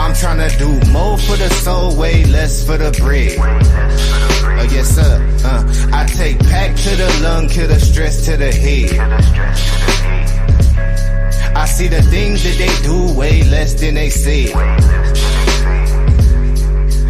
I'm trying to do more for the soul, way less for the bread. Yes sir, I take pack to the lung, kill the stress to the head. I see the things that they do way less than they said.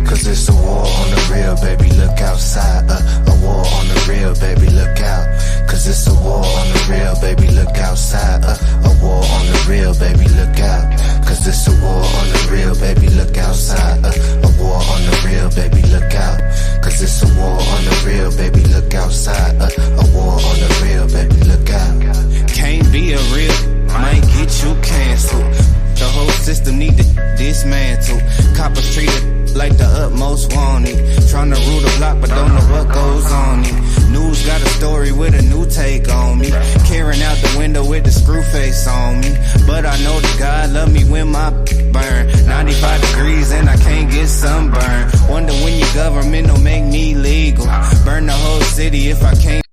Cause it's a war on the real, baby, look outside. A war on the real, baby, look out. Cause it's a war on the real, baby, look outside. A war on the real, baby, look out. Cause it's a war on the real, baby, look outside. A war on the real, baby, look out. Cause it's a war on the real, baby, look outside. A war on the real, baby, look out. Can't be a real, might get you canceled. The whole system need to dismantle. Coppers treated like the utmost wanted. Trying to rule the block but don't know what goes on it. News got a story with a new take on me. Carrying out the window with the screw face on me. But I know that God love me when my burn 95 degrees and I can't get sunburn. Wonder when your government don't make me legal. Burn the whole city if I can't.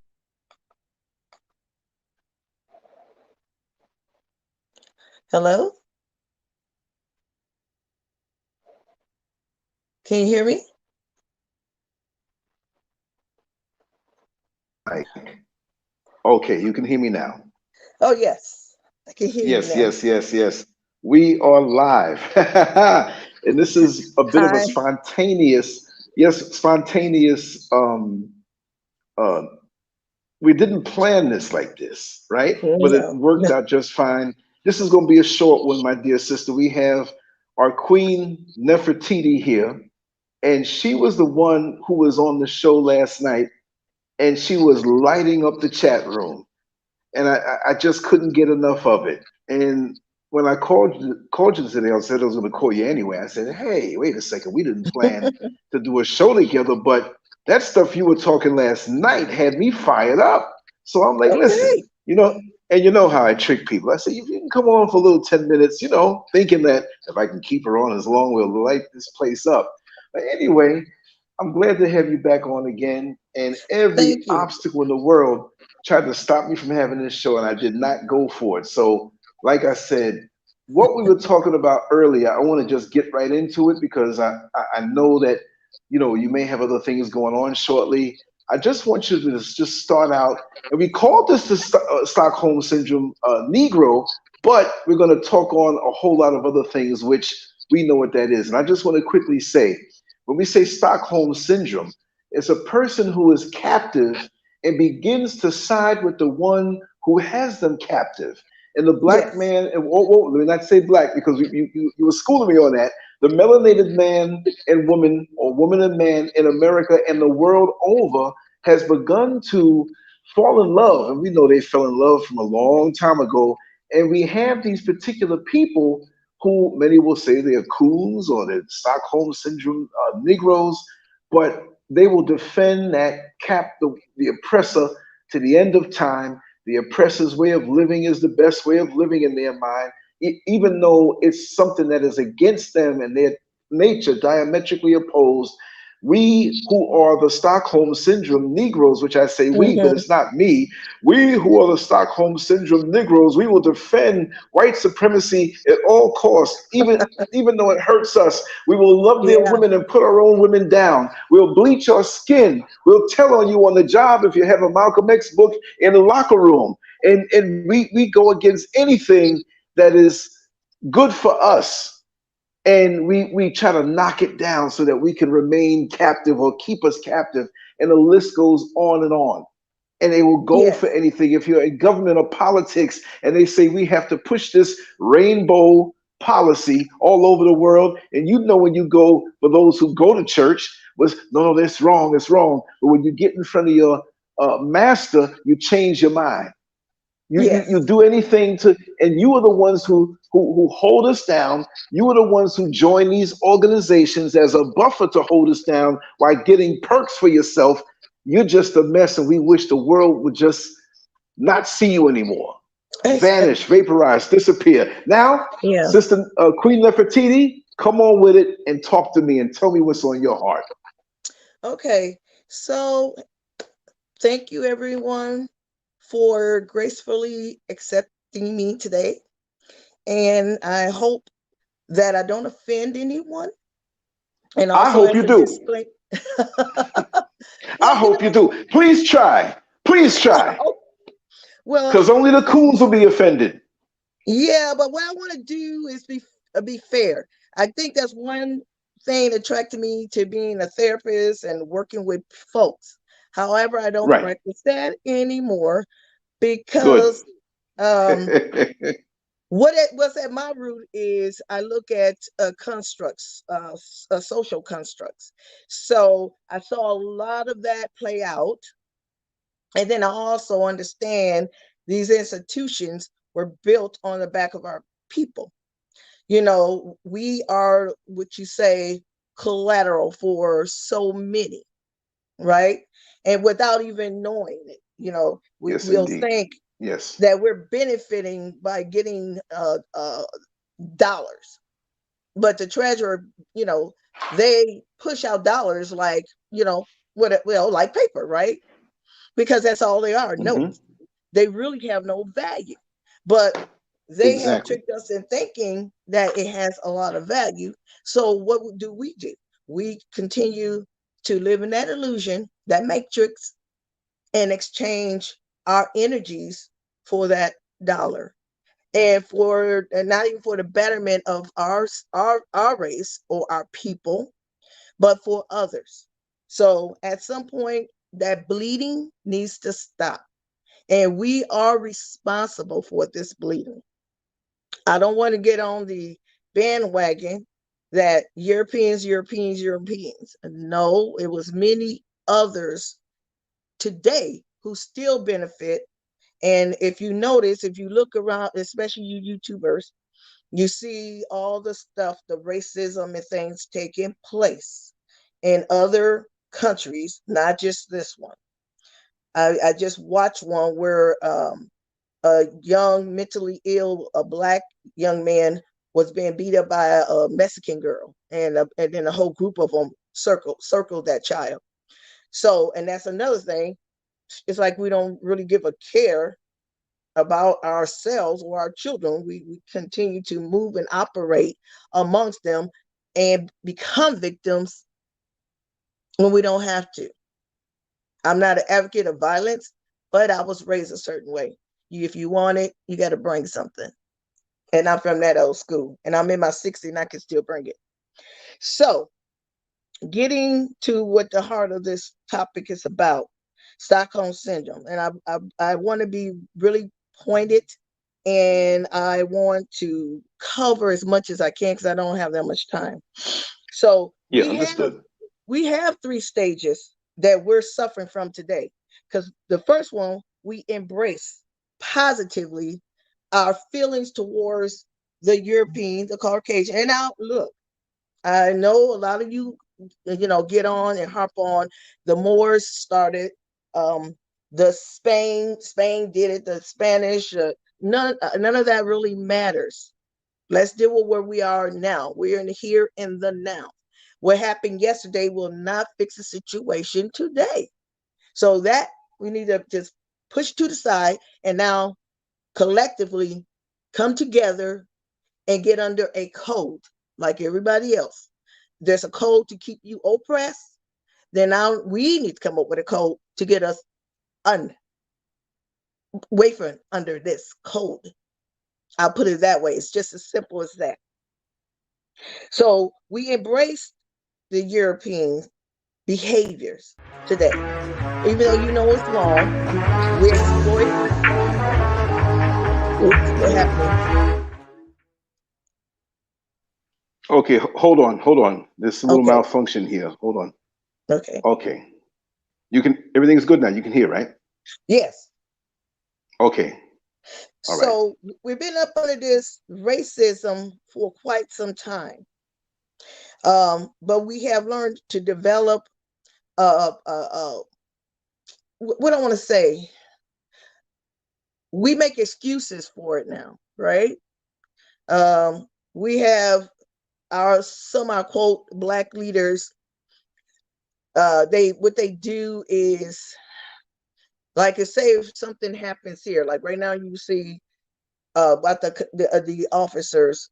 Hello? Can you hear me? Okay, you can hear me now. Oh, yes. I can hear you now. Yes. We are live. And this is a bit of a spontaneous, we didn't plan this like this, right? But it worked out just fine. This is going to be a short one, my dear sister. We have our queen Nerfertiti here, and she was the one who was on the show last night, and she was lighting up the chat room, and I just couldn't get enough of it. And when I called you today, I said I was going to call you anyway. I said, hey, wait a second, we didn't plan to do a show together, but that stuff you were talking last night had me fired up. So I'm like, listen, and you know how I trick people. I say, you can come on for a little 10 minutes, thinking that if I can keep her on as long, we'll light this place up. But anyway, I'm glad to have you back on again. And every obstacle in the world tried to stop me from having this show, and I did not go for it. So, like I said, what we were talking about earlier, I want to just get right into it because I know that, you may have other things going on shortly. I just want you to just start out, and we called this the Stockholm Syndrome Negro, but we're going to talk on a whole lot of other things, which we know what that is. And I just want to quickly say, when we say Stockholm Syndrome, it's a person who is captive and begins to side with the one who has them captive. And the black man, and let me not say black because you were schooling me on that. The melanated man and woman, or woman and man in America and the world over has begun to fall in love. And we know they fell in love from a long time ago. And we have these particular people who many will say they're coons or they're Stockholm Syndrome Negroes, but they will defend that the oppressor to the end of time. The oppressor's way of living is the best way of living in their mind, even though it's something that is against them and their nature diametrically opposed. We who are the Stockholm Syndrome Negroes, which I say we, but it's not me. We who are the Stockholm Syndrome Negroes, we will defend white supremacy at all costs, even though it hurts us. We will love their women and put our own women down. We'll bleach our skin. We'll tell on you on the job if you have a Malcolm X book in the locker room. And we go against anything that is good for us. And we try to knock it down so that we can remain captive or keep us captive. And the list goes on and on. And they will go for anything. If you're in government or politics and they say we have to push this rainbow policy all over the world, and when you go, for those who go to church, no, that's wrong, it's wrong. But when you get in front of your master, you change your mind. You do anything and you are the ones who hold us down. You are the ones who join these organizations as a buffer to hold us down while getting perks for yourself. You're just a mess, and we wish the world would just not see you anymore. Vanish, vaporize, disappear. Now, Sister Queen Nerfertiti, come on with it and talk to me and tell me what's on your heart. Okay, so thank you everyone for gracefully accepting me today. And I hope that I don't offend anyone. And I also hope as you a do. disclaimer. I hope you do. Please try. Please try. Well, because only the coons will be offended. Yeah, but what I want to do is be fair. I think that's one thing that attracted me to being a therapist and working with folks. However, I don't practice that anymore because what's at my root is I look at constructs, social constructs. So I saw a lot of that play out. And then I also understand these institutions were built on the back of our people. You know, we are what you say collateral for so many, right? And without even knowing it, you know, we'll think that we're benefiting by getting dollars. But the treasurer, you know, they push out dollars like, you know, like paper, right? Because that's all they are, notes. They really have no value. But they have tricked us in thinking that it has a lot of value. So what do? We continue to live in that illusion, that matrix, and exchange our energies for that dollar. And not even for the betterment of our race or our people, but for others. So at some point, that bleeding needs to stop. And we are responsible for this bleeding. I don't want to get on the bandwagon that Europeans. No, it was many others today who still benefit. And if you notice, if you look around, especially you YouTubers, you see all the stuff, the racism and things taking place in other countries, not just this one. I just watched one where a young, mentally ill, a Black young man was being beat up by a Mexican girl, and then a whole group of them circled that child. So, and that's another thing. It's like we don't really give a care about ourselves or our children. We continue to move and operate amongst them and become victims when we don't have to. I'm not an advocate of violence, but I was raised a certain way. If you want it, you got to bring something. And I'm from that old school. And I'm in my 60s and I can still bring it. So getting to what the heart of this topic is about, Stockholm Syndrome. And I want to be really pointed, and I want to cover as much as I can because I don't have that much time. So we have 3 stages that we're suffering from today. Because the first one, we embrace positively our feelings towards the European, the Caucasian. And now, look, I know a lot of you, get on and harp on the Moors started, the Spain did it, the Spanish, none of that really matters. Let's deal with where we are now. We're in the here and the now. What happened yesterday will not fix the situation today. So that we need to just push to the side and now collectively come together and get under a code like everybody else. There's a code to keep you oppressed. Then now we need to come up with a code to get us wafering under this code. I'll put it that way. It's just as simple as that. So we embrace the European behaviors today. Even though you know it's wrong, we exploit. Oops, what happened? Okay, hold on. There's a little malfunction here. Hold on. Okay. Everything's good now. You can hear, right? Yes. Okay. All so we've been up under this racism for quite some time. But we have learned to develop what I want to say. We make excuses for it now, right? We have some of our quote Black leaders. What they do is, like, say if something happens here, like right now you see about the officers,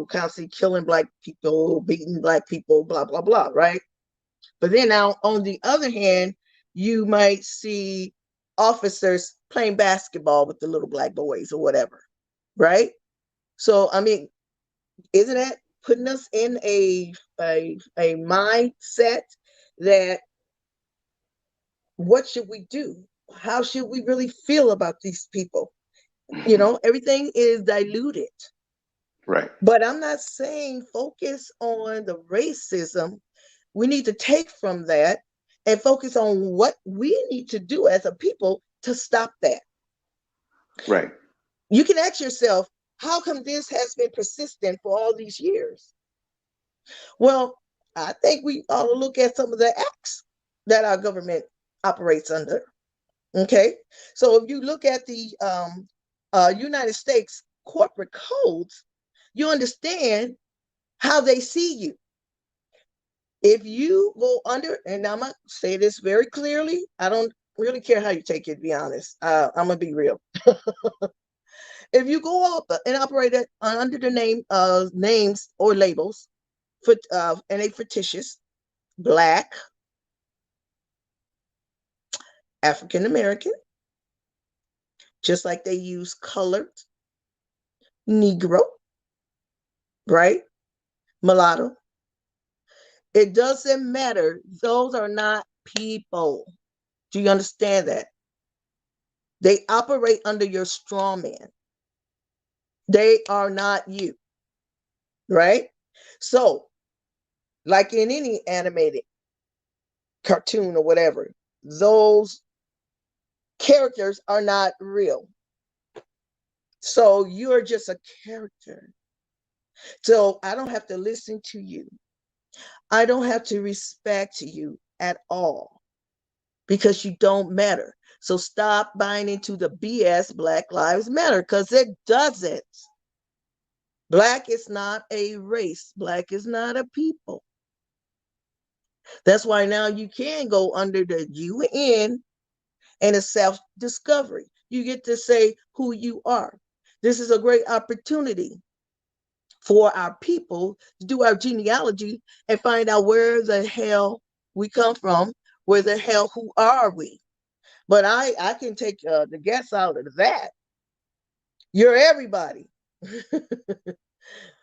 constantly killing Black people, beating Black people, blah, blah, blah, right? But then now, on the other hand, you might see officers playing basketball with the little Black boys or whatever, right? So, I mean, isn't that putting us in a mindset that what should we do? How should we really feel about these people? Everything is diluted. Right. But I'm not saying focus on the racism. We need to take from that and focus on what we need to do as a people to stop that. Right. You can ask yourself, how come this has been persistent for all these years? Well, I think we ought to look at some of the acts that our government operates under. Okay, so if you look at the United States corporate codes, you understand how they see you. If you go under, and I'm going to say this very clearly, I don't really care how you take it, to be honest. I'm going to be real. If you go up and operate it under the names or labels, and a fictitious Black, African American, just like they use colored, Negro, right? Mulatto. It doesn't matter. Those are not people. Do you understand that? They operate under your straw man. They are not you, right? So, like in any animated cartoon or whatever, those characters are not real. So you're just a character. So I don't have to listen to you. I don't have to respect you at all because you don't matter. So stop buying into the BS Black Lives Matter, because it doesn't. Black is not a race. Black is not a people. That's why now you can go under the UN and a self-discovery. You get to say who you are. This is a great opportunity for our people to do our genealogy and find out where the hell we come from, where the hell, who are we? But I can take the guess out of that. You're everybody.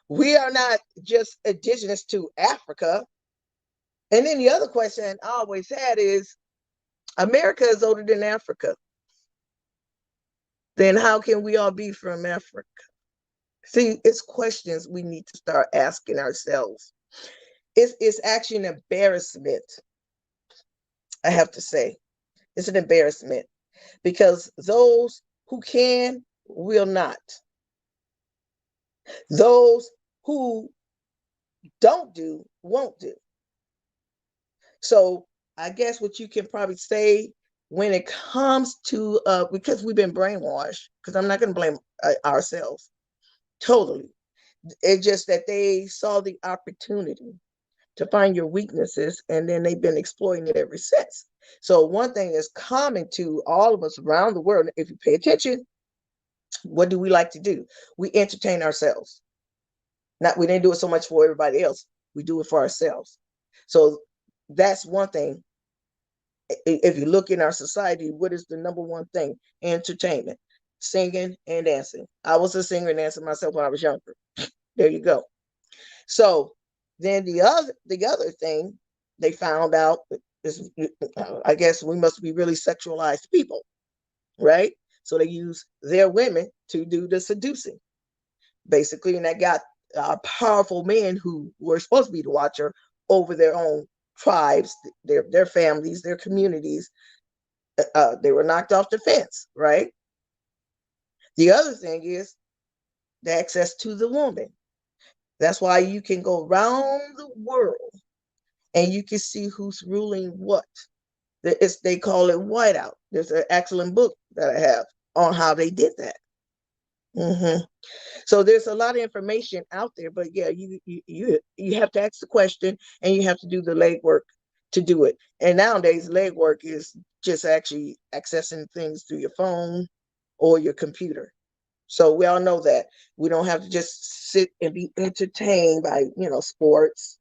We are not just indigenous to Africa. And then the other question I always had is, America is older than Africa. Then how can we all be from Africa? See, it's questions we need to start asking ourselves. It's actually an embarrassment, I have to say. It's an embarrassment because those who can will not. Those who don't do won't do. So I guess what you can probably say when it comes to, because we've been brainwashed, because I'm not going to blame ourselves. Totally. It's just that they saw the opportunity to find your weaknesses, and then they've been exploiting it ever since. So one thing is common to all of us around the world, if you pay attention, what do we like to do? We entertain ourselves. We didn't do it so much for everybody else. We do it for ourselves. So that's one thing. If you look in our society, what is the number one thing? Entertainment. Singing and dancing. I was a singer and dancer myself when I was younger. There you go. So then the other thing they found out is, I guess we must be really sexualized people, right? So they use their women to do the seducing, basically, and that got powerful men who were supposed to be the watcher over their own tribes, their families, their communities. They were knocked off the fence, right? The other thing is the access to the woman. That's why you can go around the world and you can see who's ruling what. They call it whiteout. There's an excellent book that I have on how they did that. Mm-hmm. So there's a lot of information out there, but yeah, you have to ask the question and you have to do the legwork to do it. And nowadays, legwork is just actually accessing things through your phone or your computer. So we all know that we don't have to just sit and be entertained by, sports,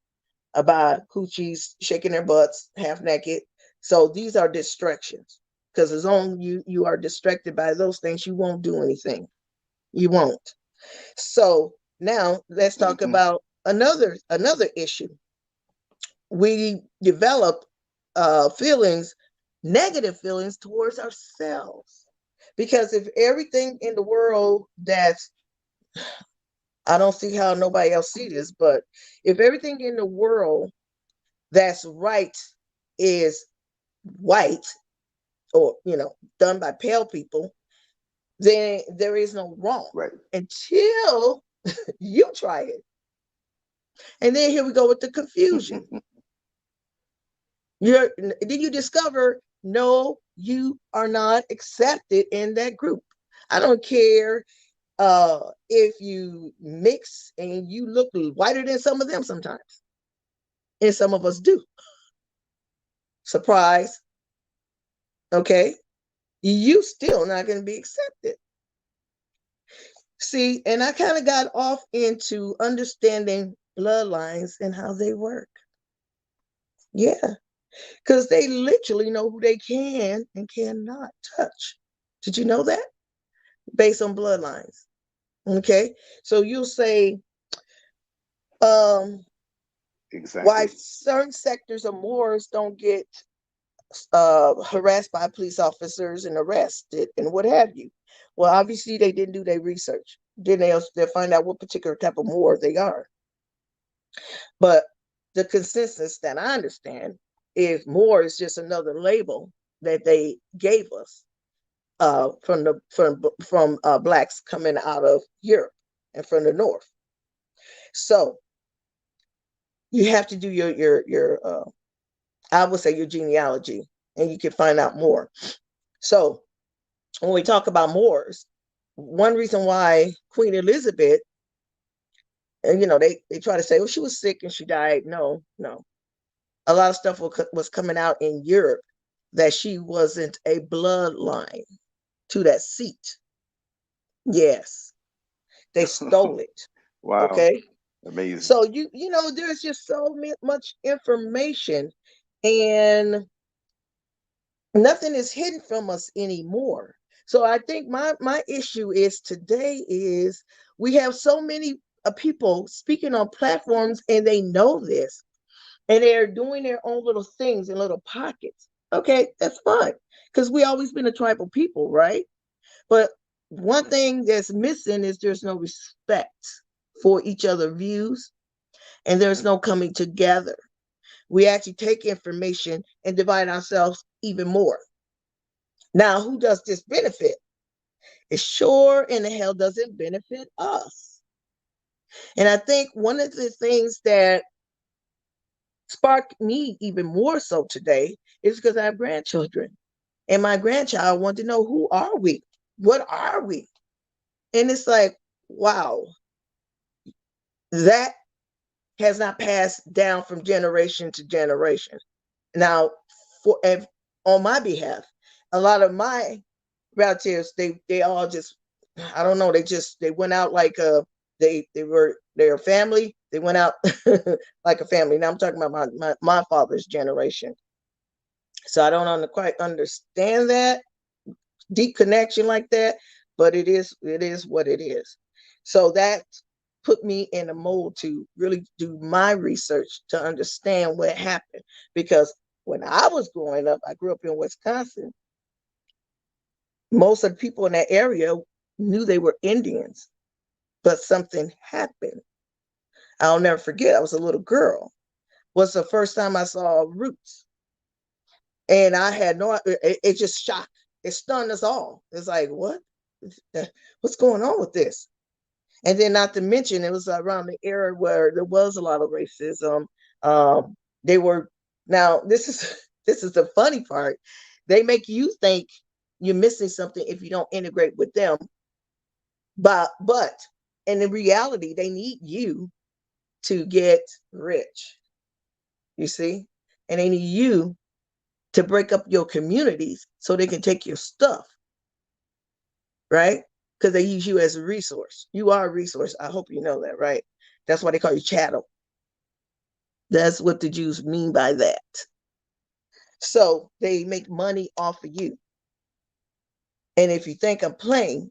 by coochies shaking their butts half naked. So these are distractions, because as long as you are distracted by those things, you won't do anything. You won't. So now let's talk about another issue. We develop feelings, negative feelings towards ourselves. Because if everything in the world that's, I don't see how nobody else see this, but if everything in the world that's right is white, or, done by pale people, then there is no wrong. Right. Until you try it. And then here we go with the confusion. Then you discover, no, you are not accepted in that group. I don't care if you mix and you look whiter than some of them sometimes. And some of us do. Surprise. Okay. You still not going to be accepted. See, and I kind of got off into understanding bloodlines and how they work. Yeah. Because they literally know who they can and cannot touch. Did you know that? Based on bloodlines. Okay. So you'll say, exactly, why certain sectors of Moors don't get harassed by police officers and arrested and what have you. Well, obviously they didn't do their research. Then they'll find out what particular type of Moor they are. But the consensus that I understand is Moor is just another label that they gave us from blacks coming out of Europe and from the north. So you have to do your I would say your genealogy, and you can find out more. So when we talk about Moors, one reason why Queen Elizabeth, and they try to say, oh, she was sick and she died. No. A lot of stuff was coming out in Europe that she wasn't a bloodline to that seat. Yes. They stole it. Wow. Okay. Amazing. So there's just so much information, and nothing is hidden from us anymore. So I think my issue is today is we have so many people speaking on platforms, and they know this, and they're doing their own little things in little pockets. Okay, that's fine, because we always been a tribal people, right? But one thing that's missing is there's no respect for each other's views, and there's no coming together. We actually take information and divide ourselves even more. Now, who does this benefit? It sure in the hell doesn't benefit us. And I think one of the things that sparked me even more so today is because I have grandchildren. And my grandchild wanted to know, who are we? What are we? And it's like, wow, that has not passed down from generation to generation. Now, on my behalf, a lot of my relatives, they all just, I don't know, they went out like they were their family. They went out like a family. Now I'm talking about my father's generation. So I don't quite understand that deep connection like that, but it is what it is. So that put me in a mold to really do my research to understand what happened. Because when I was growing up, I grew up in Wisconsin. Most of the people in that area knew they were Indians, but something happened. I'll never forget, I was a little girl. Was the first time I saw roots. And I had it just shocked. It stunned us all. It's like, what? What's going on with this? And then not to mention, it was around the era where there was a lot of racism. They were, now this is the funny part. They make you think you're missing something if you don't integrate with them. But in the reality, they need you to get rich. You see? And they need you to break up your communities so they can take your stuff. Right? because they use you as a resource. You are a resource. I hope you know that, right? That's why they call you chattel. That's what the Jews mean by that. So they make money off of you. And if you think I'm playing,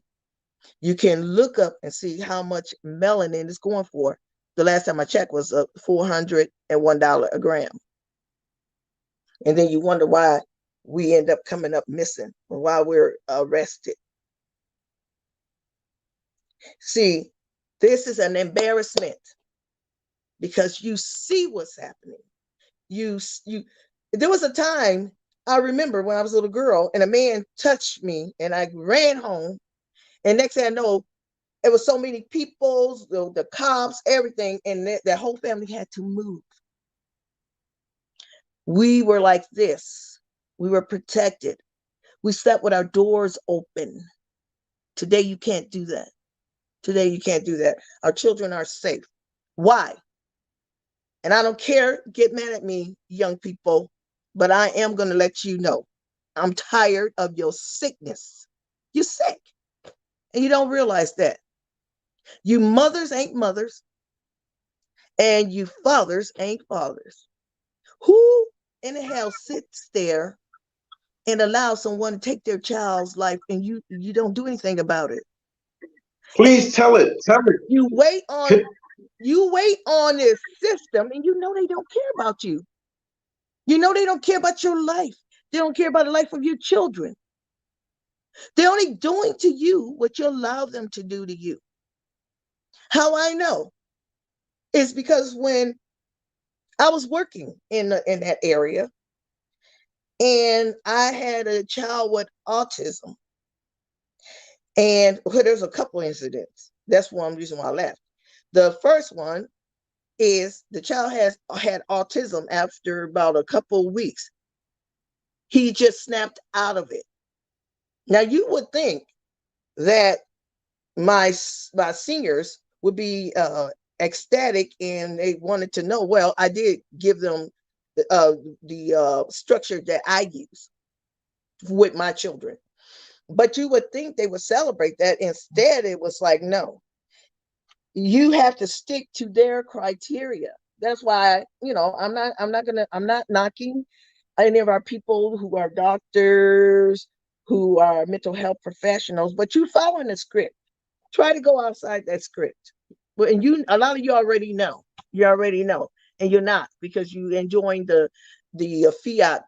you can look up and see how much melanin is going for. The last time I checked was $401 a gram. And then you wonder why we end up coming up missing or why we're arrested. See, this is an embarrassment because you see what's happening. There was a time I remember when I was a little girl and a man touched me and I ran home. And next thing I know, it was so many people, the cops, everything, and that whole family had to move. We were like this. We were protected. We slept with our doors open. Today, you can't do that. Today, you can't do that. Our children are safe. Why? And I don't care, get mad at me, young people, but I am going to let you know. I'm tired of your sickness. You're sick. And you don't realize that. You mothers ain't mothers. And you fathers ain't fathers. Who in the hell sits there and allows someone to take their child's life and you don't do anything about it? Please tell it. Tell it. You wait on this system and you know they don't care about you. You know they don't care about your life. They don't care about the life of your children. They're only doing to you what you allow them to do to you. How I know is because when I was working in that area and I had a child with autism, and there's a couple incidents. That's one reason why I left. The first one is the child had autism after about a couple of weeks. He just snapped out of it. Now you would think that my seniors would be ecstatic and they wanted to know. Well, I did give them the structure that I use with my children, but you would think they would celebrate that. Instead, it was like, no, you have to stick to their criteria. That's why, I'm not knocking any of our people who are doctors, who are mental health professionals, but you following the script. Try to go outside that script. But and a lot of you already know. You already know, and you're not, because you enjoying the fiat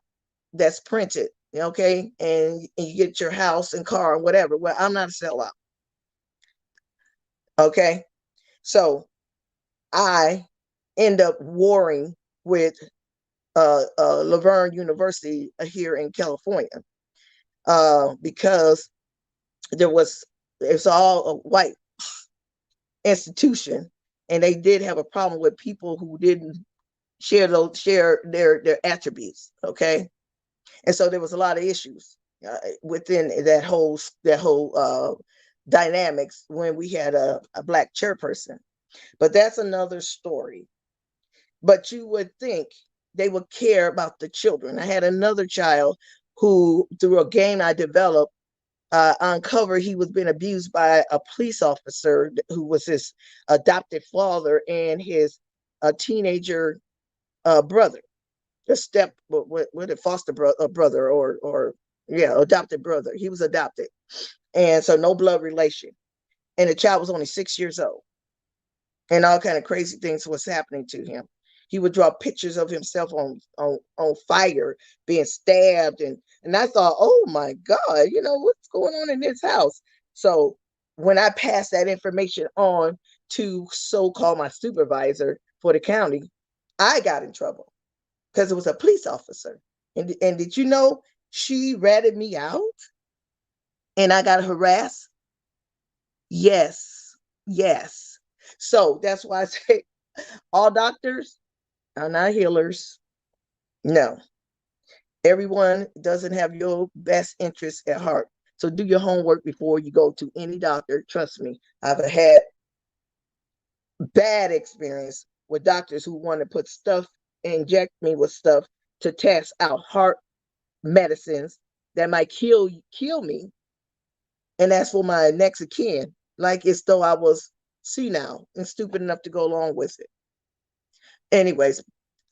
that's printed, okay, and you get your house and car and whatever. Well, I'm not a sellout. Okay, so I end up warring with Laverne University here in California because it's all a white institution, and they did have a problem with people who didn't share their attributes. Okay, and so there was a lot of issues within that whole dynamics when we had a black chairperson. But that's another story. But you would think they would care about the children. I had another child who, through a game I developed, uncovered he was being abused by a police officer who was his adopted father and his teenager brother, a foster brother or adopted brother. He was adopted, and so no blood relation. And the child was only 6 years old, and all kind of crazy things was happening to him. He would draw pictures of himself on fire, being stabbed, and I thought, oh my God, what's going on in this house? So when I passed that information on to so-called my supervisor for the county, I got in trouble because it was a police officer. And did you know she ratted me out and I got harassed? Yes. So that's why I say all doctors are not healers. No. Everyone doesn't have your best interests at heart. So do your homework before you go to any doctor. Trust me, I've had bad experience with doctors who want to put stuff, inject me with stuff to test out heart medicines that might kill me. And that's for my next of kin, like as though I was senile and stupid enough to go along with it. Anyways,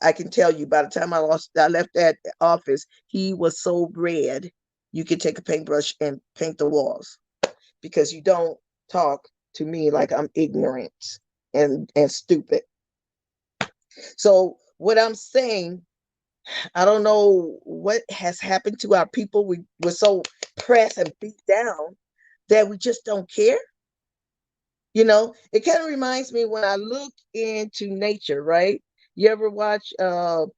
I can tell you by the time I left that office, he was so red you could take a paintbrush and paint the walls, because you don't talk to me like I'm ignorant and stupid. So what I'm saying, I don't know what has happened to our people. We're so pressed and beat down that we just don't care. You know, it kind of reminds me when I look into nature, right? You ever watch travel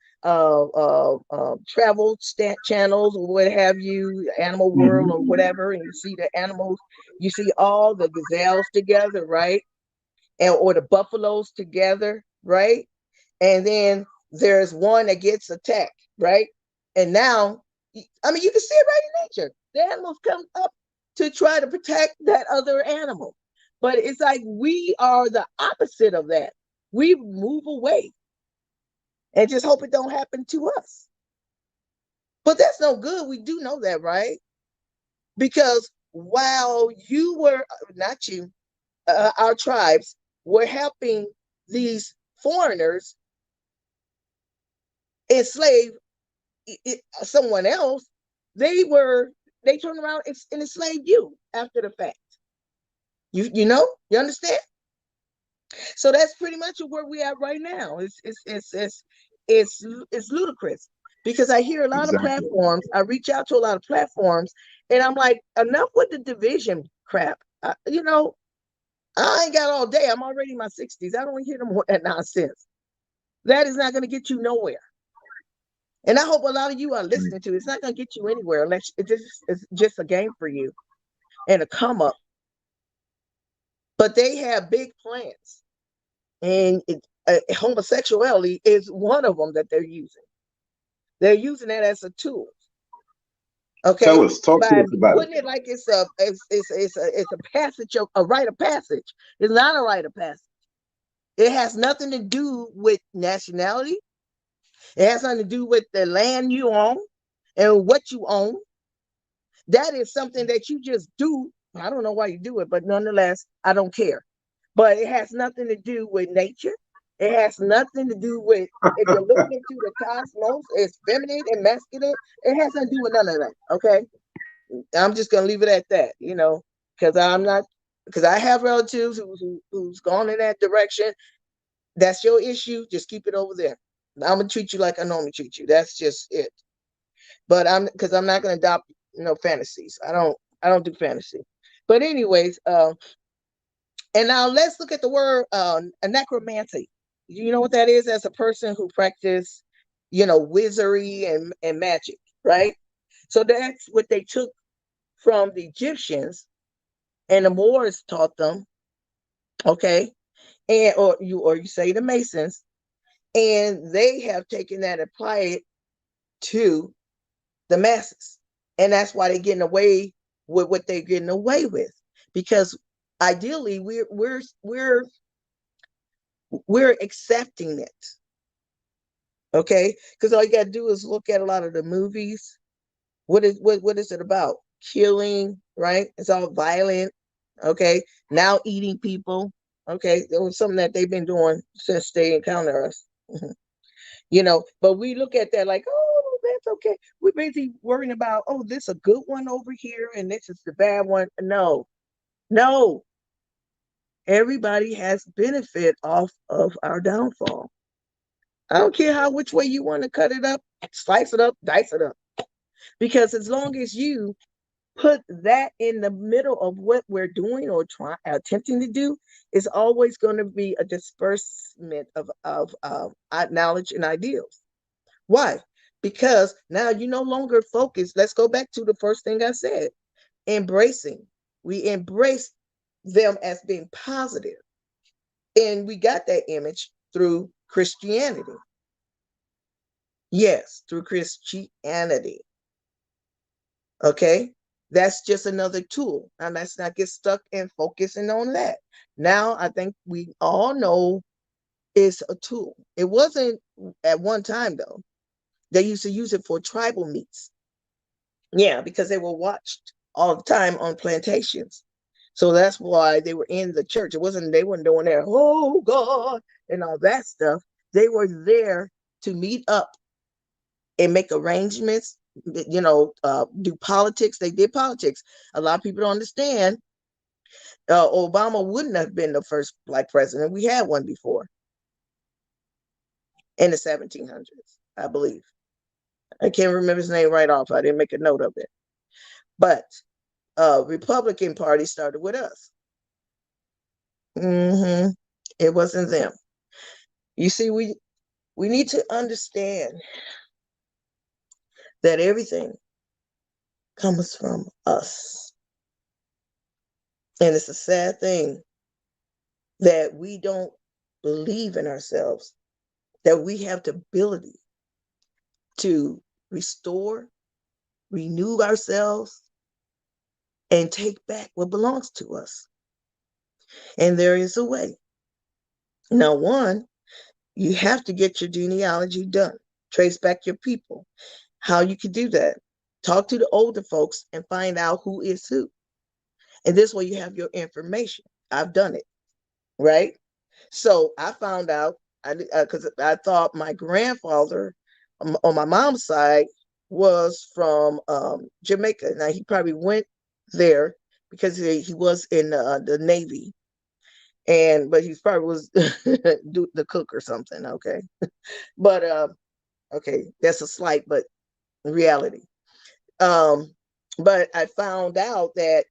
channels or what have you, Animal World or whatever, and you see the animals, you see all the gazelles together, right? Or the buffaloes together, right? And then there's one that gets attacked, right? And now, I mean, you can see it right in nature. The animals come up to try to protect that other animal. But it's like we are the opposite of that. We move away and just hope it don't happen to us. But that's no good. We do know that, right? Because while you were, not you, our tribes were helping these foreigners enslave someone else, they turned around and enslaved you after the fact. You know, you understand? So that's pretty much where we are right now. It's ludicrous, because I hear a lot of platforms. I reach out to a lot of platforms, and I'm like, enough with the division crap. You know, I ain't got all day. I'm already in my 60s. I don't want to hear no more that nonsense. That is not going to get you nowhere. And I hope a lot of you are listening to it. It's not going to get you anywhere unless it's just a game for you and a come up. But they have big plans. And homosexuality is one of them that they're using. They're using that as a tool. Okay, talk to us about putting it like it's a passage, a rite of passage. It's not a rite of passage. It has nothing to do with nationality. It has nothing to do with the land you own and what you own. That is something that you just do. I don't know why you do it, but nonetheless, I don't care. But it has nothing to do with nature. It has nothing to do with, if you look into the cosmos, it's feminine and masculine. It has nothing to do with none of that. Okay. I'm just going to leave it at that, you know, because I have relatives who's gone in that direction. That's your issue. Just keep it over there. I'm going to treat you like I normally treat you. That's just it. But I'm not going to adopt, fantasies. I don't do fantasy. But anyways, and now let's look at the word necromancy. You know what that is? As a person who practice, wizardry and magic, right? So that's what they took from the Egyptians, and the Moors taught them. Okay, and or you say the Masons, and they have taken that and applied it to the masses, and that's why they're getting away with what they're getting away with, because ideally we're accepting it. Okay, because all you got to do is look at a lot of the movies. What is it about? Killing, right? It's all violent. Okay, now eating people. Okay, that was something that they've been doing since they encountered us. But we look at that like, oh, that's okay. We're busy worrying about, oh, this is a good one over here and this is the bad one. No. Everybody has benefit off of our downfall. I don't care which way you want to cut it up, slice it up, dice it up. Because as long as you put that in the middle of what we're doing or attempting to do, is always going to be a disbursement of knowledge and ideals. Why? Because now you no longer focus. Let's go back to the first thing I said, embracing. We embrace them as being positive. And we got that image through Christianity. Yes, through Christianity. Okay? That's just another tool. And let's not get stuck in focusing on that. Now, I think we all know it's a tool. It wasn't at one time, though. They used to use it for tribal meets. Yeah, because they were watched all the time on plantations. So that's why they were in the church. They weren't doing their, oh God, and all that stuff. They were there to meet up and make arrangements, do politics. They did politics. A lot of people don't understand. Obama wouldn't have been the first Black president. We had one before in the 1700s, I believe. I can't remember his name right off. I didn't make a note of it. But Republican Party started with us. It wasn't them. You see, we need to understand that everything comes from us. And it's a sad thing that we don't believe in ourselves, that we have the ability to restore, renew ourselves, and take back what belongs to us. And there is a way. Now, one, you have to get your genealogy done. Trace back your people. How you can do that? Talk to the older folks and find out who is who. And this way you have your information. I've done it, right? So I found out, because I thought my grandfather on my mom's side was from Jamaica. Now, he probably went there because he was in the Navy. But he probably was the cook or something, okay? But, okay, that's a slight, but reality. But I found out that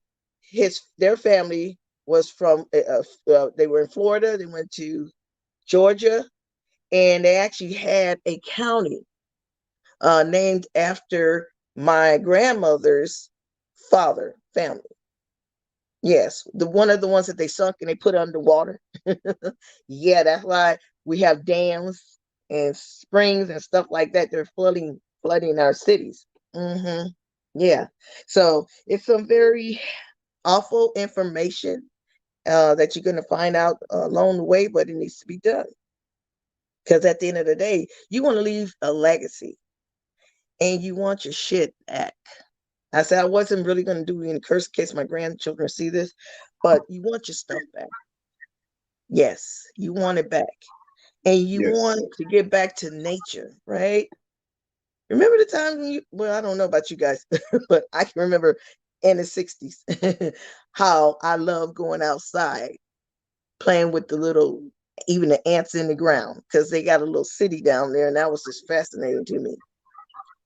their family was from, they were in Florida, they went to Georgia, and they actually had a county named after my grandmother's father family. Yes, one of the ones that they sunk and they put underwater. Yeah, that's why we have dams and springs and stuff like that. They're flooding our cities. Yeah, so it's some very awful information that you're going to find out along the way, but it needs to be done. Because at the end of the day, you want to leave a legacy and you want your shit back. I said I wasn't really going to do any curse in case my grandchildren see this, but you want your stuff back. Yes, you want it back. And you want to get back to nature, right? Remember the time when I don't know about you guys, but I can remember in the 60s how I love going outside, playing with even the ants in the ground, because they got a little city down there, and that was just fascinating to me.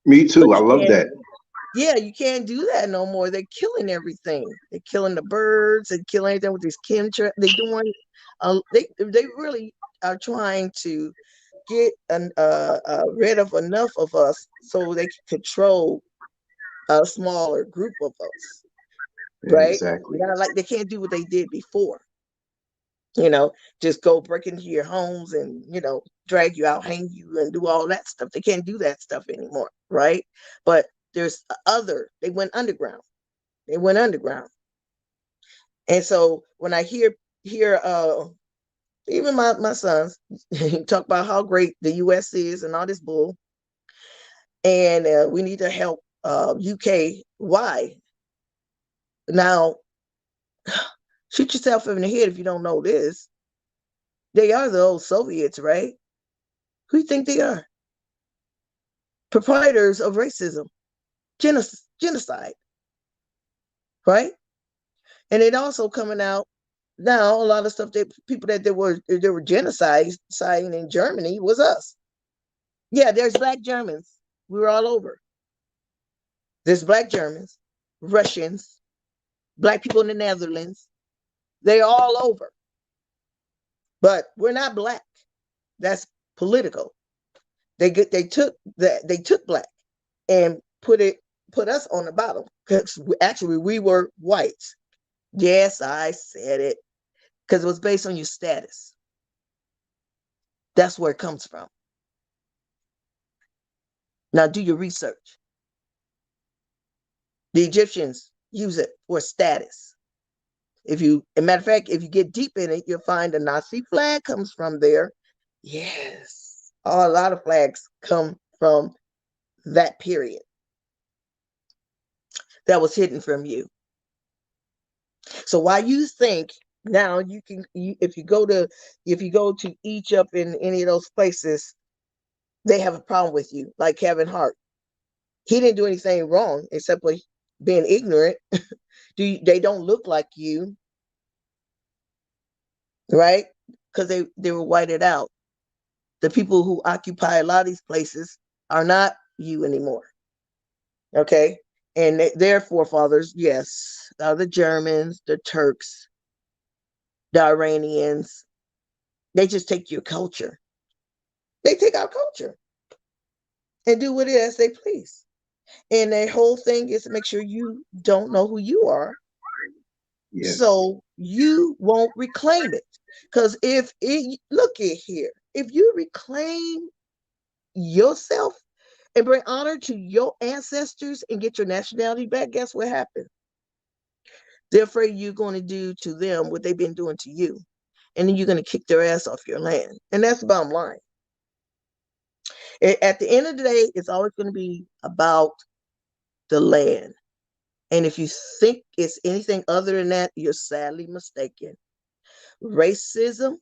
Me too. I love that. Yeah, you can't do that no more. They're killing everything. They're killing the birds and killing anything with these chemtrails. They're doing. They really are trying to get rid of enough of us so they can control a smaller group of us. Right? Exactly. Not like they can't do what they did before. Just go break into your homes and, drag you out, hang you, and do all that stuff. They can't do that stuff anymore, right? But there's they went underground. And so when I hear even my sons talk about how great the U.S. is and all this bull, and we need to help UK. Why? Now, shoot yourself in the head if you don't know this. They are the old Soviets, right? Who do you think they are? Proprietors of racism, genocide, right? And it also coming out now, a lot of stuff that people that they were genociding in Germany was us. Yeah, there's Black Germans. We were all over. There's Black Germans, Russians, Black people in the Netherlands. They're all over. But we're not Black. That's political. They took Black and put us on the bottom, because actually we were whites. Yes, I said it, because it was based on your status. That's where it comes from. Now do your research. The Egyptians use it for status. As a matter of fact, if you get deep in it, you'll find the Nazi flag comes from there. Yes, a lot of flags come from that period that was hidden from you. So why you think now if you go to Egypt in any of those places, they have a problem with you, like Kevin Hart. He didn't do anything wrong except for being ignorant. They don't look like you, right? Because they were whited out. The people who occupy a lot of these places are not you anymore. Okay? And their forefathers, yes, are the Germans, the Turks, the Iranians. They just take your culture. They take our culture and do with it as they please. And their whole thing is to make sure you don't know who you are. Yes. So you won't reclaim it. Because look at here, if you reclaim yourself and bring honor to your ancestors and get your nationality back, guess what happens? They're afraid you're going to do to them what they've been doing to you. And then you're going to kick their ass off your land. And that's the bottom line. At the end of the day, it's always going to be about the land. And if you think it's anything other than that, you're sadly mistaken. Racism,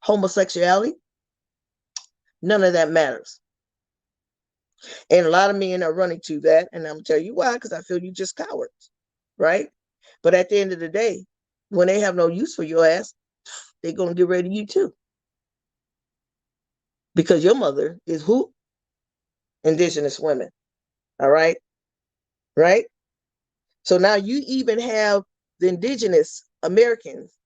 homosexuality, none of that matters. And a lot of men are running to that. And I'm going to tell you why, because I feel you just cowards, right? But at the end of the day, when they have no use for your ass, they're going to get rid of you too. Because your mother is who? Indigenous women. All right? Right? So now you even have the indigenous Americans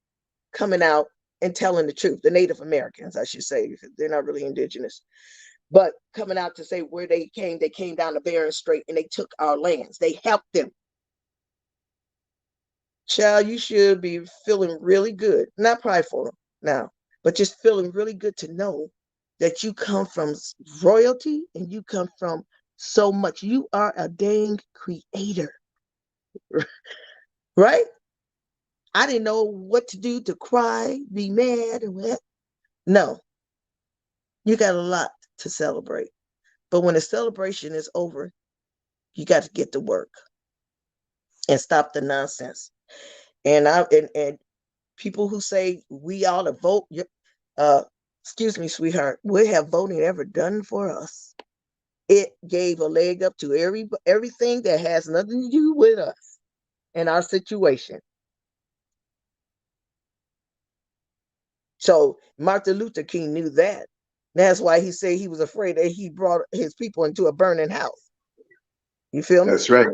coming out and telling the truth. The Native Americans, I should say, because they're not really indigenous. But coming out to say where they came down the Bering Strait and they took our lands. They helped them. Child, you should be feeling really good. Not prideful now, but just feeling really good to know that you come from royalty and you come from so much. You are a dang creator. Right? I didn't know what to do, to cry, be mad, and what. No. You got a lot to celebrate. But when the celebration is over, you got to get to work and stop the nonsense. And people who say we ought to vote, excuse me, sweetheart, what have voting ever done for us? It gave a leg up to everything that has nothing to do with us and our situation. So Martin Luther King knew that. That's why he said he was afraid that he brought his people into a burning house. You feel me? That's right.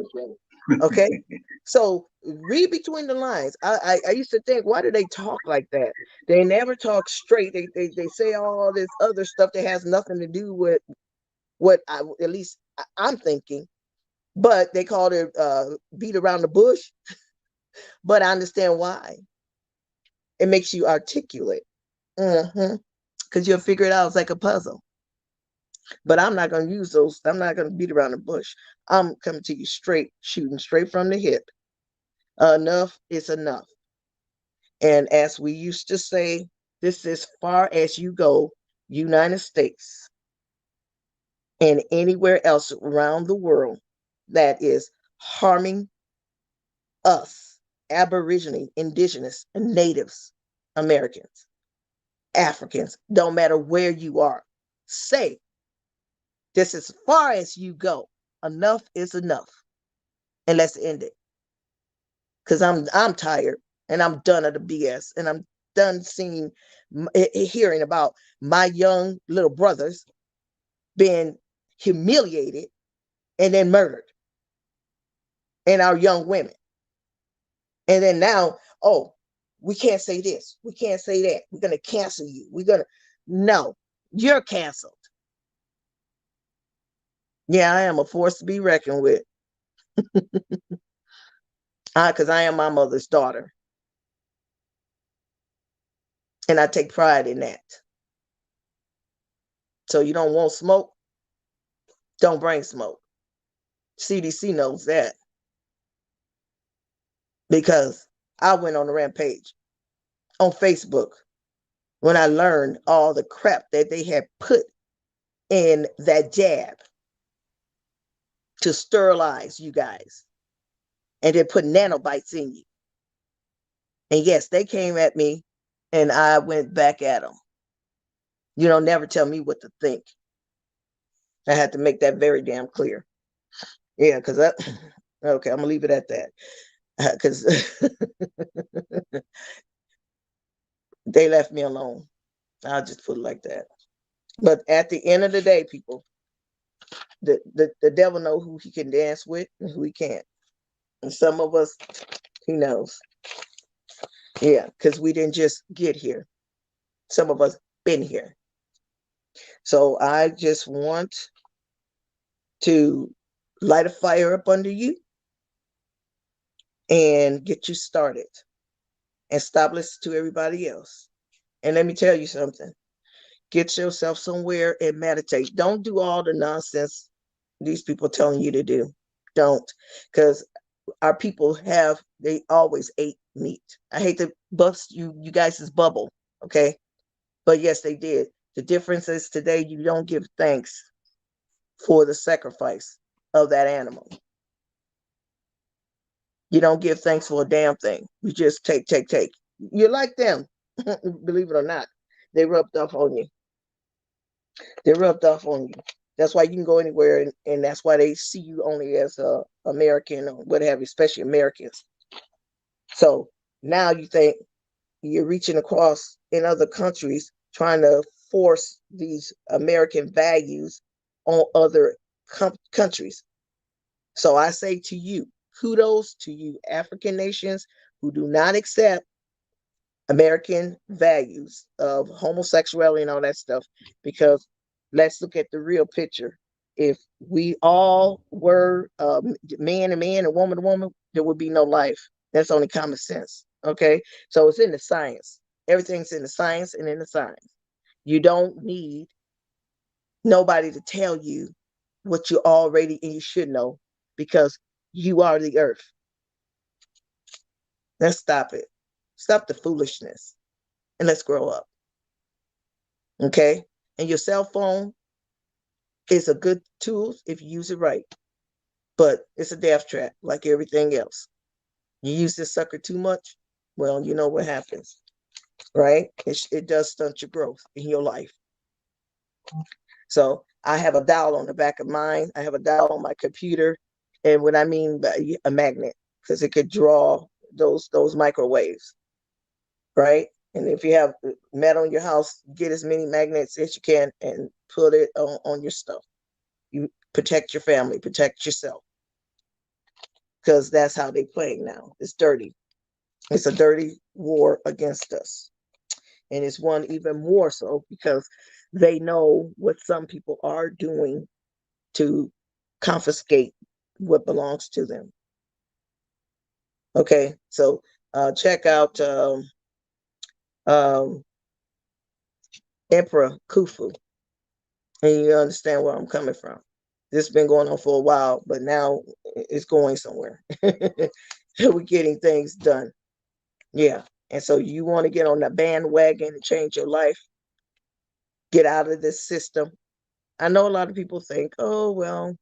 Okay. So read between the lines. I used to think, why do they talk like that? They never talk straight. They say all this other stuff that has nothing to do with what at least I'm thinking. But they call it beat around the bush. But I understand why. It makes you articulate. Because you'll figure it out. It's like a puzzle. But I'm not going to use those. I'm not going to beat around the bush. I'm coming to you straight, shooting straight from the hip. Enough is enough. And as we used to say, this is far as you go, United States and anywhere else around the world that is harming us, Aborigine, Indigenous, and Natives, Americans, Africans, don't matter where you are. Say, this is as far as you go. Enough is enough. And let's end it. Because I'm tired and I'm done of the BS. And I'm done hearing about my young little brothers being humiliated and then murdered. And our young women. And then now, we can't say this. We can't say that. We're going to cancel you. No, you're canceled. Yeah, I am a force to be reckoned with. Because I am my mother's daughter. And I take pride in that. So you don't want smoke? Don't bring smoke. CDC knows that. Because I went on a rampage on Facebook when I learned all the crap that they had put in that jab to sterilize you guys. and then put nanobites in you. And yes, they came at me and I went back at them. You don't never tell me what to think. I had to make that very damn clear. Yeah, because okay, I'm gonna leave it at that. Because they left me alone. I'll just put it like that. But at the end of the day, people, the devil knows who he can dance with and who he can't. And some of us, he knows. Yeah, because we didn't just get here. Some of us been here. So I just want to light a fire up under you and get you started and stop listening to everybody else. And let me tell you something. Get yourself somewhere and meditate. Don't do all the nonsense these people telling you to do. Don't. Because our people they always ate meat. I hate to bust you guys' bubble, okay? But yes, they did. The difference is today you don't give thanks for the sacrifice of that animal. You don't give thanks for a damn thing. You just take. You're like them, believe it or not. They rubbed off on you. That's why you can go anywhere, and that's why they see you only as a American or what have you, especially Americans. So now you think you're reaching across in other countries trying to force these American values on other countries. So I say to you, kudos to you African nations who do not accept American values of homosexuality and all that stuff, because let's look at the real picture. If we all were man and man and woman to woman, there would be no life. That's only common sense. Okay. So it's in the science. Everything's in the science and in the science. You don't need nobody to tell you what you already and you should know, because you are the earth. Let's stop it. Stop the foolishness and let's grow up. Okay? And your cell phone is a good tool if you use it right, but it's a death trap like everything else. You use this sucker too much, well, you know what happens, right? It does stunt your growth in your life. So I have a dial on the back of mine. I have a dial on my computer. And what I mean by a magnet, because it could draw those microwaves, right? And if you have metal in your house, get as many magnets as you can and put it on your stuff. You protect your family, protect yourself, because that's how they play now. It's dirty. It's a dirty war against us. And it's one even more so because they know what some people are doing to confiscate what belongs to them. Okay, so check out Emperor Khufu, and you understand where I'm coming from. This has been going on for a while, but now it's going somewhere. We're getting things done. Yeah. And so you want to get on the bandwagon and change your life, get out of this system. I know a lot of people think, oh, well,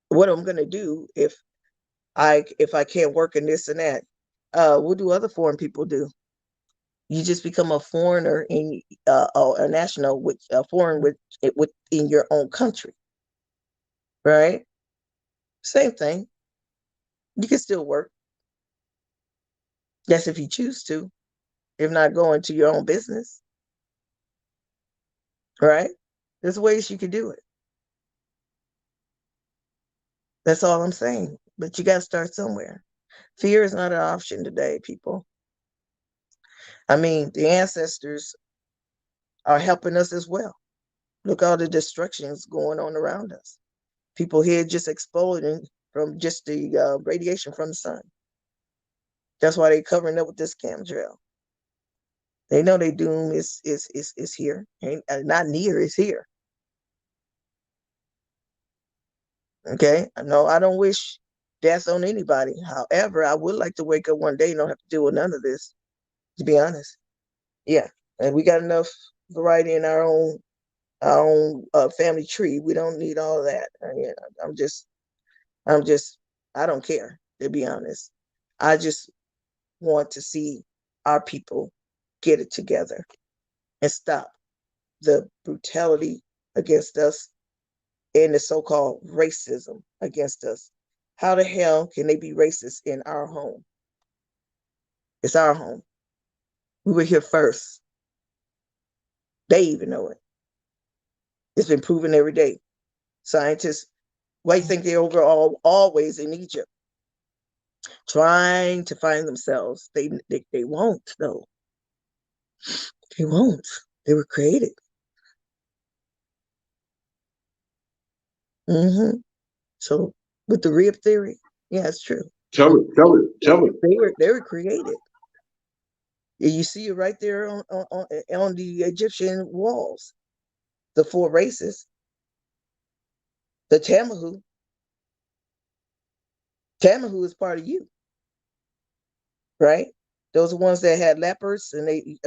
what am I going to do if I can't work in this and that? What do other foreign people do? You just become a foreigner in a national with a foreign within your own country, right? Same thing. You can still work. That's if you choose to, if not going to your own business, right? There's ways you can do it. That's all I'm saying. But you got to start somewhere. Fear is not an option today, people. I mean, the ancestors are helping us as well. Look all the destructions going on around us. People here just exploding from just the radiation from the sun. That's why they're covering up with this chemtrail. They know their doom is here. Not near, it's here. Okay? No, I don't wish death on anybody. However, I would like to wake up one day and not have to deal with none of this, to be honest. Yeah. And we got enough variety in our own family tree. We don't need all of that. I'm just I don't care, to be honest. I just want to see our people get it together and stop the brutality against us and the so-called racism against us. How the hell can they be racist in our home? It's our home. We were here first. They even know it. It's been proven every day. Scientists, why do you think they're overall always in Egypt? Trying to find themselves. They won't, though. They won't. They were created. Mm-hmm. So with the rib theory, yeah, it's true. Tell it. They were created. You see it right there on the Egyptian walls. The 4 races. The Tamahu. Tamahu is part of you, right? Those are ones that had lepers and they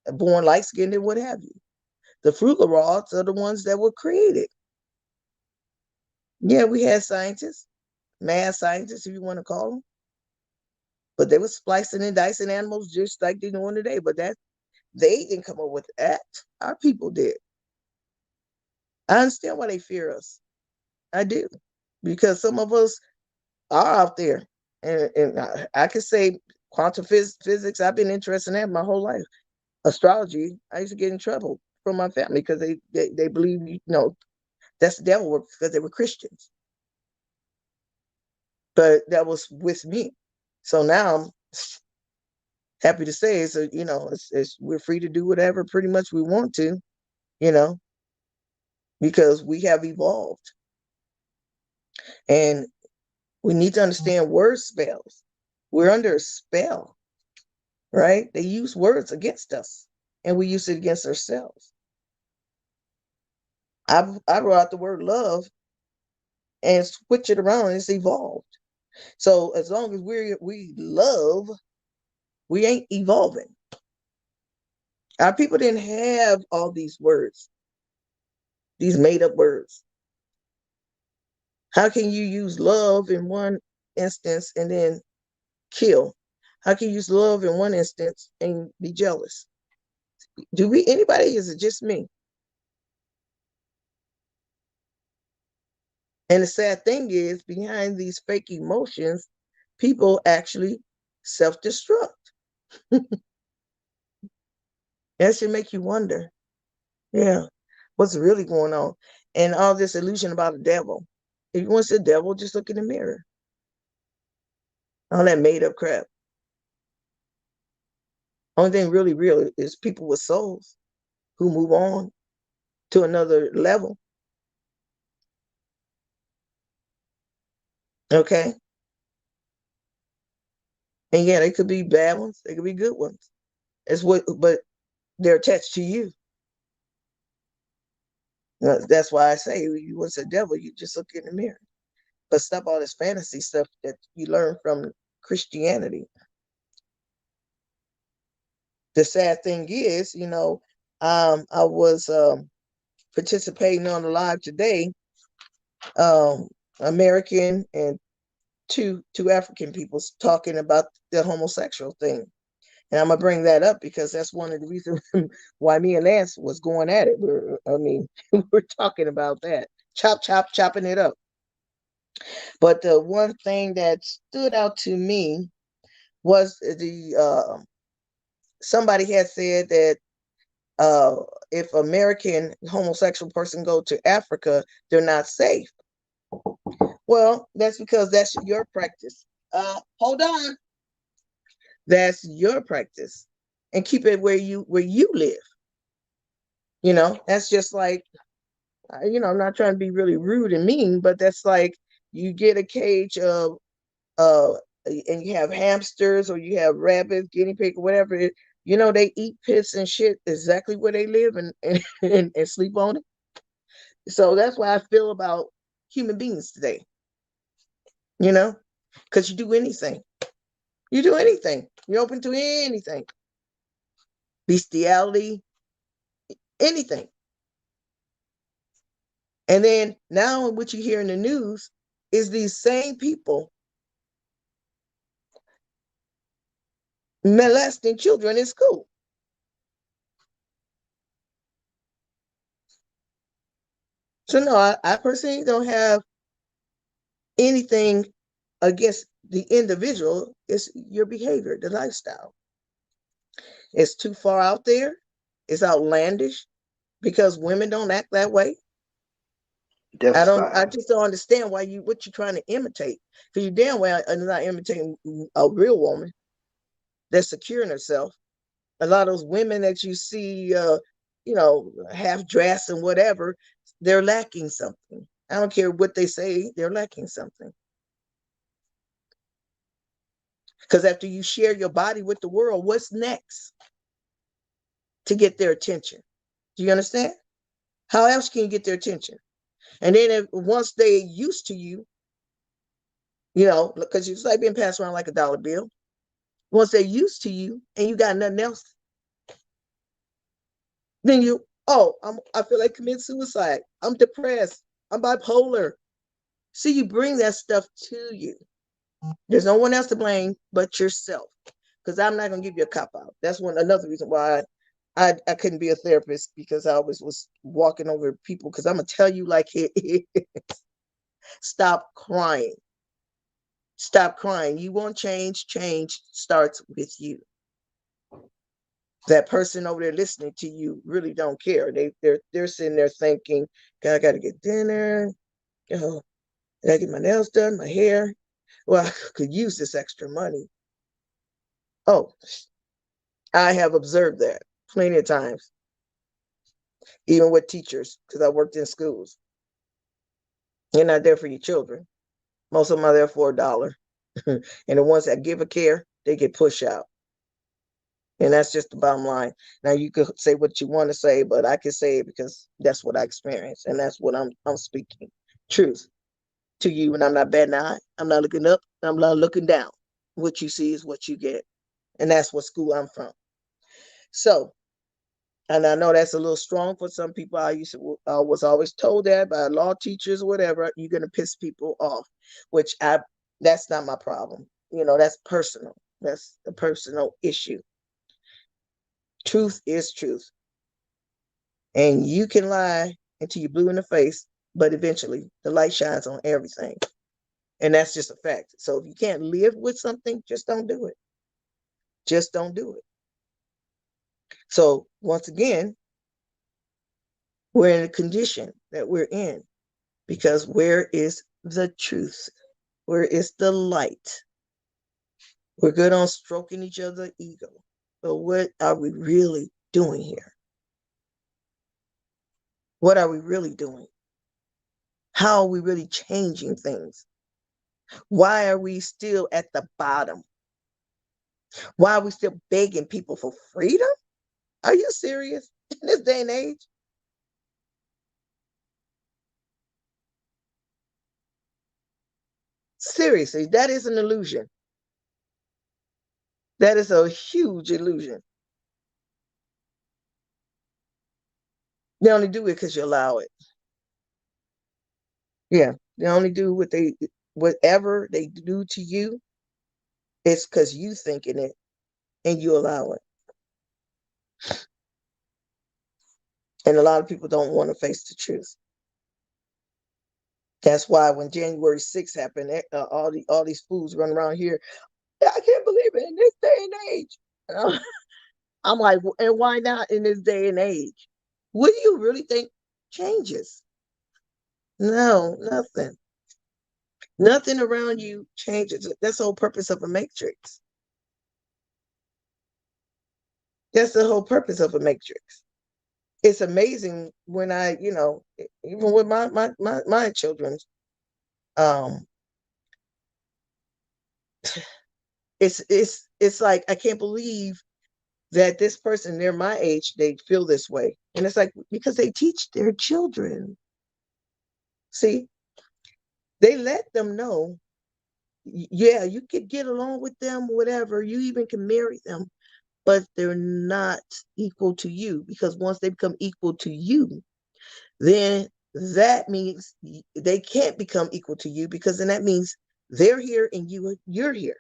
born light skinned and what have you. The fruit rods are the ones that were created. Yeah, we had scientists, mad scientists, if you want to call them, but they were splicing and dicing animals just like they're doing today. But that they didn't come up with that. Our people did. I understand why they fear us. I do, because some of us are out there, and I can say quantum physics. I've been interested in that my whole life. Astrology, I used to get in trouble from my family because they believe that's the devil work because they were Christians. But that was with me. So now I'm happy to say we're free to do whatever pretty much we want to, because we have evolved. And we need to understand word spells. We're under a spell, right? They use words against us and we use it against ourselves. I brought out the word love and switch it around and it's evolved. So as long as we love, we ain't evolving. Our people didn't have all these words, these made up words. How can you use love in one instance and then kill? How can you use love in one instance and be jealous? Anybody, is it just me? And the sad thing is, behind these fake emotions, people actually self-destruct. That should make you wonder, yeah, what's really going on? And all this illusion about the devil. If you want to see the devil, just look in the mirror. All that made up crap. Only thing really real is people with souls who move on to another level. Okay. And yeah, they could be bad ones, they could be good ones. But they're attached to you. That's why I say you was a devil, you just look in the mirror. But stop all this fantasy stuff that you learn from Christianity. The sad thing is, I was participating on the live today, American and two African people talking about the homosexual thing. And I'm gonna bring that up because that's one of the reasons why me and Lance was going at it. We're talking about that, chopping it up. But the one thing that stood out to me was somebody had said that if American homosexual person go to Africa, they're not safe. Well, that's because that's your practice. Hold on. That's your practice, and keep it where you live. That's just like, I'm not trying to be really rude and mean, but that's like you get a cage of and you have hamsters or you have rabbits, guinea pig, or whatever. They eat piss and shit exactly where they live and sleep on it. So that's why I feel about human beings today. Because you do anything. You do anything. You're open to anything. Bestiality, anything. And then now what you hear in the news, is these same people molesting children in school. So no, I personally don't have anything against the individual. It's your behavior, the lifestyle. It's too far out there. It's outlandish because women don't act that way. I just don't understand what you're trying to imitate. Because you damn well are not imitating a real woman that's secure in herself. A lot of those women that you see, half dressed and whatever, they're lacking something. I don't care what they say, they're lacking something. Because after you share your body with the world, what's next to get their attention? Do you understand? How else can you get their attention? And then once they're used to you, because it's like being passed around like a dollar bill. Once they're used to you and you got nothing else, then I feel like committing suicide. I'm depressed. I'm bipolar. See, you bring that stuff to you. There's no one else to blame but yourself. Because I'm not going to give you a cop out. That's another reason why I couldn't be a therapist, because I always was walking over people, because I'm going to tell you like it is. Stop crying. Stop crying. You want change. Change starts with you. That person over there listening to you really don't care. They're sitting there thinking, God, I got to get dinner. I got to get my nails done, my hair. Well, I could use this extra money. Oh, I have observed that plenty of times, even with teachers, because I worked in schools. You're not there for your children. Most of them are there for $1. And the ones that give a care, they get pushed out. And that's just the bottom line. Now, you could say what you want to say, but I can say it because that's what I experienced. And that's what I'm speaking truth to you. And I'm not batting an eye. I'm not looking up. I'm not looking down. What you see is what you get. And that's what school I'm from. So, and I know that's a little strong for some people. I was always told that by law teachers or whatever, you're going to piss people off, that's not my problem. That's personal. That's a personal issue. Truth is truth. And you can lie until you're blue in the face, but eventually the light shines on everything. And that's just a fact. So if you can't live with something, just don't do it. Just don't do it. So once again, we're in a condition that we're in, because where is the truth? Where is the light? We're good on stroking each other's ego. But what are we really doing here? What are we really doing? How are we really changing things? Why are we still at the bottom? Why are we still begging people for freedom? Are you serious in this day and age? Seriously, that is an illusion. That is a huge illusion. They only do it because you allow it. Yeah, they only do whatever they do to you, it's because you thinking it and you allow it. And a lot of people don't want to face the truth. That's why when January 6th happened, all these fools run around here. I can't believe it in this day and age. I'm like, and why not in this day and age? What do you really think changes? No, nothing. Nothing around you changes. That's the whole purpose of a matrix. That's the whole purpose of a matrix. It's amazing when I, even with my children, it's like, I can't believe that this person, they're my age, they feel this way. And it's like, because they teach their children. See, they let them know, yeah, you could get along with them, whatever, you even can marry them, but they're not equal to you, because once they become equal to you, then that means they can't become equal to you, because then that means they're here and you're here.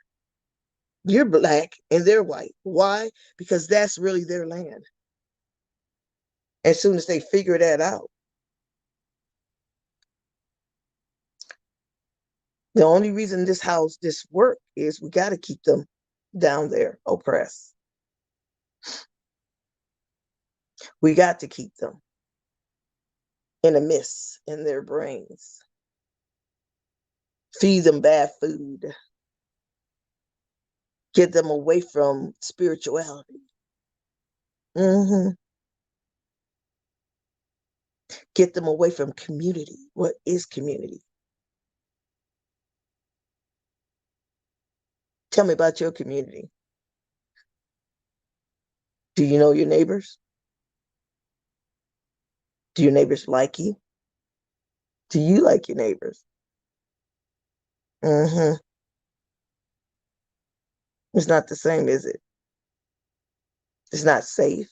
You're black and they're white. Why? Because that's really their land. As soon as they figure that out, the only reason this work is we got to keep them down there oppressed. We got to keep them in a mist in their brains. Feed them bad food. Get them away from spirituality. Get them away from community. What is community? Tell me about your community. Do you know your neighbors? Do your neighbors like you? Do you like your neighbors? It's not the same, is it? It's not safe.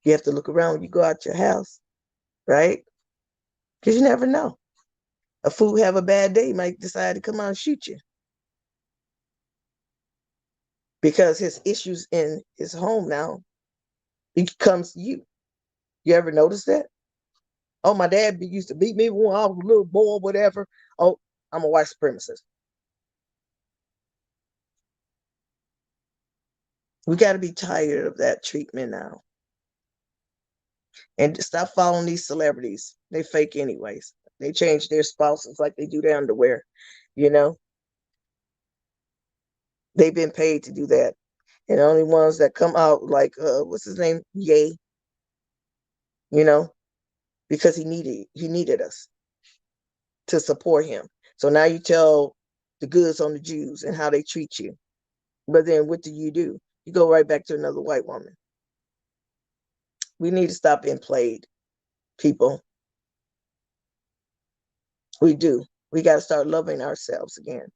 You have to look around when you go out your house, right? Because you never know. A fool have a bad day, might decide to come out and shoot you. Because his issues in his home now, it comes to you. You ever notice that? Oh, my dad used to beat me when I was a little boy, whatever. Oh, I'm a white supremacist. We got to be tired of that treatment now. And stop following these celebrities. They fake anyways. They change their spouses like they do their underwear, you know? They've been paid to do that. And the only ones that come out like, what's his name? Ye. You know? Because he needed us to support him. So now you tell the goods on the Jews and how they treat you. But then what do? You go right back to another white woman. We need to stop being played, people. We do. We got to start loving ourselves again.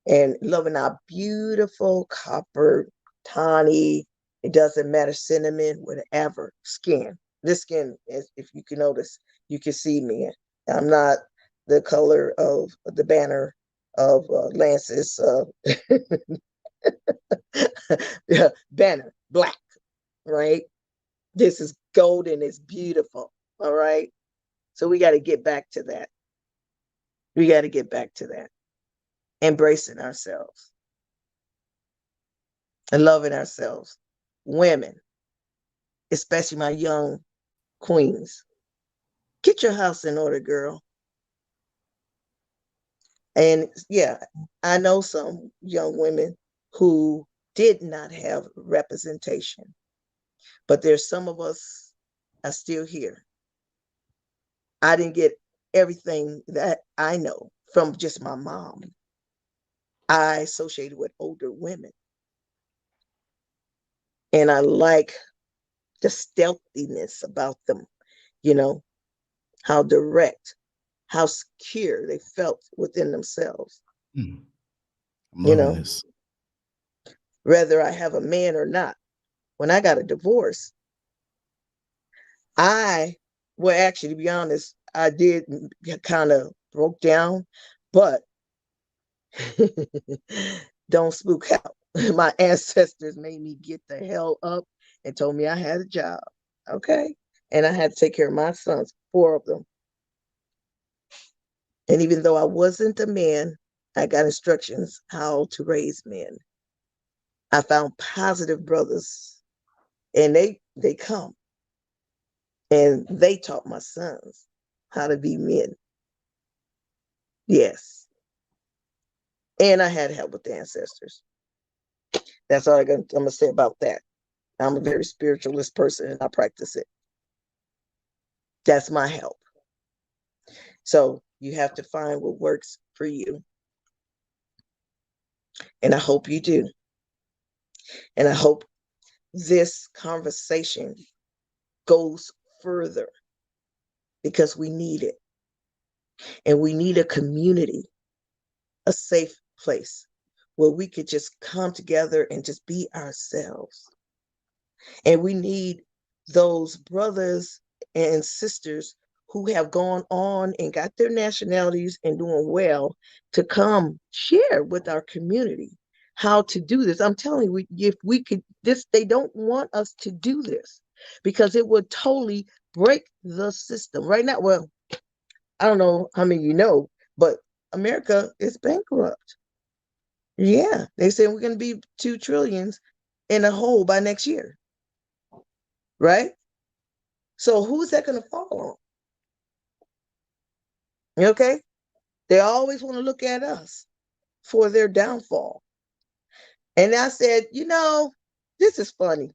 And loving our beautiful copper, tawny, it doesn't matter, cinnamon, whatever, skin. This skin, if you can notice, you can see me. I'm not the color of the banner of Lance's banner, black, right? This is golden, it's beautiful, all right? So we got to get back to that. We got to get back to that. Embracing ourselves and loving ourselves. Women, especially my young queens, get your house in order, girl. And yeah, I know some young women who did not have representation, but there's some of us are still here. I didn't get everything that I know from just my mom. I associated with older women. And I like the stealthiness about them, you know, how direct, how secure they felt within themselves. I'm loving this. Whether I have a man or not. When I got a divorce, actually, to be honest, I did kind of broke down, but don't spook out. My ancestors made me get the hell up and told me I had a job. Okay. And I had to take care of my sons, 4 of them. And even though I wasn't a man, I got instructions how to raise men. I found positive brothers, and they come. And they taught my sons how to be men. Yes. And I had help with the ancestors. That's all I'm going to say about that. I'm a very spiritualist person, and I practice it. That's my help. So you have to find what works for you. And I hope you do. And I hope this conversation goes further, because we need it. And we need a community, a safe place where we could just come together and just be ourselves. And we need those brothers and sisters who have gone on and got their nationalities and doing well to come share with our community how to do this. I'm telling you, if we could, they don't want us to do this because it would totally break the system right now. Well, I don't know how many you know, but America is bankrupt. Yeah, they say we're going to be 2 trillion in a hole by next year, right? So who's that going to fall on? Okay, they always want to look at us for their downfall. And I said, this is funny.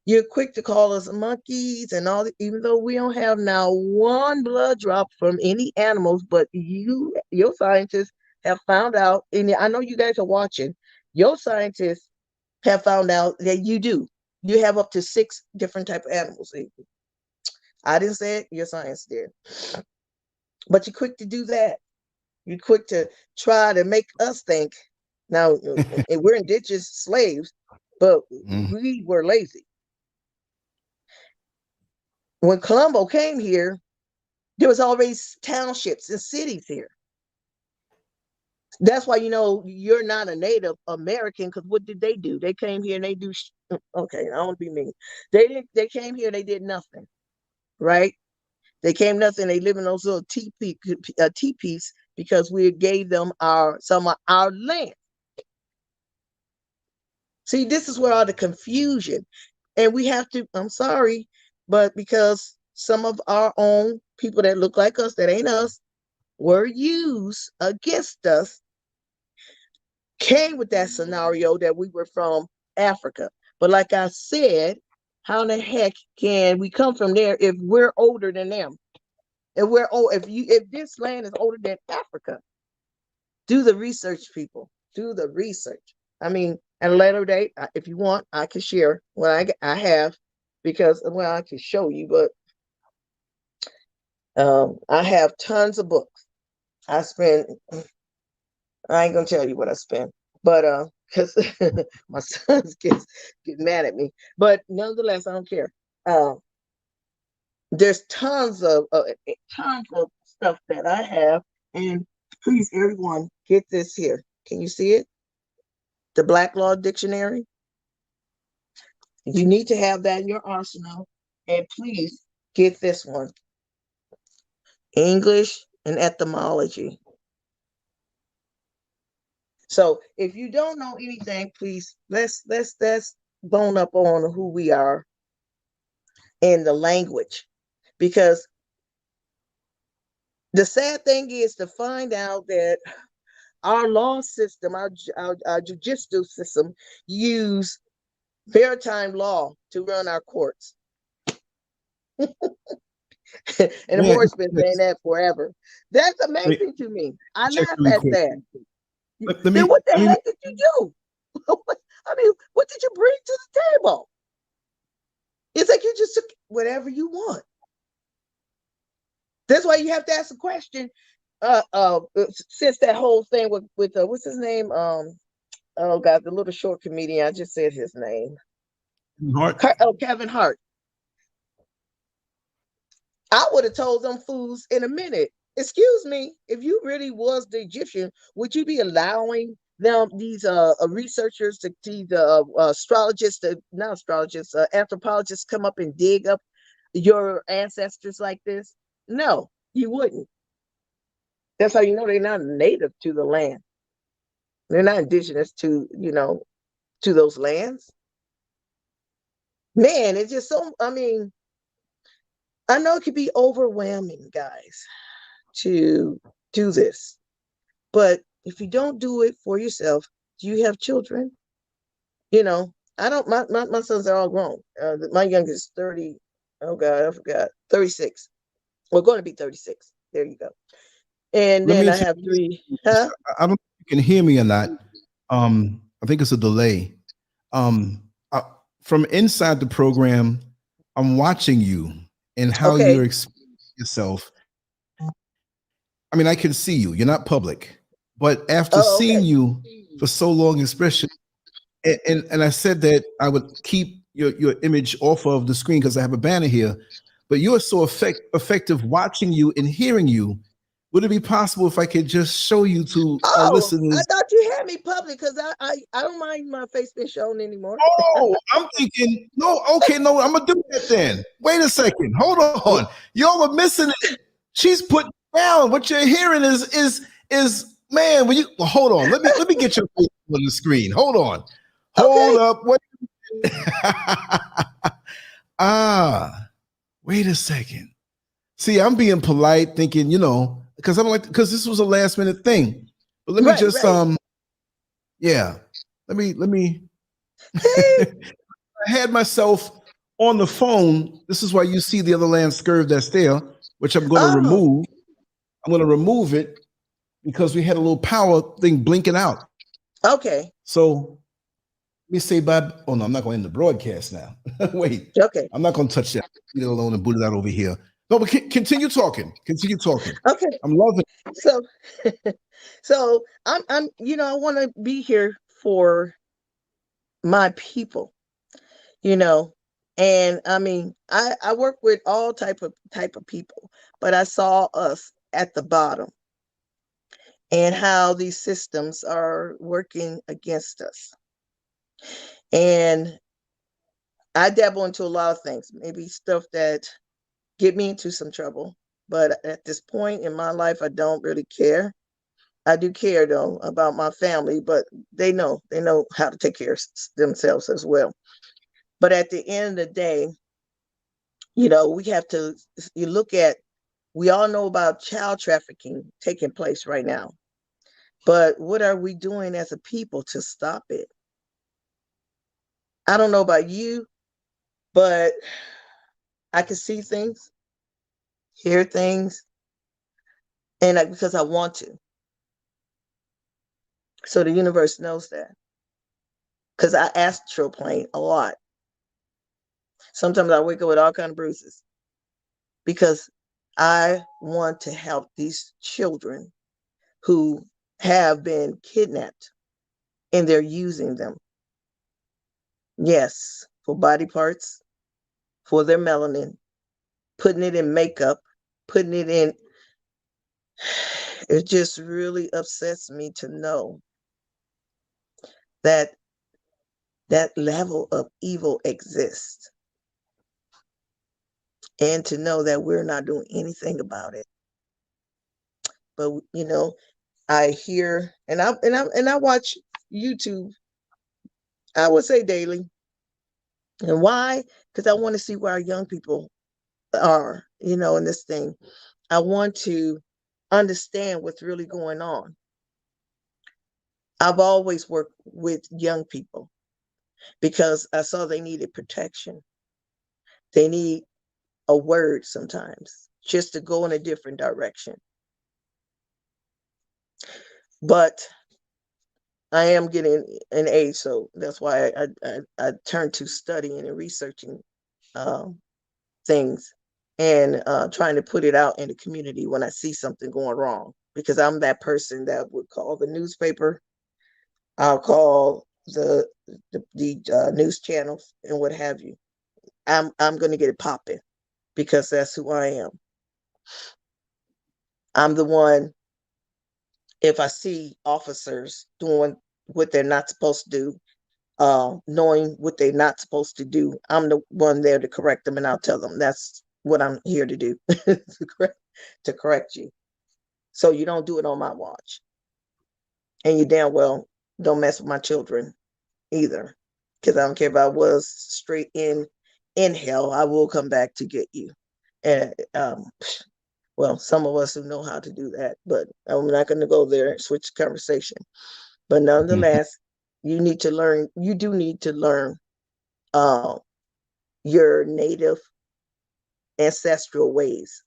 You're quick to call us monkeys and all, even though we don't have now one blood drop from any animals, but your scientists have found out, and I know you guys are watching, your scientists have found out that you do. You have up to 6 different type of animals. I didn't say it, your science did. But you're quick to do that. You're quick to try to make us think. Now, we're indigenous slaves, but we were lazy. When Colombo came here, there was already townships and cities here. That's why, you're not a Native American, because what did they do? They came here and they do, okay, I don't want to be mean. They came here, they did nothing, right? They came nothing, they live in those little teepees because we gave them some of our land. See, this is where all the confusion, and we have to, I'm sorry, but because some of our own people that look like us, that ain't us, were used against us, came with that scenario that we were from Africa. But like I said, how the heck can we come from there if we're older than them? If this land is older than Africa, do the research, people. Do the research. I mean, at a later date, if you want, I can share what I have, because, well, I can show you, but I have tons of books. I ain't gonna tell you what I spend, but because my sons get mad at me. But nonetheless, I don't care. There's tons of stuff that I have, and please, everyone, get this here. Can you see it? The Black Law Dictionary. You need to have that in your arsenal, and please get this one. English and etymology. So if you don't know anything, please let's bone up on who we are in the language, because the sad thing is to find out that our law system, our judicial system, use maritime law to run our courts. And the board's been saying that forever. That's amazing to me. I laugh at that. Then what the heck did you do? I mean, what did you bring to the table? It's like you just took whatever you want. That's why you have to ask a question. Since that whole thing with what's his name? Oh God, the little short comedian. I just said his name. Kevin Hart. I would have told them fools in a minute. Excuse me, if you really was the Egyptian, would you be allowing them, these researchers, the astrologists, not astrologists, anthropologists, come up and dig up your ancestors like this? No, you wouldn't. That's how you know they're not native to the land. They're not indigenous to those lands. Man, it's just so, I mean, I know it could be overwhelming, guys, to do this, but if you don't do it for yourself, do you have children? I don't, my sons are all grown. My youngest is 30. Oh God, I forgot. 36. We're going to be 36. There you go. And then I have 3. Huh? I don't know if you can hear me or not. I think it's a delay. From inside the program, I'm watching you and how you're expressing yourself. I mean, I can see you. You're not public, but after seeing you for so long, especially, and I said that I would keep your image off of the screen because I have a banner here, but you are so effective watching you and hearing you. Would it be possible if I could just show you to our listeners? I thought you had me public because I don't mind my face being shown anymore. Oh, I'm thinking, no, okay, no, I'm gonna do that then. Wait a second, hold on. Y'all are missing it. She's putting down. What you're hearing is man, when you hold on, let me get your face on the screen. Hold on. Hold up. What wait a second. See, I'm being polite, thinking, because I'm like, because this was a last minute thing. But let me let me I had myself on the phone. This is why you see the other LanceScurv that's there, which I'm going to remove. I'm going to remove it because we had a little power thing blinking out. Okay. So let me say bye. Oh no, I'm not going to end the broadcast now. Wait. Okay. I'm not going to touch that. Leave it alone and boot it out over here. No, but continue talking. Continue talking. Okay. I'm loving it. So I'm I want to be here for my people, and I mean, I work with all type of people, but I saw us at the bottom and how these systems are working against us. And I dabble into a lot of things, maybe stuff that get me into some trouble. But at this point in my life, I don't really care. I do care though about my family, but they know how to take care of themselves as well. But at the end of the day, we have to we all know about child trafficking taking place right now. But what are we doing as a people to stop it? I don't know about you, but I can see things, hear things, and because I want to. So the universe knows that. Because I astral plane a lot. Sometimes I wake up with all kinds of bruises. Because I want to help these children who have been kidnapped and they're using them. Yes, for body parts, for their melanin, putting it in makeup, putting it in. It just really upsets me to know that level of evil exists. And to know that we're not doing anything about it. But I hear and I watch YouTube, I would say daily. And why? Because I want to see where our young people are, in this thing. I want to understand what's really going on. I've always worked with young people because I saw they needed protection. They need a word sometimes just to go in a different direction. But I am getting an age, so that's why I turned to studying and researching things and trying to put it out in the community when I see something going wrong, because I'm that person that would call the newspaper. I'll call the news channels and what have you. I'm going to get it popping because that's who I am. I'm the one, if I see officers doing what they're not supposed to do, knowing what they're not supposed to do, I'm the one there to correct them, and I'll tell them that's what I'm here to do, to correct you. So you don't do it on my watch. And you damn well don't mess with my children either, because I don't care if I was straight in hell, I will come back to get you. And well, some of us who know how to do that, but I'm not going to go there and switch the conversation. But nonetheless, you do need to learn your native ancestral ways,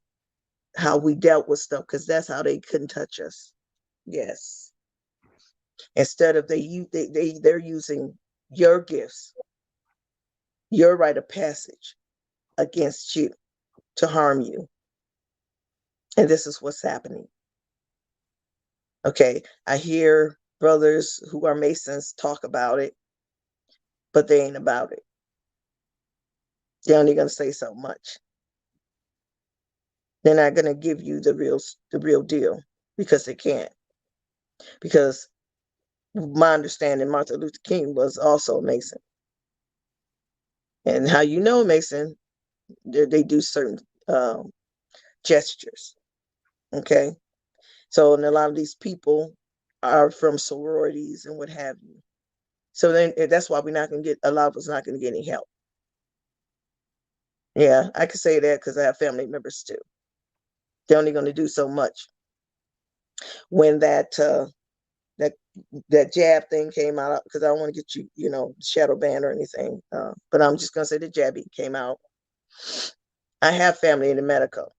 how we dealt with stuff, because that's how they couldn't touch us. Yes. Instead of they're using your gifts, your rite of passage against you to harm you. And this is what's happening. Okay, I hear brothers who are Masons talk about it, but they ain't about it. They're only going to say so much. They're not going to give you the real deal because they can't. Because my understanding, Martin Luther King was also a Mason. And how you know Mason, they do certain gestures. Okay. So, and a lot of these people are from sororities and what have you. So then that's why we're not going to get, a lot of us not going to get any help. Yeah, I can say that because I have family members too. They're only going to do so much. When that jab thing came out, because I don't want to get you, shadow ban or anything, but I'm just going to say the jabby came out. I have family in the medical,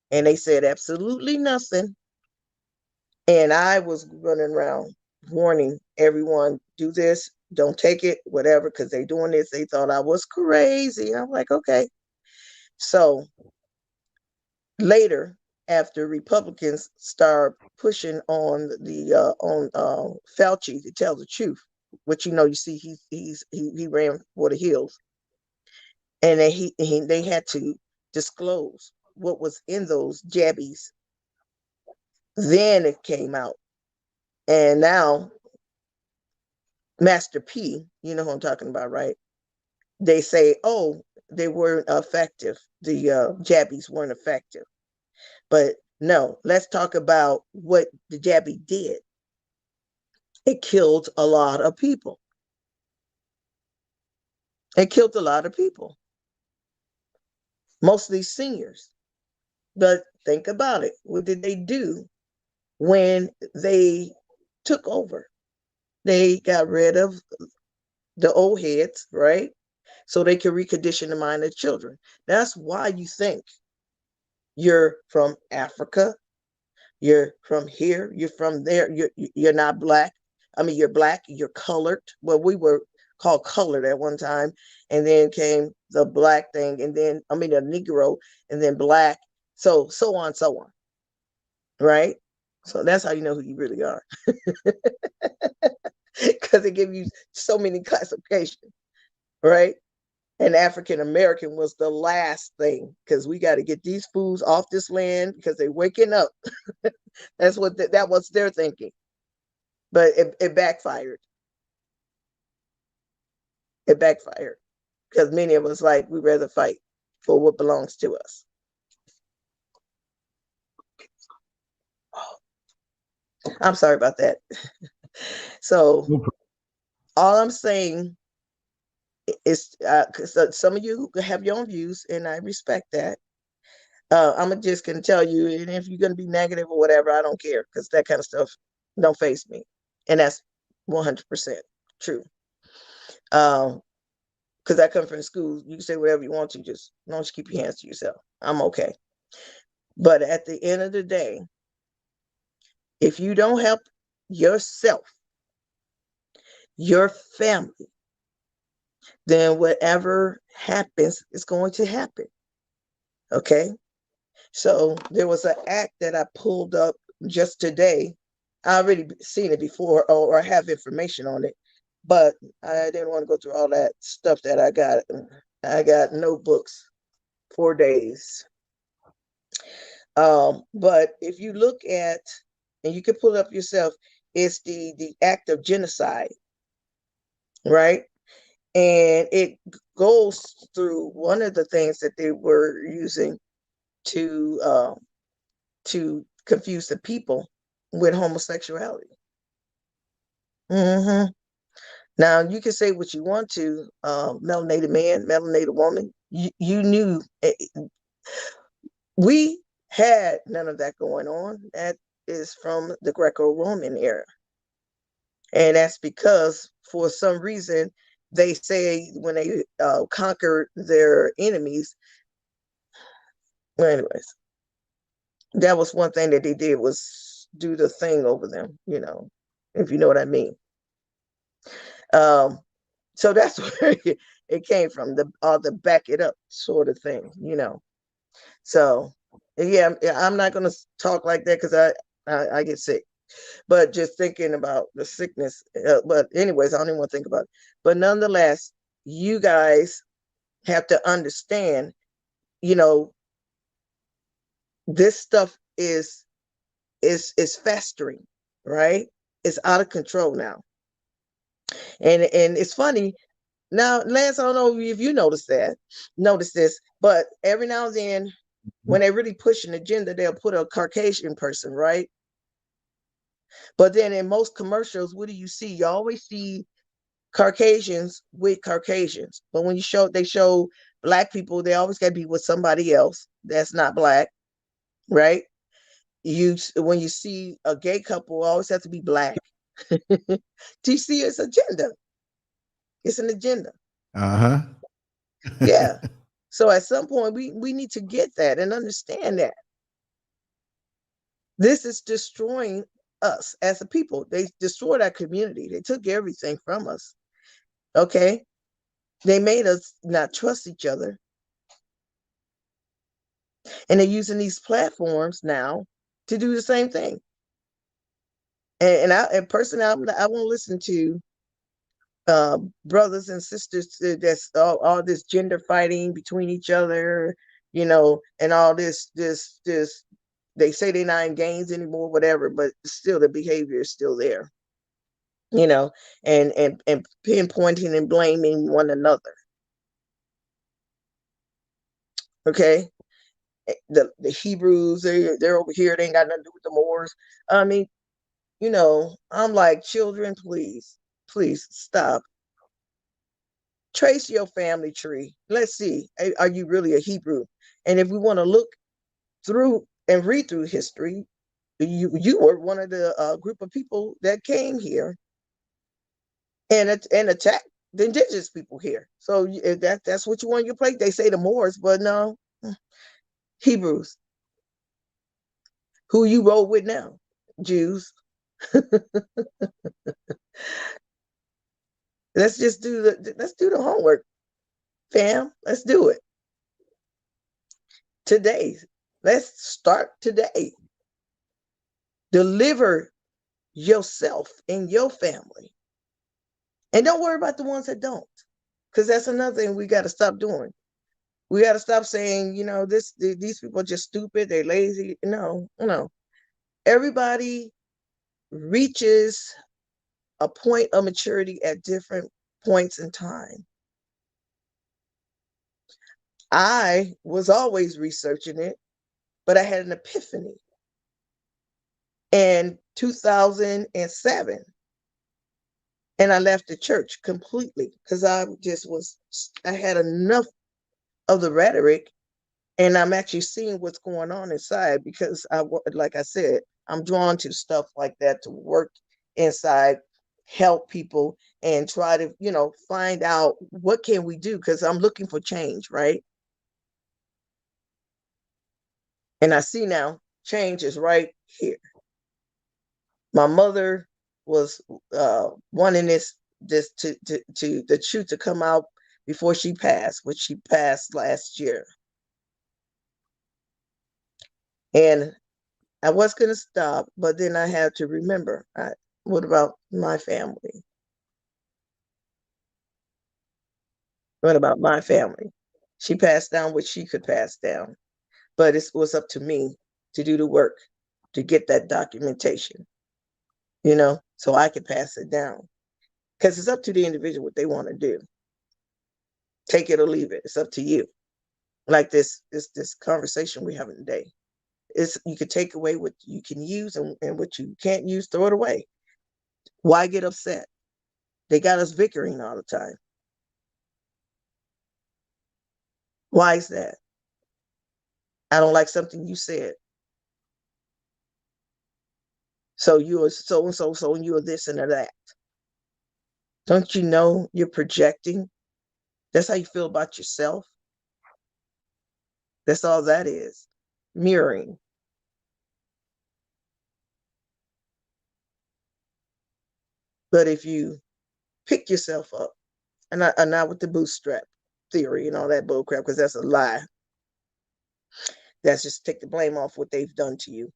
and they said absolutely nothing. And I was running around warning everyone, do this, don't take it, whatever, because they're doing this. They thought I was crazy. I'm like, okay. So later, after Republicans start pushing on Fauci to tell the truth, which you see he ran for the hills, and they had to disclose what was in those jabbies. Then it came out, and now Master P, you know who I'm talking about, right? They say, oh, they weren't effective. The jabbies weren't effective. But no, let's talk about what the jabby did. It killed a lot of people. It killed a lot of people. Mostly seniors. But think about it. What did they do when they took over? They got rid of the old heads, right? So they could recondition the mind of children. That's why you think you're from Africa, you're from here, you're from there, you're not black. I mean, you're black, you're colored. Well, we were called colored at one time, and then came the black thing, and then, a Negro, and then black, so on, right? So that's how you know who you really are. Because they give you so many classifications, right? And African American was the last thing, because we got to get these fools off this land because they're waking up. That's what that was their thinking. But it backfired. It backfired because many of us we'd rather fight for what belongs to us. I'm sorry about that. So all I'm saying is, some of you have your own views, and I respect that. I'm just going to tell you, and if you're going to be negative or whatever, I don't care, because that kind of stuff don't faze me. And that's 100% true. Because I come from school, you can say whatever you want to, just don't keep your hands to yourself. I'm okay. But at the end of the day, if you don't help yourself, your family, then whatever happens is going to happen. Okay? So there was an act that I pulled up just today. I already seen it before, or I have information on it, but I didn't want to go through all that stuff that I got. I got notebooks for days. But if you look at, and you can pull it up yourself, it's the act of genocide, right? And it goes through one of the things that they were using to confuse the people with homosexuality. Mm-hmm. Now, you can say what you want to, melanated man, melanated woman. You knew we had none of that going on. That is from the Greco-Roman era. And that's because, for some reason, they say when they conquered their enemies, well, anyways, that was one thing that they did, was do the thing over them, if you know what I mean. So that's where it came from, the back it up sort of thing, So yeah, I'm not going to talk like that because I get sick. But just thinking about the sickness. But anyways, I don't even want to think about it. But nonetheless, you guys have to understand, you know, this stuff is festering, right? It's out of control now. And it's funny. Now, Lance, I don't know if you notice this, but every now and then when they really push an agenda, they'll put a Caucasian person, right? But then in most commercials, what do you see? You always see Caucasians with Caucasians. But when they show Black people, they always got to be with somebody else that's not Black, right? When you see a gay couple, always have to be Black. Do you see it's agenda? It's an agenda. Yeah. So at some point, we need to get that and understand that this is destroying us as a people. They destroyed our community. They took everything from us. Okay. They made us not trust each other. And they're using these platforms now to do the same thing. And personally, I won't listen to brothers and sisters that's all this gender fighting between each other, you know, and all this. They say they're not in gangs anymore, whatever, but still the behavior is still there, you know, and pinpointing and blaming one another. Okay. The Hebrews, they're over here, they ain't got nothing to do with the Moors. I mean, you know, I'm like, children, please stop. Trace your family tree. Let's see, are you really a Hebrew? And if we want to look through and read through history, you were one of the group of people that came here and attacked the indigenous people here. So if that's what you want your plate. They say the Moors, but no, Hebrews. Who you roll with now? Jews. Let's do the homework, fam. Let's do it today. Let's start today. Deliver yourself and your family, and don't worry about the ones that don't, because that's another thing we got to stop doing. We got to stop saying, you know, these people are just stupid, they're lazy. No. Everybody reaches a point of maturity at different points in time. I was always researching it, but I had an epiphany in 2007. And I left the church completely because I had enough of the rhetoric, and I'm actually seeing what's going on inside, because like I said, I'm drawn to stuff like that, to work inside, help people, and try to, you know, find out what can we do, because I'm looking for change, right? And I see now change is right here. My mother was wanting the truth to come out before she passed, which she passed last year. And I was going to stop, but then I had to remember, what about my family? What about my family? She passed down what she could pass down, but it was up to me to do the work, to get that documentation, you know, so I could pass it down. Because it's up to the individual what they want to do. Take it or leave it. It's up to you. Like this conversation we're having today. You can take away what you can use, and what you can't use, throw it away. Why get upset? They got us bickering all the time. Why is that? I don't like something you said. So you are so and so, and you are this and that. Don't you know you're projecting? That's how you feel about yourself. That's all that is. Mirroring. But if you pick yourself up, and not with the bootstrap theory and all that bullcrap, because that's a lie. That's just take the blame off what they've done to you.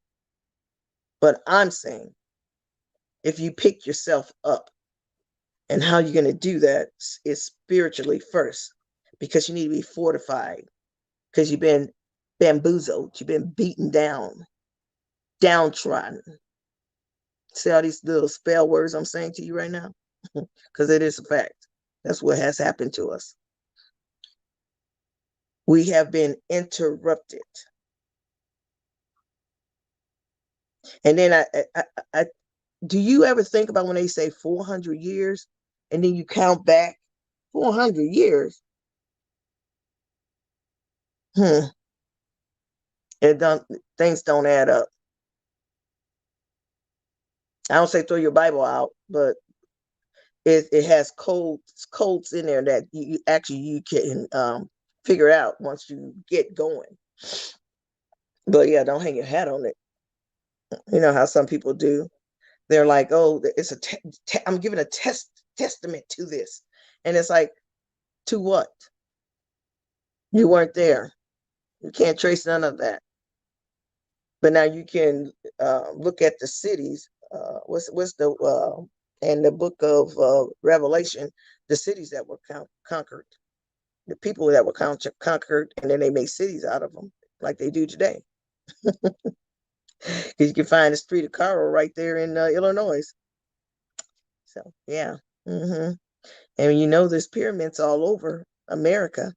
But I'm saying, if you pick yourself up, and how you're going to do that is spiritually first, because you need to be fortified, because you've been bamboozled, you've been beaten down, downtrodden. See all these little spell words I'm saying to you right now? Because it is a fact. That's what has happened to us. We have been interrupted. And then I do you ever think about when they say 400 years and then you count back 400 years? Things don't add up. I don't say throw your Bible out, but it has codes in there that you can figure out once you get going. But yeah, don't hang your hat on it. You know how some people do. They're like, oh, it's I'm giving a testament to this. And it's like, to what? You weren't there. You can't trace none of that. But now you can look at the cities. What's the in the book of Revelation, the cities that were conquered, the people that were conquered, and then they made cities out of them, like they do today. You can find the street of Cairo right there in Illinois. So yeah, and you know there's pyramids all over America,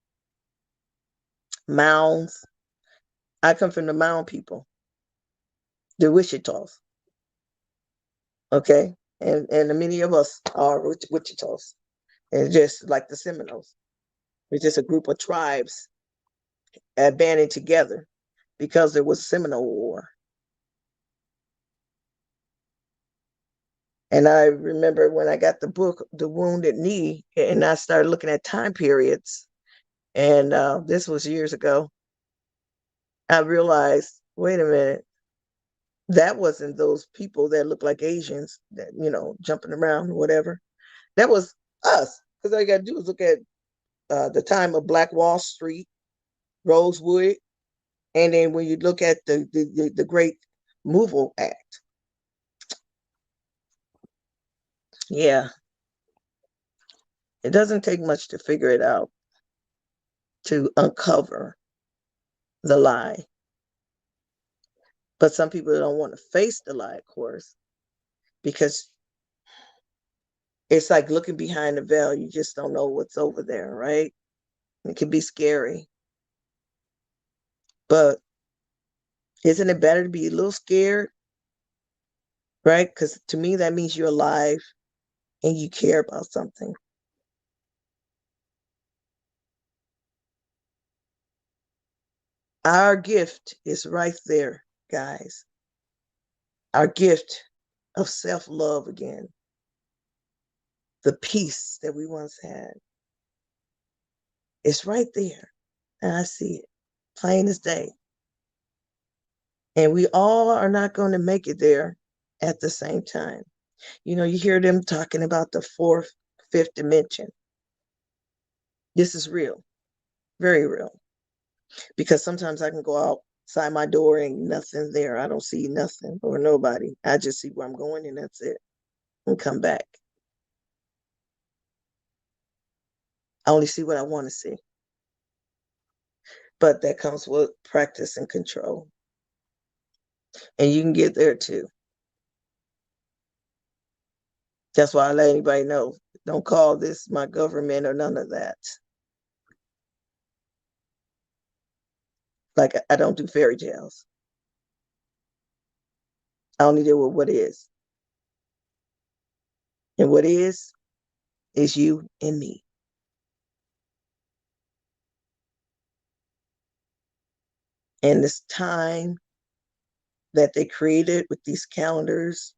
mounds. I come from the mound people, the Wichitas. Okay, and many of us are Wichitas. And just like the Seminoles, it's just a group of tribes banding together because there was a Seminole War. And I remember when I got the book, The Wounded Knee, and I started looking at time periods, and this was years ago, I realized, wait a minute, that wasn't those people that look like Asians that, jumping around, whatever. That was us. Because all you got to do is look at the time of Black Wall Street, Rosewood, and then when you look at the Great Removal Act. Yeah. It doesn't take much to figure it out, to uncover the lie. But some people don't want to face the lie, of course, because it's like looking behind the veil. You just don't know what's over there, right? It can be scary. But isn't it better to be a little scared, right? Because to me, that means you're alive and you care about something. Our gift is right there, guys. Our gift of self-love again. The peace that we once had. It's right there. And I see it plain as day. And we all are not going to make it there at the same time. You hear them talking about the fourth, fifth dimension. This is real. Very real. Because sometimes I can go outside my door and nothing there. I don't see nothing or nobody. I just see where I'm going and that's it. And come back. I only see what I want to see. But that comes with practice and control. And you can get there too. That's why I let anybody know. Don't call this my government or none of that. Like, I don't do fairy tales. I only deal with what is. And what is you and me. And this time that they created with these calendars,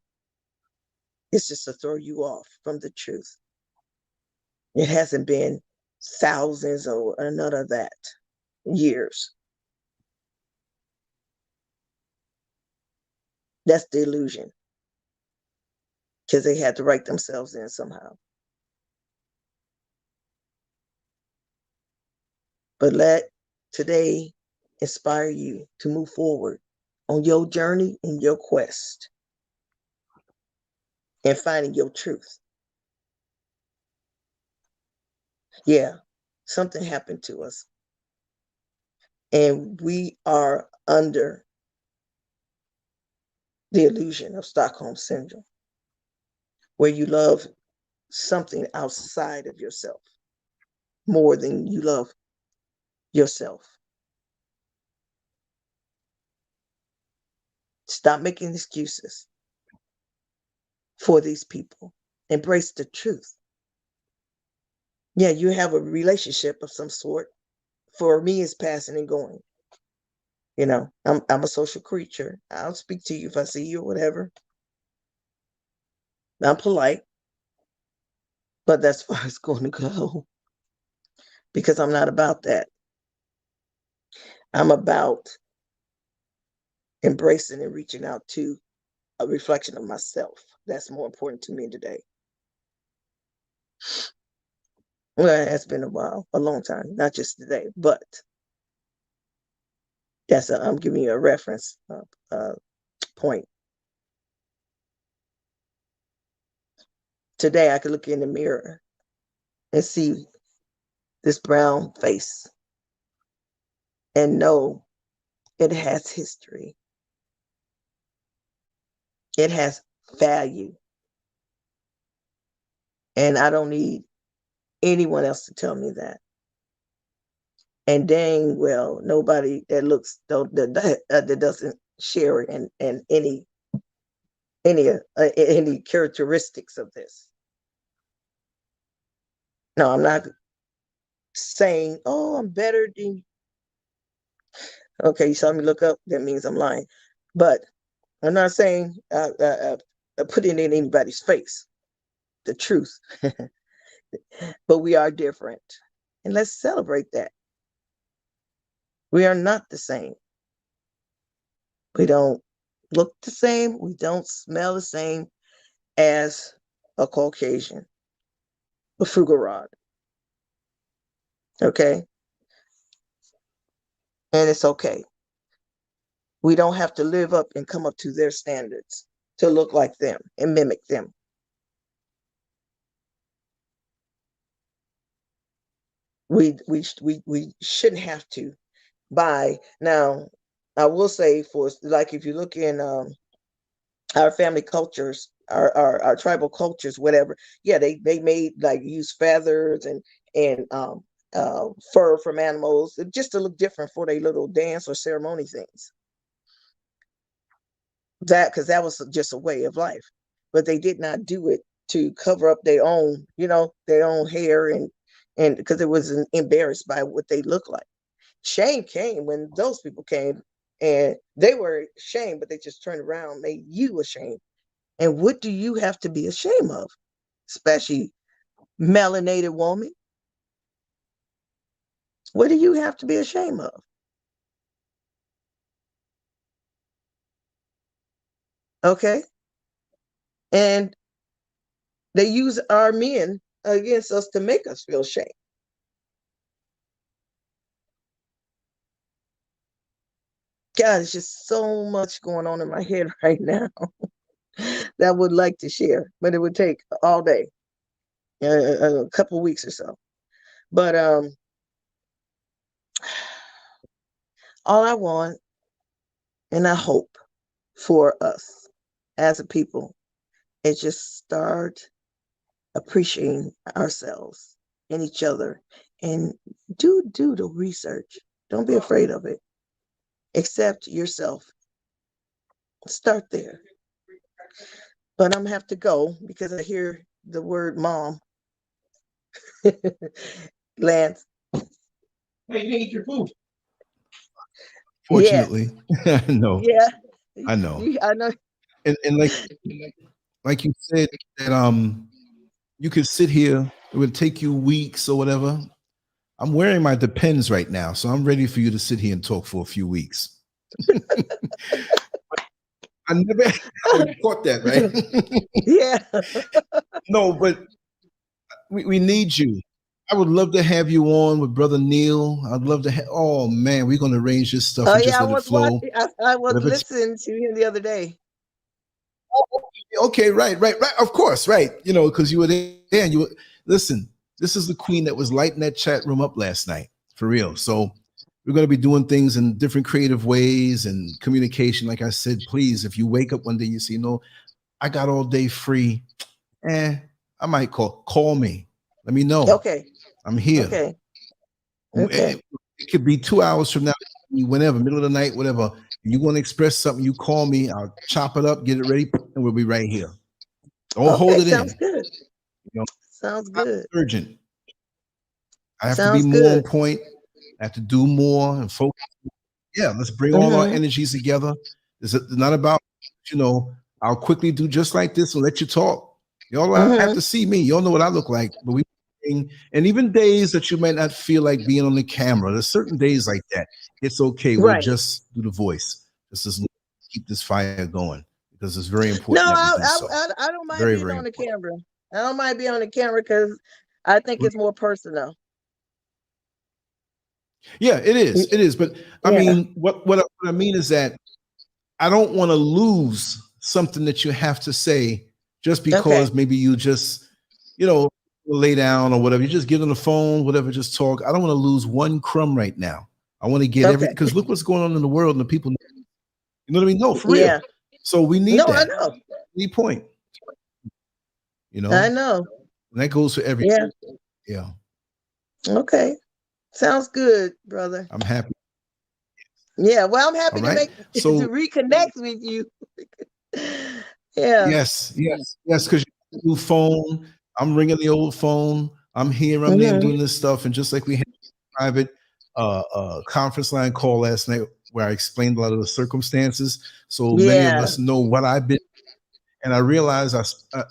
it's just to throw you off from the truth. It hasn't been thousands or none of that years. That's the illusion. Because they had to write themselves in somehow. But let today inspire you to move forward on your journey and your quest and finding your truth. Yeah, something happened to us. And we are under the illusion of Stockholm syndrome, where you love something outside of yourself more than you love yourself. Stop making excuses for these people. Embrace the truth. Yeah, you have a relationship of some sort. For me, it's passing and going. You know, I'm a social creature. I'll speak to you if I see you or whatever. I'm polite, but that's as far as it's going to go, because I'm not about that. I'm about embracing and reaching out to a reflection of myself. That's more important to me today. Well, it's been a while, a long time, not just today, but I'm giving you a reference point. Today, I could look in the mirror and see this brown face and know it has history. It has value. And I don't need anyone else to tell me that. And dang well, nobody that looks that doesn't share in any characteristics of this. No, I'm not saying, oh, I'm better than you. Okay, you saw me look up, that means I'm lying. But I'm not saying putting it in anybody's face, the truth. But we are different. And let's celebrate that. We are not the same. We don't look the same. We don't smell the same as a Caucasian, a frugal rod. Okay? And it's okay. We don't have to live up and come up to their standards to look like them and mimic them. We shouldn't have to buy. Now, I will say, for like, if you look in our family cultures, our tribal cultures, whatever, yeah, they made, like, use feathers and fur from animals just to look different for their little dance or ceremony things. Because that was just a way of life, but they did not do it to cover up their own, their own hair, and because it was embarrassed by what they look like. Shame came when those people came, and they were ashamed, but they just turned around, made you ashamed. And what do you have to be ashamed of, especially melanated woman? What do you have to be ashamed of? Okay. And they use our men against us to make us feel shame. God, it's just so much going on in my head right now that I would like to share, but it would take all day, a couple of weeks or so. But all I want and I hope for us as a people is just start appreciating ourselves and each other, and do the research. Don't be afraid of it. Accept yourself. Start there. But I'm gonna have to go because I hear the word mom. Lance. Hey, you ate your food. Fortunately, yes. No. Yeah. I know. I know. And like you said, that you could sit here, it would take you weeks or whatever. I'm wearing my Depends right now, so I'm ready for you to sit here and talk for a few weeks. I never caught that, right? Yeah. No, but we need you. I would love to have you on with Brother Neil. I'd love to have, oh man, we're going to arrange this stuff and just let it flow. I was listening to him the other day. Oh, okay, right. Of course, right. Because you were there and you were, listen, this is the queen that was lighting that chat room up last night, for real. So we're going to be doing things in different creative ways and communication. Like I said, please, if you wake up one day, you see, I got all day free. I might call me. Let me know. Okay. I'm here. Okay. It could be 2 hours from now, whenever, middle of the night, whatever. You want to express something, you call me. I'll chop it up, get it ready, and we'll be right here. Don't hold it sounds in. Good. Sounds good. Urgent. I have to be more on point. I have to do more and focus. Yeah, let's bring all our energies together. It's not about, I'll quickly do just like this and let you talk. Y'all have to see me. Y'all know what I look like. But and even days that you might not feel like being on the camera, there's certain days like that. It's okay. We'll just do the voice. Just keep this fire going because it's very important. No, I don't mind being on the camera. I don't mind being on the camera because I think it's more personal. Yeah, it is. It is. But I mean, what I mean is that I don't want to lose something that you have to say just because maybe you just, lay down or whatever. You just get on the phone, whatever, just talk. I don't want to lose one crumb right now. I want to get everything because look what's going on in the world and the people. You know what I mean? No, for real. So we need that. I know. We need point. I know. And that goes for everything. Yeah. Okay. Sounds good, brother. I'm happy. Yeah, well, I'm happy to reconnect with you. Yes, because you do phone. I'm ringing the old phone. I'm here. I'm there doing this stuff, and just like we had a private conference line call last night where I explained a lot of the circumstances, so many of us know what I've been. And I realized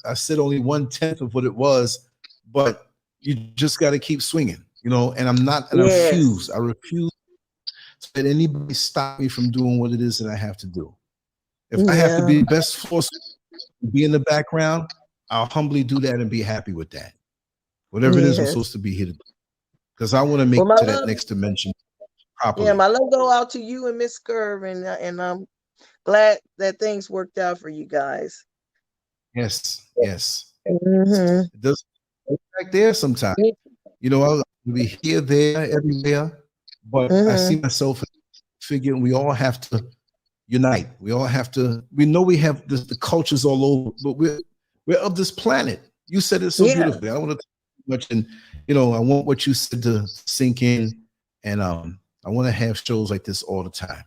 I said only 1/10 of what it was, but you just got to keep swinging, and I'm not. And I refuse to let anybody stop me from doing what it is that I have to do. If I have to be the best force, be in the background, I'll humbly do that and be happy with that. Whatever it is I'm supposed to be here to do. Because I want to make it to that next dimension properly. Yeah, my love go out to you and Miss Scurv, and I'm glad that things worked out for you guys. Yes. It does look like there sometimes. I'll be here, there, everywhere. But I see myself figuring we all have to unite. We all have to. We know we have the cultures all over, but we're of this planet. You said it so beautifully. I don't want to talk much, and I want what you said to sink in, and I want to have shows like this all the time.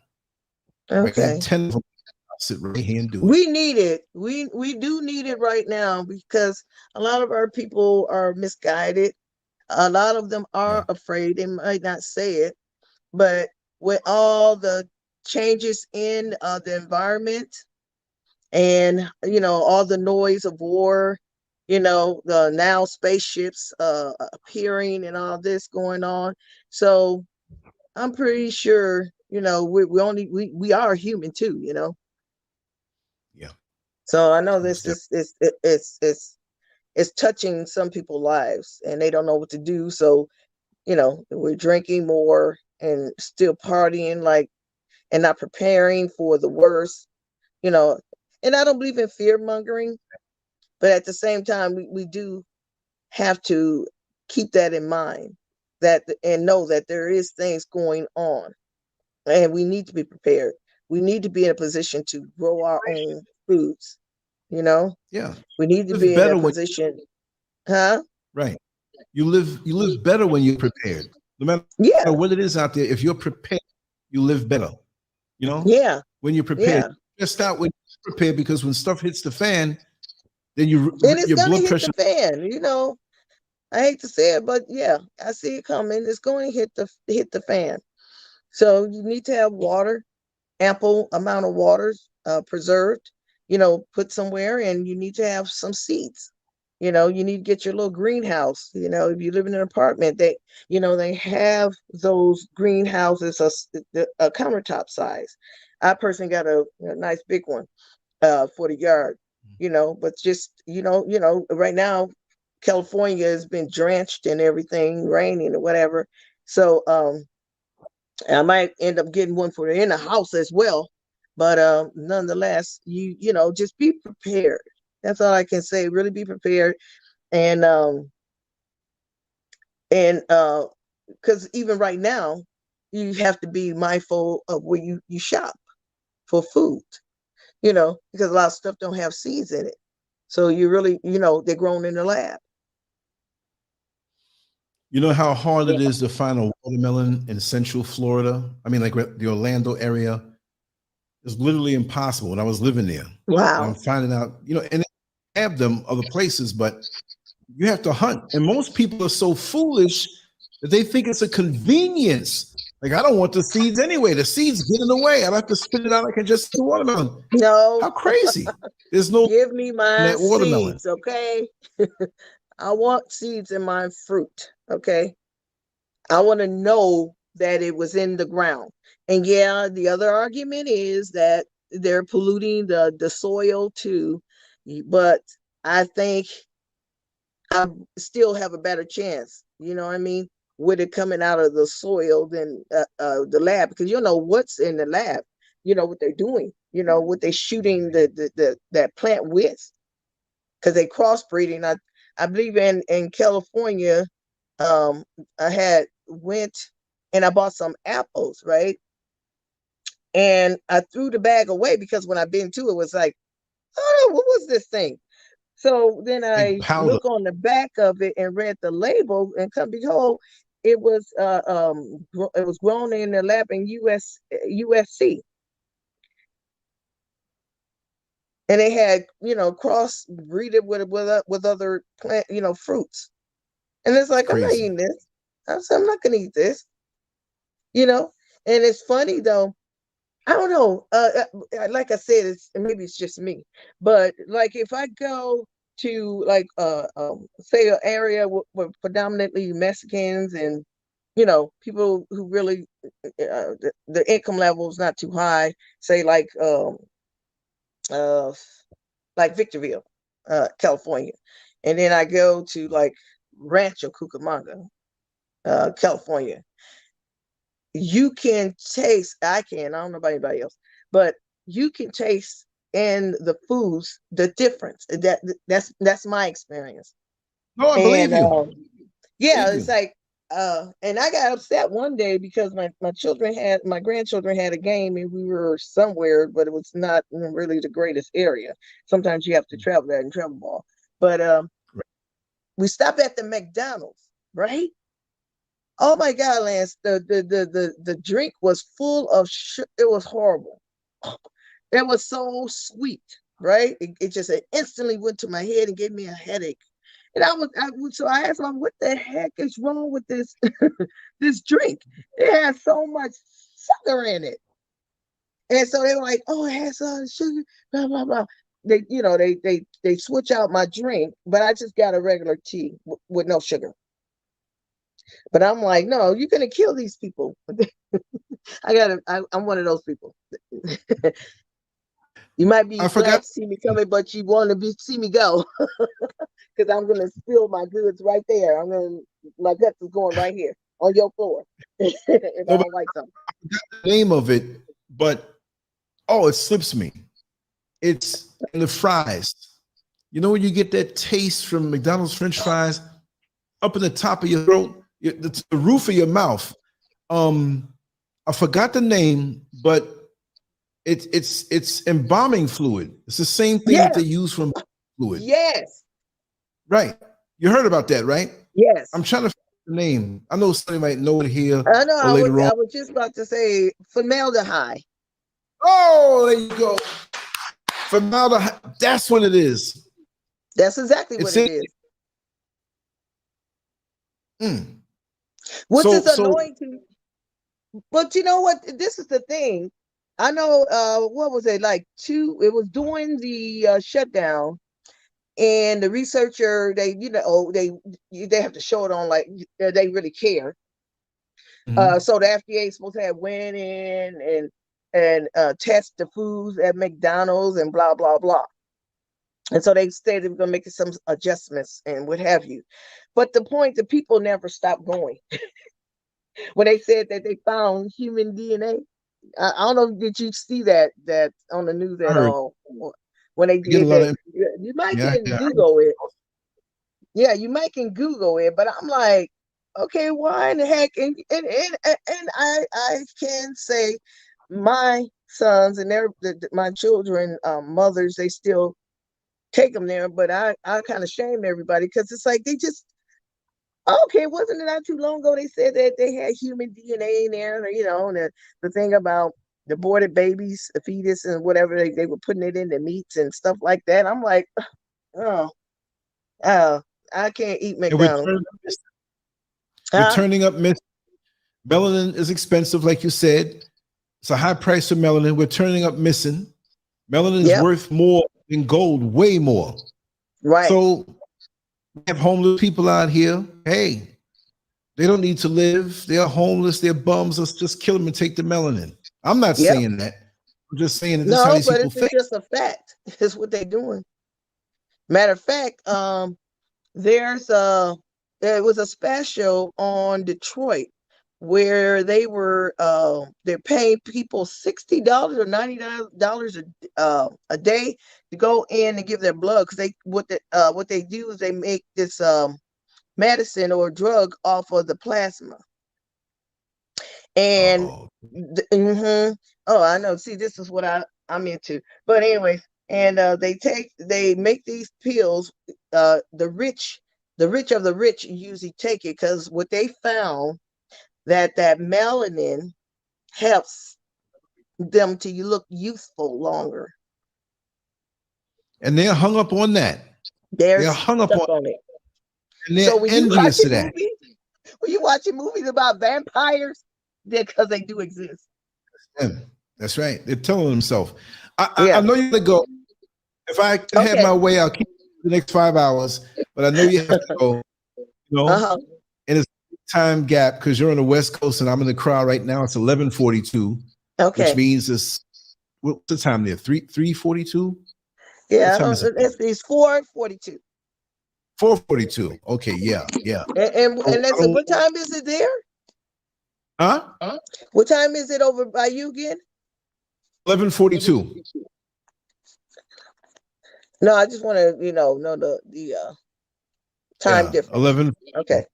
Okay, 10 of them. I'll sit right here and do it. We need it. We do need it right now because a lot of our people are misguided. A lot of them are afraid. They might not say it, but with all the changes in the environment and all the noise of war, the now spaceships appearing and all this going on, so I'm pretty sure we are human too, so I know this is it's touching some people's lives and they don't know what to do, so we're drinking more and still partying and not preparing for the worst, and I don't believe in fear mongering, but at the same time, we do have to keep that in mind and know that there is things going on and we need to be prepared. We need to be in a position to grow our own foods, Yeah. We need to be in a position. Right. You live better when you're prepared. No matter what it is out there, if you're prepared, you live better. Yeah. When you're prepared, just out when you're prepared, because when stuff hits the fan, then your blood pressure. The fan, I hate to say it, but I see it coming. It's going to hit the fan. So you need to have water, ample amount of water preserved, put somewhere, and you need to have some seeds. You need to get your little greenhouse. If you live in an apartment, they have those greenhouses, a countertop size. I personally got a nice big one for the yard, but just, right now, California has been drenched and everything, raining or whatever. So I might end up getting one for in the house as well. But nonetheless, just be prepared. That's all I can say. Really be prepared. And And because even right now, you have to be mindful of where you shop for food, because a lot of stuff don't have seeds in it. So you really, they're grown in the lab. You know how hard it is to find a watermelon in Central Florida? I mean, like the Orlando area. It's literally impossible when I was living there. Wow. And I'm finding out, and they have them other places, but you have to hunt. And most people are so foolish that they think it's a convenience. Like, I don't want the seeds anyway. The seeds get in the way. I have to spit it out like I just do watermelon. No. How crazy. There's no give me my watermelon. Seeds, okay? I want seeds in my fruit, okay? I want to know that it was in the ground. And yeah, the other argument is that they're polluting the soil too. But I think I still have a better chance, you know what I mean, with it coming out of the soil than the lab, because you know what's in the lab, what they're doing, what they're shooting that plant with, because they crossbreeding. I believe in California, I went and I bought some apples, right? And I threw the bag away because when I been to it was like, oh, what was this thing? So then I look on the back of it and read the label, and come behold, it was grown in the lab in USC, and they had crossbreeded with other plant fruits, and it's like, I'm not eating this. I'm not gonna eat this, and it's funny though. I don't know. Like I said, maybe it's just me, but like if I go to like say an area with predominantly Mexicans and people who really the income level is not too high, say like Victorville, California, and then I go to like Rancho Cucamonga, California. You can taste, I don't know about anybody else, but you can taste in the foods the difference. That's my experience. No, I believe you. Yeah, it's like and I got upset one day because my grandchildren had a game, and we were somewhere, but it was not really the greatest area. Sometimes you have to travel there and travel ball. But we stopped at the McDonald's, right? Oh my God, Lance, the drink was full of sugar. It was horrible. It was so sweet, right? It just instantly went to my head and gave me a headache. And so I asked them, what the heck is wrong with this this drink? It has so much sugar in it. And so they were like, oh, it has sugar, blah, blah, blah. They switch out my drink, but I just got a regular tea with no sugar. But I'm like, no, you're gonna kill these people. I'm one of those people. You might be glad to see me coming, but you want to see me go, because I'm gonna spill my goods right there. My guts is going right here on your floor if I don't like something. I forgot the name of it, but it slips me. It's in the fries. You know when you get that taste from McDonald's French fries up in the top of your throat? The roof of your mouth. I forgot the name, but it's embalming fluid. It's the same thing that they use for fluid. Yes. Right. You heard about that, right? Yes. I'm trying to find the name. I know somebody might know it here. I know. I was just about to say formaldehyde. Oh, there you go. Formaldehyde. That's what it is. That's exactly what it is. Which is annoying to me. But you know what? This is the thing. I know, what was it, like it was during the shutdown, and the researcher, they have to show it on, like, they really care. So the FDA is supposed to have went in and test the foods at McDonald's and blah, blah, blah. And so they said they were going to make some adjustments and what have you. But the point, the people never stopped going. When they said that they found human DNA, I don't know, did you see that on the news at all? When they did that, you might can Google it. Yeah, you might can Google it, but I'm like, okay, why in the heck? And I can say my sons and my children, mothers, they still take them there, but I kind of shame everybody because it's like they just, okay, wasn't it not too long ago they said that they had human DNA in there, you know, and the thing about the aborted babies, the fetus and whatever, they were putting it in the meats and stuff like that. I'm like, oh, I can't eat McDonald's. We're turning up melanin is expensive, like you said. It's a high price for melanin. We're turning up missing. Melanin is worth more than gold, way more. Right. So we have homeless people out here. Hey, they don't need to live. They're homeless. They're bums. Let's just kill them and take the melanin. I'm not saying that. I'm just saying that this is how these people think. It's just a fact. It's what they're doing. Matter of fact, there was a special on Detroit where they were they're paying people $60 or $90 a day to go in and give their blood, because what they do is they make this medicine or drug off of the plasma. And I know. See, this is what I'm into. But anyways, and they make these pills. The rich of the rich usually take it because what they found that melanin helps them to look youthful longer. And they're hung up on that. They're hung up on it. And they're envious of that. When you watching movies about vampires, because they do exist. That's right. They're telling themselves. I know you're gonna go. If I have my way, I'll keep the next 5 hours. But I know you have to go. You know, and it's time gap because you're on the West Coast and I'm in the crowd right now. It's 11:42. Okay. Which means what's the time there? 3:42. Yeah, it's 4:42. 4:42. Okay, yeah. And what time is it there? Huh? What time is it over by you again? 11:42. No, I just want to, know the time difference. 11. Okay.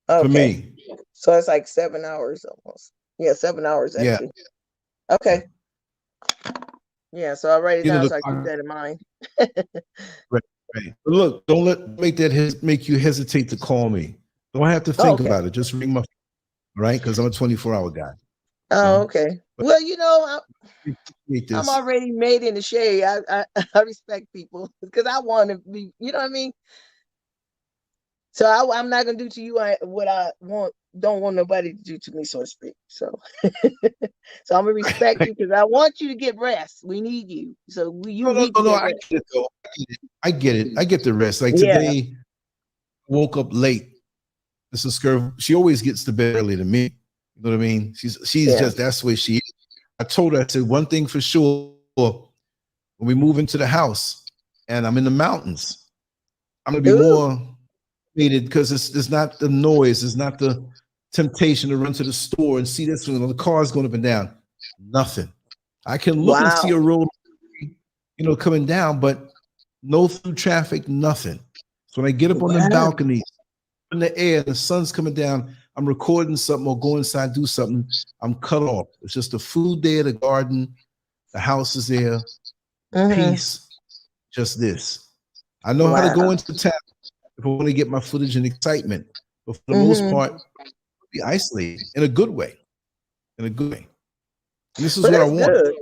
For me. So it's like 7 hours almost. Yeah, 7 hours actually. Yeah. Okay. Yeah, so I'll write it down so I keep that in mind. Right. But look, don't make you hesitate to call me. Don't have to think about it. Just ring my phone, right? Because I'm a 24-hour guy. Oh, okay. Well, I'm already made in the shade. I respect people because I want to be, you know what I mean? So I'm not gonna do to you what I don't want nobody to do to me, so to speak. So so I'm gonna respect you because I want you to get rest. We need you. So I get it. I get the rest. Like today, woke up late. This is SCURV. She always gets to bed early than me. You know what I mean? She's just, that's the way she is. I told her, I said, one thing for sure, when we move into the house and I'm in the mountains, I'm gonna be more motivated because it's not the noise, it's not the temptation to run to the store and see this one, the car's going up and down. Nothing. I can look and see a road, coming down, but no through traffic, nothing. So when I get up on the balcony, in the air, the sun's coming down, I'm recording something or go inside, do something, I'm cut off. It's just the food there, the garden, the house is there, peace, just this. I know how to go into town if I want to get my footage and excitement, but for the most part, be isolated in a good way. And this is what I want. Good.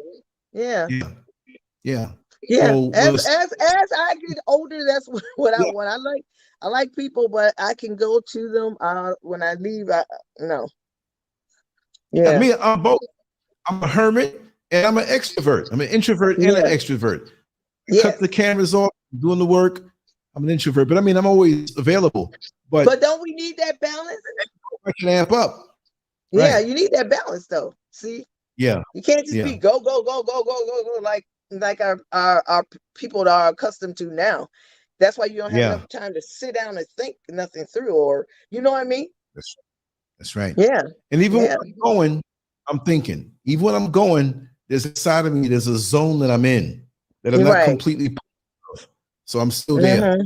Yeah. So, as I get older, that's what I want. I like people, but I can go to them when I leave. Me, I'm both. I'm a hermit and I'm an extrovert. I'm an introvert and an extrovert. Cut the cameras off, doing the work. I'm an introvert, but I'm always available. But don't we need that balance? I can amp up. Yeah, you need that balance though. See? Yeah. You can't just be go like our people are accustomed to now. That's why you don't have enough time to sit down and think nothing through, or you know what I mean? That's right. Yeah. And even when I'm going, I'm thinking. Even when I'm going, there's a side of me, there's a zone that I'm in that I'm not completely. So I'm still there.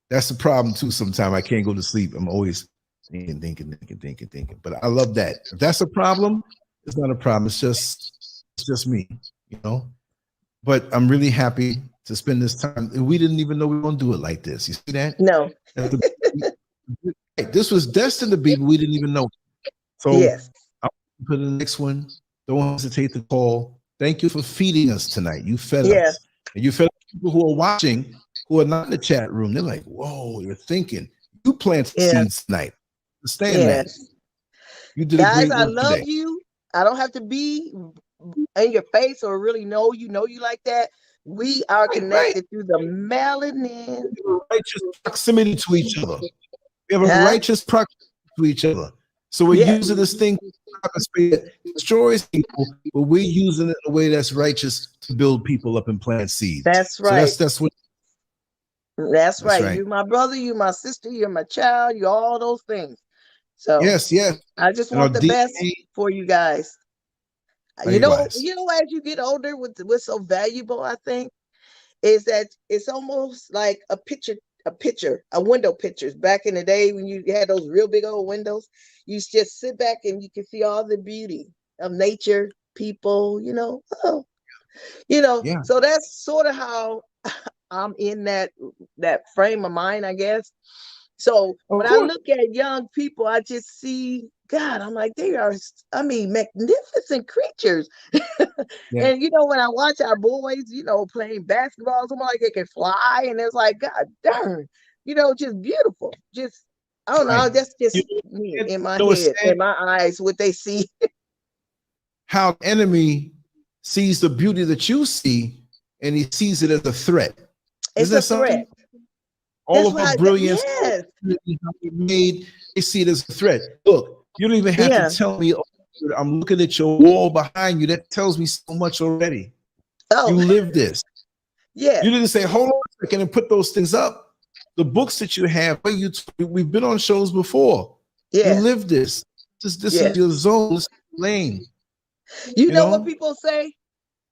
That's the problem too. Sometimes I can't go to sleep. I'm always thinking. But I love that. If that's a problem, it's not a problem. It's just me, you know. But I'm really happy to spend this time. We didn't even know we were gonna do it like this. You see that? No. This was destined to be, but we didn't even know. So yes. I'll put the next one. Don't hesitate to call. Thank you for feeding us tonight. You fed us. And you fed people who are watching, who are not in the chat room. They're like, whoa, you're thinking. You planted seeds tonight. Understand that. You did Guys, a great I work love today. you. I don't have to be in your face or really know you like that. We are connected through the melanin. Righteous proximity to each other. We have a righteous proximity to each other. So we're using this thing that destroys people, but we're using it in a way that's righteous to build people up and plant seeds. That's right. So that's what. That's right. You're my brother. You're my sister. You're my child. You're all those things. So yes. I just want the best for you guys. You know, as you get older, what's so valuable, I think, is that it's almost like a window pictures. Back in the day when you had those real big old windows, you just sit back and you can see all the beauty of nature, people, So that's sort of how I'm in that frame of mind, I guess. So when I look at young people, I just see, God, I'm like, they are, magnificent creatures. And, when I watch our boys, playing basketball, someone like they can fly. And it's like, God darn, just beautiful. Just, I don't know. That's just me in my head, in my eyes, what they see. How the enemy sees the beauty that you see, and he sees it as a threat. It's a threat. All of our brilliance, made, they see it as a threat. Look, you don't even have to tell me. I'm looking at your wall behind you. That tells me so much already. Oh, you live this. Yeah. You didn't say, hold on a second and put those things up. The books that you have, we've been on shows before. Yeah. You live this. This is your zone, this lane. You know what people say?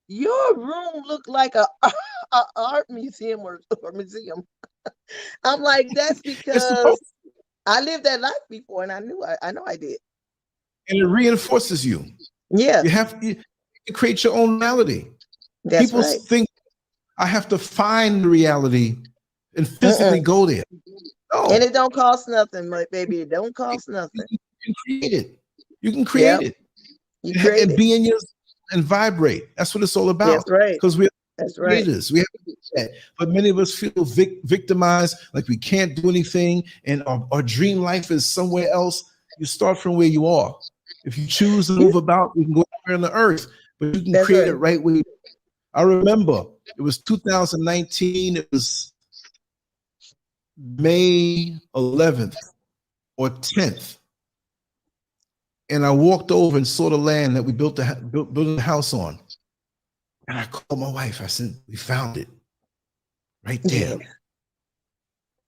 Your room looked like a art museum or museum. I'm like, that's because I lived that life before, and I know I did. And it reinforces you. Yeah. You have to create your own reality. That's People think I have to find the reality and physically go there. No. And it don't cost nothing, baby. It don't cost nothing. You can create it. You can create it. You create and be in your and vibrate. That's what it's all about. That's right. Because we're creators. We have to do that. But many of us feel victimized, like we can't do anything, and our dream life is somewhere else. You start from where you are. If you choose to move about, you can go anywhere on the earth, but you can create it right where you are. I remember it was 2019. It was May 11th or 10th. And I walked over and saw the land that we built the house on. And I called my wife. I said, we found it right there. Yeah.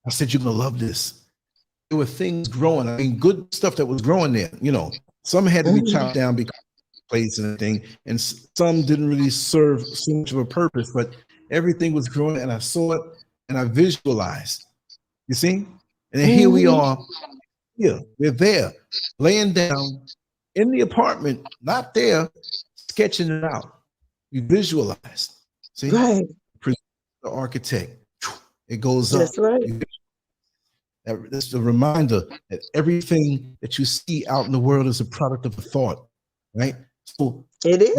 I said, you're going to love this. There were things growing. I mean, good stuff that was growing there. Some had to be chopped down because of place and everything. And some didn't really serve so much of a purpose, but everything was growing. And I saw it and I visualized. You see? And then here we are. Here, we're there, laying down in the apartment, not there, sketching it out. We visualized. See? Right. The architect. It goes up. That's right. That's a reminder that everything that you see out in the world is a product of a thought, right? So it is.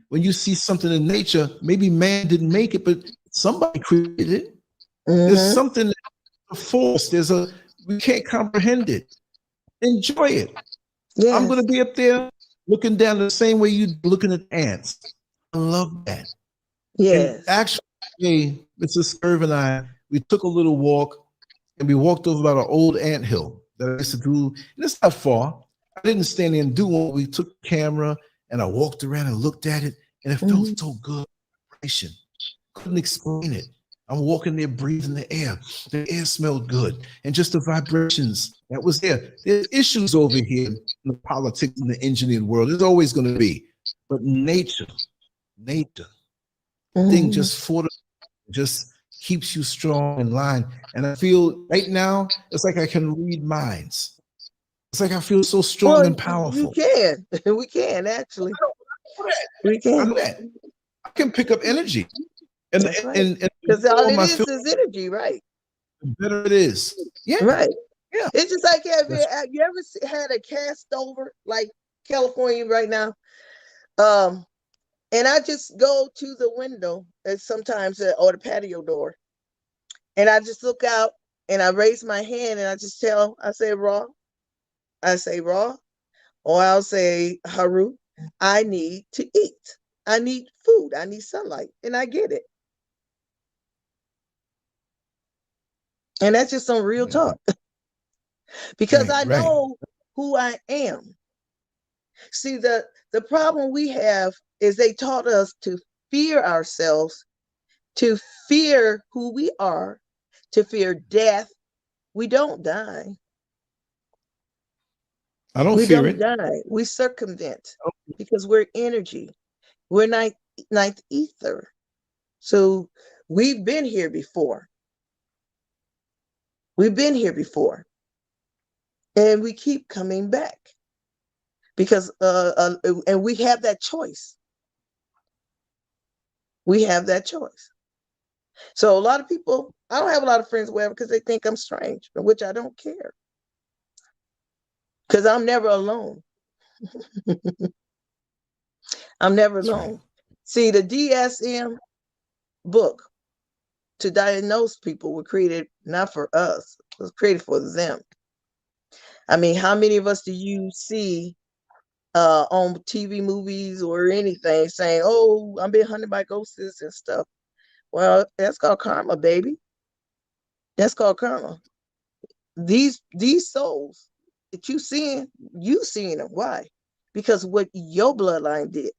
When you see something in nature, maybe man didn't make it, but somebody created it. There's something that's a force. We can't comprehend it. Enjoy it. Yes. I'm going to be up there looking down the same way you looking at ants. I love that. Yes. And actually, Mrs. SCURV and I, we took a little walk and we walked over about an old anthill that I used to do. And it's not far. I didn't stand there and do one. We took the camera and I walked around and looked at it and it felt so good. Couldn't explain it. I'm walking there, breathing the air. The air smelled good. And just the vibrations that was there. There's issues over here in the politics and the engineered world. There's always going to be. But nature, thing just keeps you strong in line. And I feel right now, it's like I can read minds. It's like I feel so strong and powerful. You can. We can, actually. We can. I know that. I can pick up energy. And because all it is energy, right? The better it is. Yeah. Right. Yeah. It's just like, have you ever had a cast over, like California right now? And I just go to the window and sometimes or the patio door, and I just look out and I raise my hand and I say raw. I say raw, or I'll say Haru, I need to eat. I need food. I need sunlight, and I get it. And that's just some real talk. Because I know who I am. See, the problem we have is they taught us to fear ourselves, to fear who we are, to fear death. We don't die. I don't fear it. We don't die. We circumvent because we're energy. We're ninth ether. So we've been here before. We've been here before. And we keep coming back because, and we have that choice. We have that choice. So a lot of people, I don't have a lot of friends, whatever, because they think I'm strange, which I don't care. Because I'm never alone. I'm never alone. Right. See, the DSM book to diagnose people were created not for us. It was created for them. I mean, how many of us do you see on TV, movies, or anything saying, "Oh, I'm being hunted by ghosts and stuff"? Well, that's called karma, baby. That's called karma. These souls that you seeing them. Why? Because what your bloodline did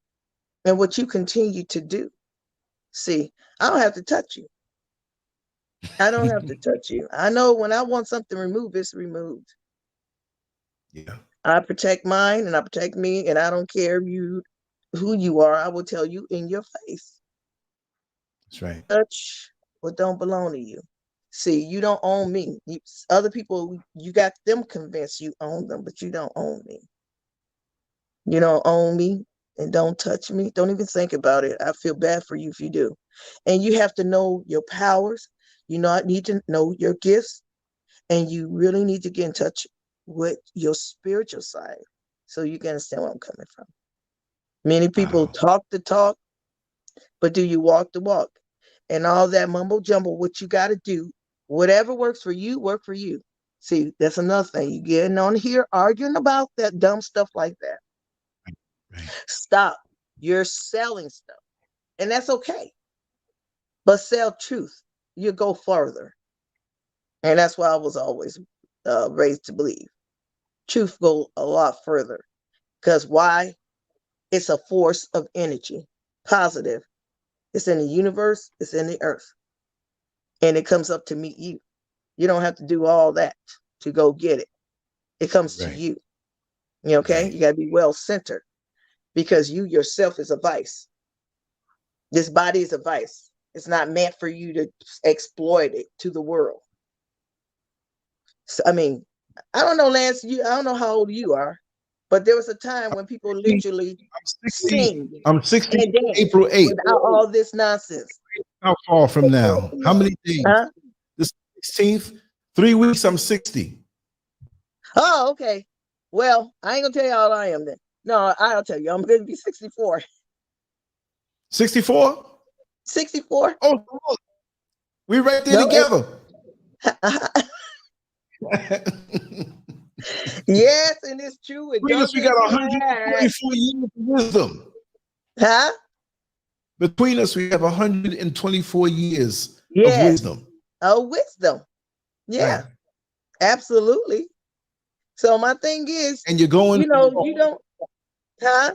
and what you continue to do. See, I don't have to touch you. I don't have to touch you. I know when I want something removed, it's removed. Yeah. I protect mine and I protect me, and I don't care who you are. I will tell you in your face. That's right. Touch what don't belong to you. See, you don't own me. Other people, you got them convinced you own them, but you don't own me. You don't own me, and don't touch me. Don't even think about it. I feel bad for you if you do. And you have to know your powers. You need to know your gifts, and you really need to get in touch with your spiritual side so you can understand where I'm coming from. Many people talk the talk, but do you walk the walk? And all that mumbo jumbo, what you got to do, whatever works for you, work for you. See, that's another thing. You getting on here arguing about that dumb stuff like that. Right. Stop. You're selling stuff, and that's okay. But sell truth. You go further. And that's why I was always raised to believe. Truth go a lot further. Because why? It's a force of energy. Positive. It's in the universe. It's in the earth. And it comes up to meet you. You don't have to do all that to go get it. It comes to you. Okay? Right. You got to be well-centered. Because you yourself is a vice. This body is a vice. It's not meant for you to exploit it to the world. So, I mean, I don't know, Lance, I don't know how old you are, but there was a time when people literally sing. I'm 60, April 8th. Without all this nonsense. How far from now? How many days? Huh? The 16th, 3 weeks, I'm 60. Oh, okay. Well, I ain't gonna tell you how old I am then. No, I'll tell you, I'm gonna be 64. 64? 64. Oh, we right there together. Yes, and it's true. We got 124 years of wisdom. Huh? Between us, we have 124 years of wisdom. Oh, wisdom. Yeah, right. Absolutely. So my thing is, and you're going. You don't. Huh?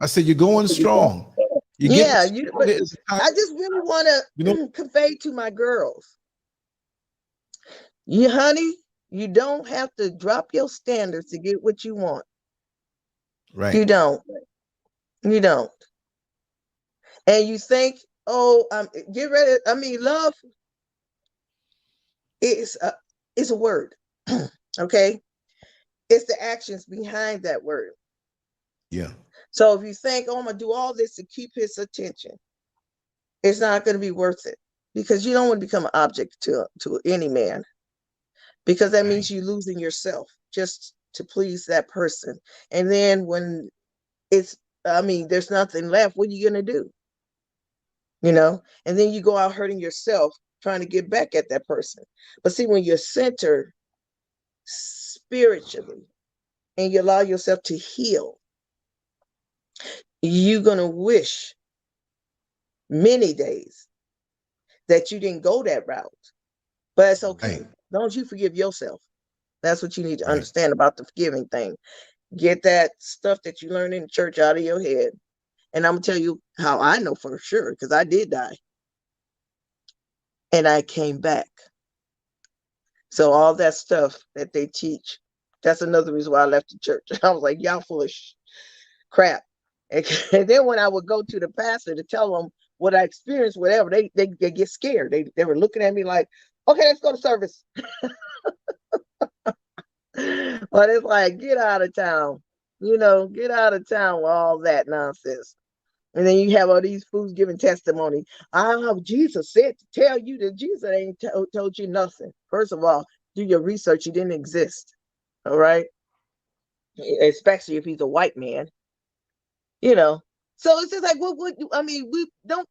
I said you're going strong. I just really want to convey to my girls. Honey, you don't have to drop your standards to get what you want. Right. You don't. And you think, get ready. I mean, love is a word. Okay, it's the actions behind that word. Yeah. So if you think, oh, I'm gonna do all this to keep his attention, it's not going to be worth it, because you don't want to become an object to any man, because that means you're losing yourself just to please that person. And then when there's nothing left, what are you going to do? And then you go out hurting yourself trying to get back at that person. But see, when you're centered spiritually and you allow yourself to heal, you're going to wish many days that you didn't go that route. But it's okay. Don't you forgive yourself. That's what you need to understand about the forgiving thing. Get that stuff that you learned in the church out of your head. And I'm going to tell you how I know for sure, because I did die. And I came back. So all that stuff that they teach, that's another reason why I left the church. I was like, y'all full of crap. And then when I would go to the pastor to tell them what I experienced, whatever, they get scared. They were looking at me like, okay, let's go to service. But it's like, get out of town. Get out of town with all that nonsense. And then you have all these fools giving testimony. Jesus said to tell you that Jesus ain't told you nothing. First of all, do your research. He didn't exist. All right. Especially if he's a white man. So it's just like, we don't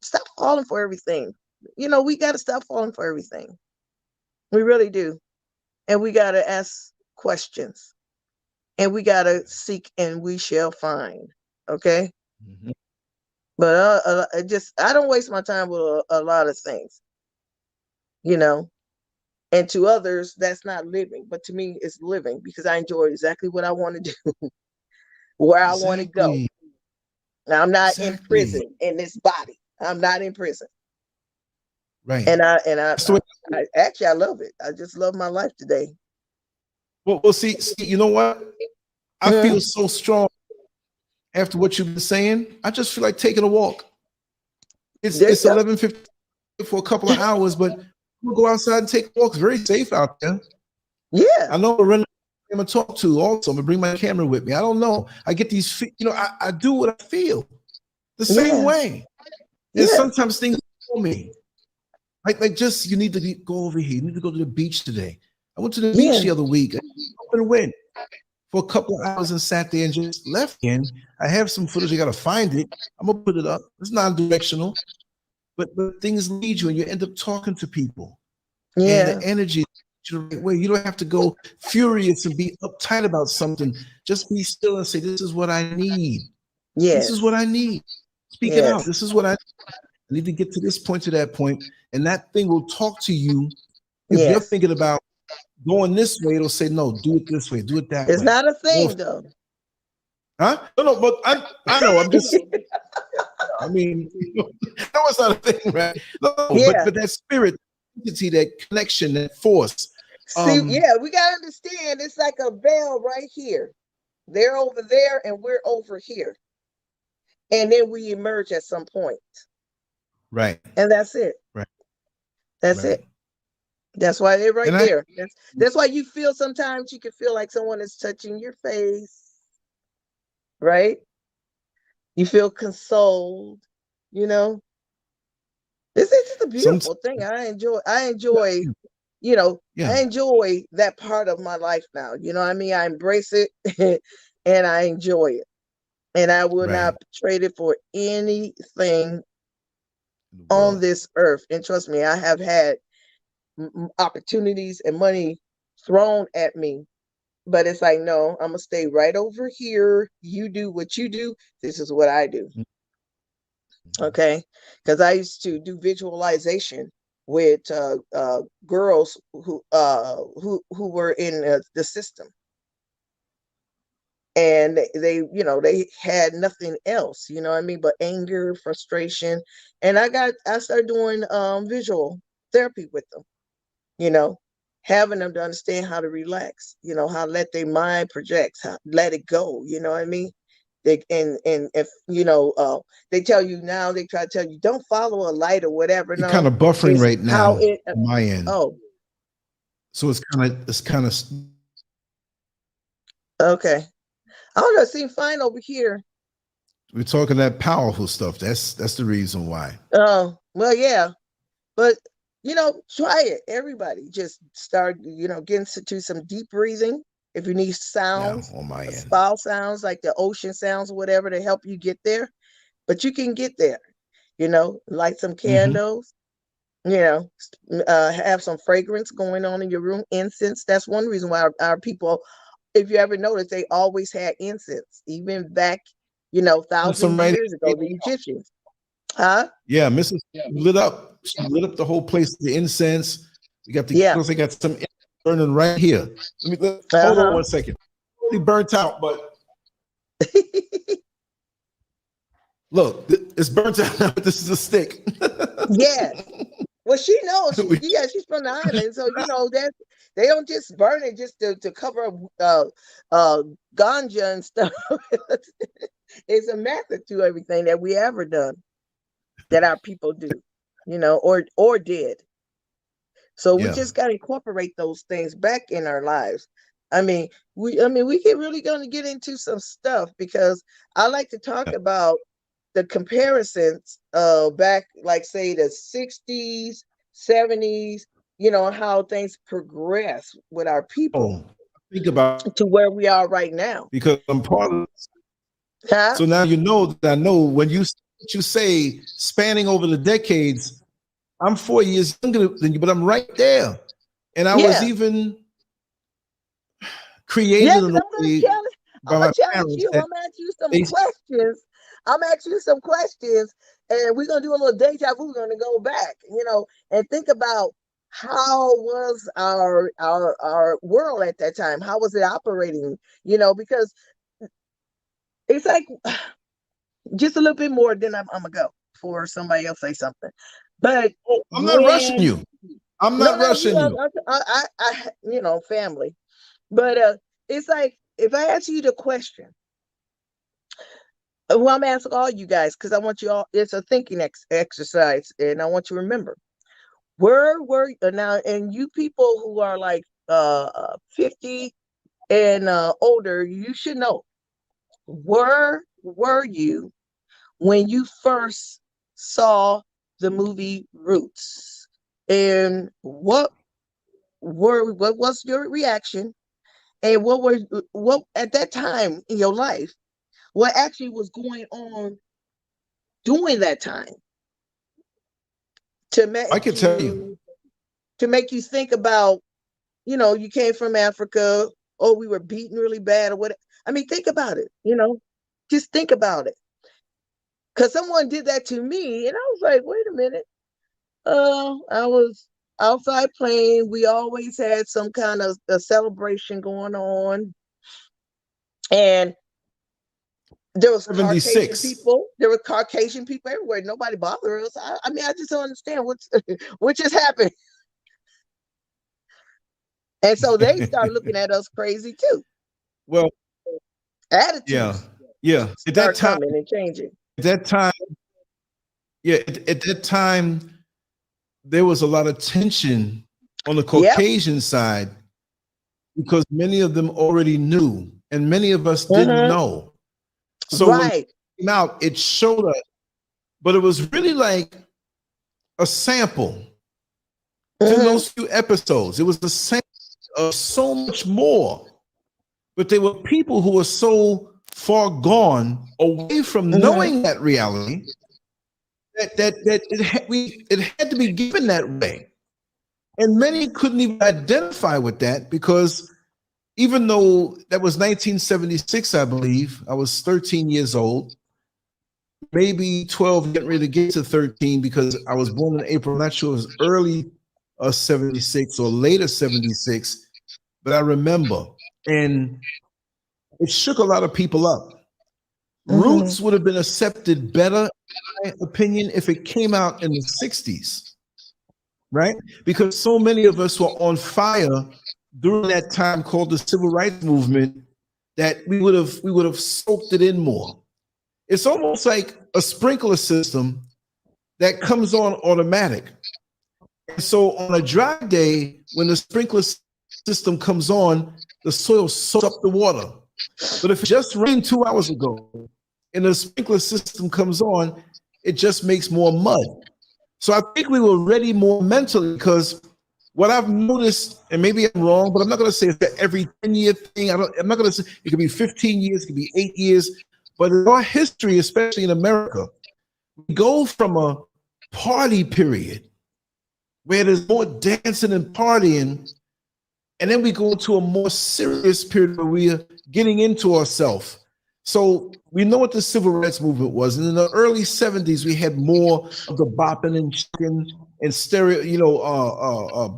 stop falling for everything. We got to stop falling for everything. We really do. And we got to ask questions. And we got to seek and we shall find. Okay. Mm-hmm. But I don't waste my time with a lot of things, and to others, that's not living. But to me, it's living, because I enjoy exactly what I want to do, where I want to go. Now, I'm not in prison in this body. I'm not in prison. Right. And I actually, I love it. I just love my life today. Well, see, you know what? I feel so strong after what you've been saying. I just feel like taking a walk. It's 11:50 for a couple of hours, but we'll go outside and take walks. Very safe out there. Yeah. I know I'm gonna talk to also. I'm gonna bring my camera with me. I don't know. I get these, I do what I feel the same way. And sometimes things for me. Like just, you need to go over here. You need to go to the beach today. I went to the beach the other week. I went for a couple of hours and sat there and just left in. I have some footage. I got to find it. I'm going to put it up. It's non-directional. But things lead you, and you end up talking to people. Yeah. And the energy the right way. You don't have to go furious and be uptight about something. Just be still and say, this is what I need. This is what I need. Speak it out. This is what I need to get to this point, to that point. And that thing will talk to you. If you're thinking about going this way, it'll say, no, do it this way, do it that way. It's not a thing, though. Huh? No, but I know. I'm just, I mean, no, it's not a thing, right? No, but that spirit, that connection, that force. See, we got to understand, it's like a veil right here. They're over there and we're over here. And then we emerge at some point. Right. And that's it. Right. That's it. That's why they're right there. That's why you feel, sometimes you can feel like someone is touching your face. Right? You feel consoled, This is just a beautiful thing. I enjoy, I enjoy that part of my life now. I embrace it and I enjoy it. And I will not trade it for anything on this earth. And trust me, I have had opportunities and money thrown at me, but it's like, no, I'm gonna stay right over here. You do what you do. This is what I do. Okay, because I used to do visualization with girls who were in the system, and they had nothing else, but anger, frustration, and I started doing visual therapy with them. Having them to understand how to relax, how to let their mind project, how let it go, and if you know, they tell you now, they try to tell you don't follow a light or whatever. You're kind of buffering right now on my end. Oh, so it's kind of okay. I don't know. It seems fine over here. We're talking that powerful stuff. That's the reason why. Oh, well, yeah, but you know, try it. Everybody, just start. You know, get into some deep breathing. If you need sounds, on my end, spa sounds like the ocean sounds or whatever to help you get there, but you can get there. You know, light some candles. You know, have some fragrance going on in your room. Incense. That's one reason why our people, if you ever notice, they always had incense, even back, you know, thousands of years ago, the Egyptians. Huh? Yeah, Mrs. lit up. She lit up the whole place. The incense. We got the candles. They got some burning right here. Hold on 1 second. Really burnt out, but look, it's burnt out. This is a stick. Yeah. Well, she knows. She's from the island, so you know that they don't just burn it just to cover up ganja and stuff. It's a method to everything that we ever done, that our people do, you know, or did. So we just got to incorporate those things back in our lives. I mean, we get really going to get into some stuff, because I like to talk about the comparisons back, like say the 60s, 70s, you know, how things progress with our people. Think about to where we are right now. Because I'm part of this. So now you know that I know when you say spanning over the decades, I'm 4 years younger than you, but I'm right there. And I was even created in a way by my parents. I'm asking you some questions. I'm asking you some questions, and we're gonna do a little deja vu. We're gonna go back, you know, and think about how was our world at that time. How was it operating? You know, because it's like just a little bit more. Then I'm gonna go for somebody else say something. But I'm not rushing you. I'm not rushing you. I you know, family. But it's like if I ask you the question. Well, I'm asking all you guys because I want you all. It's a thinking exercise, and I want you to remember. Where were now, and you people who are like 50 and older, you should know. Where were you when you first saw the movie Roots, and what was your reaction, and what at that time in your life, what actually was going on during that time I can tell you to make you think about, you know, you came from Africa, oh, we were beaten really bad or what. I mean, think about it, you know, just think about it. Because someone did that to me, and I was like, wait a minute. I was outside playing. We always had some kind of a celebration going on. And there was 76. Caucasian people. There were Caucasian people everywhere. Nobody bothered us. I mean, I just don't understand what just happened. And so they started looking at us crazy too. Well, attitudes. Yeah. At that time, and changing. At that time, at that time, there was a lot of tension on the Caucasian side because many of them already knew, and many of us didn't know. So when it came out, it showed us, but it was really like a sample to those few episodes. It was a sample of so much more, but there were people who were so far gone away from knowing that reality that it had to be given that way, and many couldn't even identify with that because even though that was 1976, I believe, I was 13 years old, maybe 12, getting ready to get to 13 because I was born in April. I'm not sure it was early 76 or later 76, but I remember, and it shook a lot of people up. Roots would have been accepted better, in my opinion, if it came out in the 60s, right? Because so many of us were on fire during that time called the Civil Rights Movement, that we would have soaked it in more. It's almost like a sprinkler system that comes on automatic. And so on a dry day, when the sprinkler system comes on, the soil soaks up the water. But if it just rained 2 hours ago and the sprinkler system comes on, it just makes more mud. So I think we were ready more mentally, because what I've noticed, and maybe I'm wrong, but I'm not going to say it's that every 10-year thing. I'm not going to say it could be 15 years, it could be 8 years. But in our history, especially in America, we go from a party period where there's more dancing and partying, and then we go to a more serious period where we are getting into ourselves. So we know what the civil rights movement was. And in the early 70s, we had more of the bopping and chicken and stereo,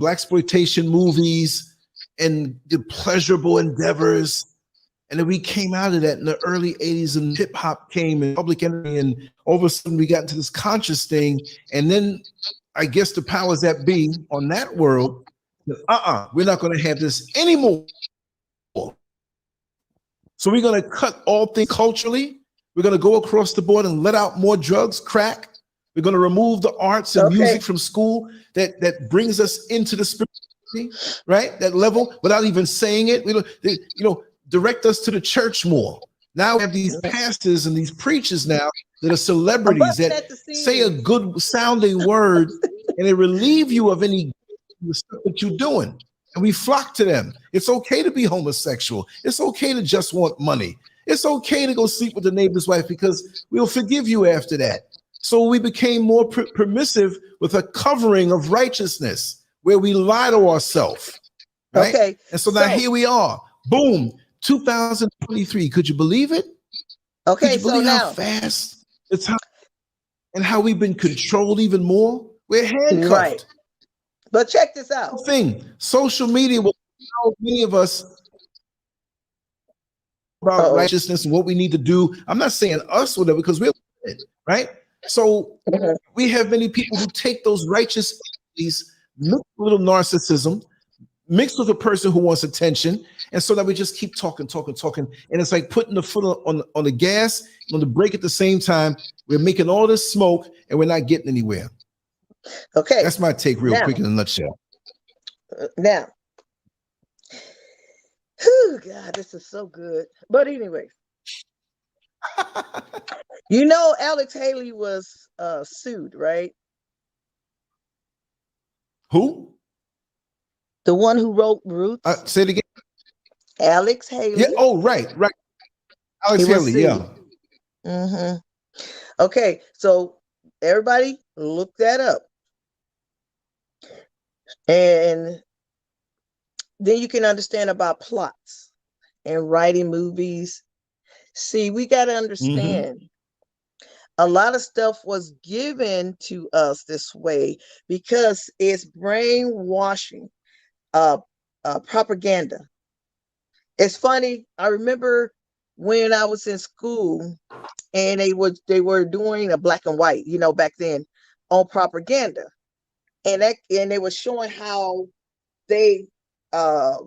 blaxploitation movies and the pleasurable endeavors. And then we came out of that in the early 80s, and hip hop came and Public Enemy, and all of a sudden we got into this conscious thing. And then I guess the powers that be on that world, we're not going to have this anymore. So we're going to cut all things culturally. We're going to go across the board and let out more drugs, crack. We're going to remove the arts and music from school that brings us into the spirituality, right? That level without even saying it. We don't, direct us to the church more. Now we have these pastors and these preachers now that are celebrities that say a good sounding word and they relieve you of any stuff that you're doing. And we flock to them. It's okay to be homosexual. It's okay to just want money. It's okay to go sleep with the neighbor's wife because we'll forgive you after that. So we became more permissive with a covering of righteousness where we lie to ourselves. Right? Okay. And so now here we are. Boom. 2023. Could you believe it? Okay. Could you believe how fast it's and how we've been controlled even more? We're handcuffed. Right. But check this out. Social media will tell many of us about righteousness and what we need to do. I'm not saying us, whatever, because we're right. So we have many people who take those righteous these little narcissism mixed with a person who wants attention, and so that we just keep talking, and it's like putting the foot on the gas, on the brake at the same time. We're making all this smoke, and we're not getting anywhere. Okay, that's my take, real quick in a nutshell. Now, whew, God, this is so good. But anyways, Alex Haley was sued, right? Who? The one who wrote Roots. Say it again. Alex Haley. Yeah. Oh, right. Alex Haley. Yeah. Mm-hmm. Okay, so everybody look that up, and then you can understand about plots and writing movies. See, we got to understand. A lot of stuff was given to us this way because it's brainwashing. Propaganda. It's funny. I remember when I was in school and they were doing a black and white, back then on propaganda, and they were showing how they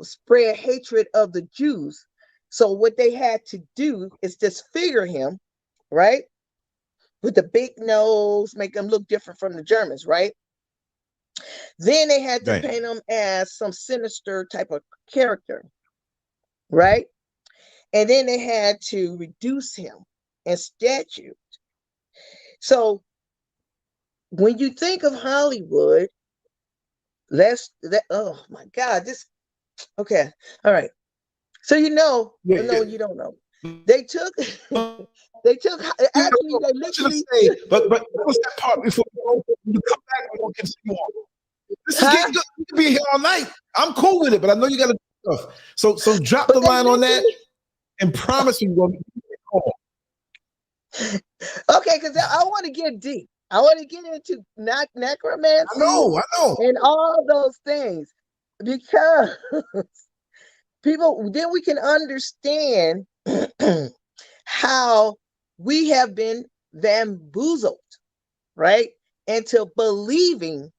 spread hatred of the Jews. So what they had to do is disfigure him, right, with the big nose, make him look different from the Germans, right? Then they had to paint him as some sinister type of character, right? And then they had to reduce him and statue. So when you think of Hollywood, oh my God, okay, all right. So you don't know. They took actually they literally but what was that part before you come back and we'll continue on? This is getting good. You can be here all night. I'm cool with it, but I know you got to do stuff. So drop the line on that and promise me you're going to be call. Okay, because I want to get deep. I want to get into necromancy. I know. And all those things. Because then we can understand how we have been bamboozled, right? Into believing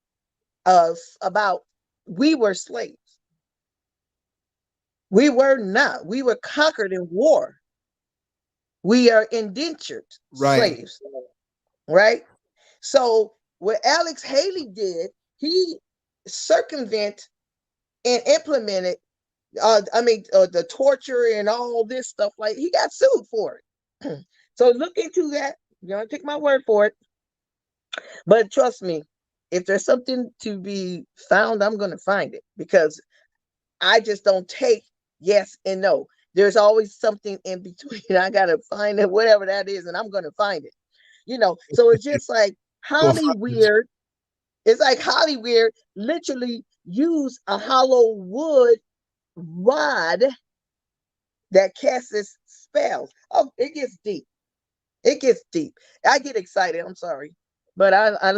us about we were slaves. We were not. We were conquered in war. We are indentured slaves, right? So what Alex Haley did, he circumvent and implemented, the torture and all this stuff. Like, he got sued for it. So look into that. You don't take my word for it. But trust me, if there's something to be found, I'm going to find it, because I just don't take yes and no. There's always something in between. I got to find it, whatever that is, and I'm going to find it. So it's just like Hollywood. It's like Hollywood literally use a hollow wood rod that casts spells. Oh, it gets deep. It gets deep. I get excited. I'm sorry, but I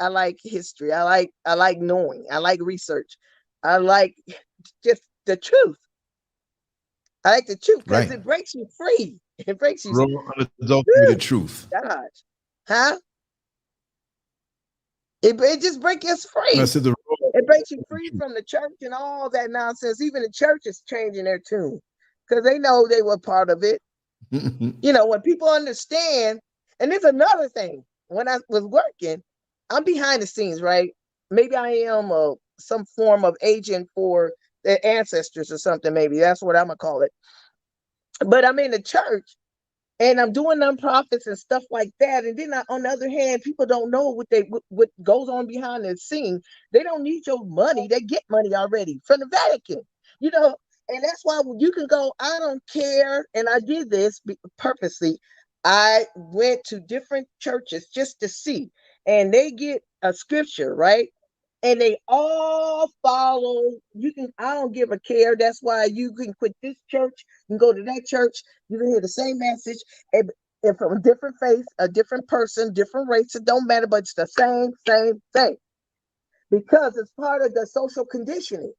like history. I like knowing. I like research. I like just the truth. I like the truth because it breaks you free. It breaks you free. Unadulterated truth. God. Huh? It just breaks us free. It breaks you free from the church and all that nonsense. Even the church is changing their tune because they know they were part of it. When people understand, and there's another thing. When I was working, I'm behind the scenes, right? Maybe I am some form of agent for the ancestors or something. Maybe that's what I'm gonna call it. But I'm in the church and I'm doing nonprofits and stuff like that. And then on the other hand, people don't know what goes on behind the scene. They don't need your money. They get money already from the Vatican, and that's why you can go, I don't care. And I did this purposely. I went to different churches just to see, and they get a scripture, right? And they all follow. I don't give a care. That's why you can quit this church and go to that church. You can hear the same message and from a different faith, a different person, different race. It don't matter, but it's the same thing. Because it's part of the social conditioning.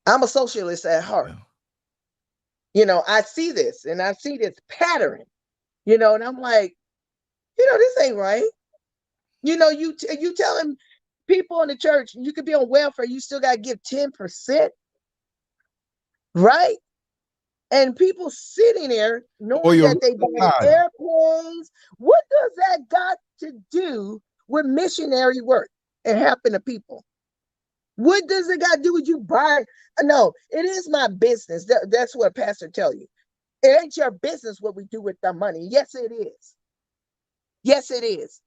I'm a socialist at heart. I see this and I see this pattern, and I'm like, this ain't right. You telling people in the church you could be on welfare, you still got to give 10%, right? And people sitting there knowing that they buy airplanes. What does that got to do with missionary work and helping the people? What does it got to do with you buying? No, it is my business. That's what pastor tell you. It ain't your business what we do with the money. Yes, it is. Yes, it is.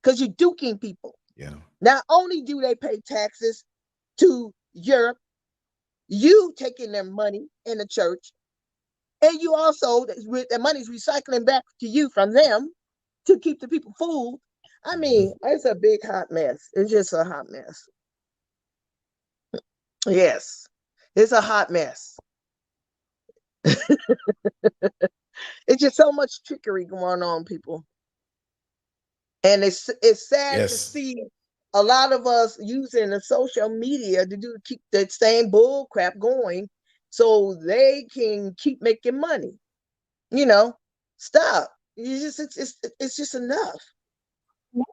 Because you're duking people. Yeah. Not only do they pay taxes to Europe, you taking their money in the church, and you also, the money's recycling back to you from them to keep the people fooled. I mean, it's a big hot mess. It's just a hot mess. Yes, it's a hot mess. It's just so much trickery going on, people. And it's sad to see a lot of us using the social media to keep that same bull crap going so they can keep making money. Stop. It's just enough.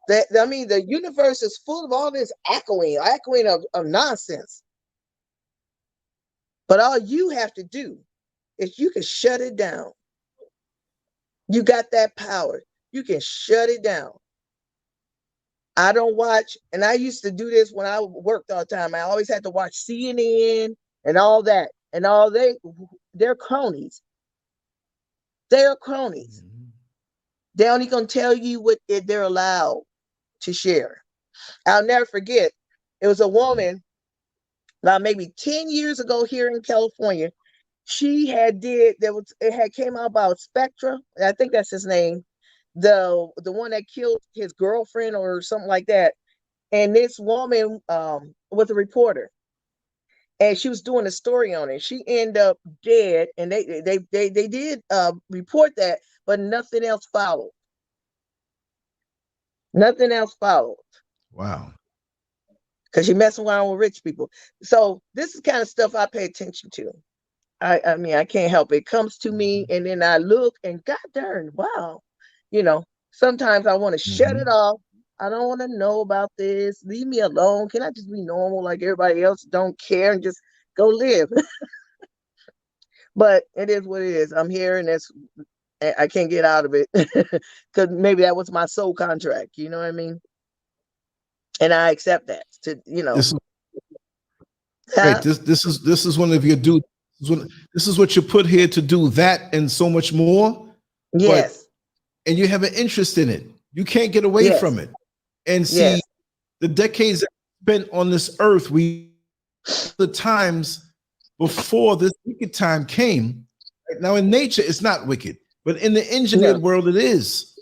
The universe is full of all this echoing of nonsense. But all you have to do is you can shut it down. You got that power. You can shut it down. I don't watch, and I used to do this when I worked all the time. I always had to watch CNN and all that. And they're cronies. They're cronies. Mm-hmm. They're only going to tell you what they're allowed to share. I'll never forget, it was a woman, now maybe 10 years ago here in California. She had came out about Spectra. I think that's his name. The one that killed his girlfriend or something like that. And this woman was a reporter. And she was doing a story on it. She ended up dead, and they did report that, but nothing else followed. Nothing else followed. Wow. Because you're messing around with rich people. So this is kind of stuff I pay attention to. I mean, I can't help it. It comes to me, and then I look, and God darn, wow. Sometimes I want to shut it off. I don't want to know about this. Leave me alone. Can I just be normal like everybody else? Don't care and just go live. But it is what it is. I'm here, and I can't get out of it because maybe that was my soul contract. You know what I mean? And I accept that. Right. This is one of your duties. This is what you put here to do, that and so much more. Yes. And you have an interest in it. You can't get away from it. And see, the decades spent on this earth, the times before this wicked time came. Right? Now in nature, it's not wicked, but in the engineered world, it is.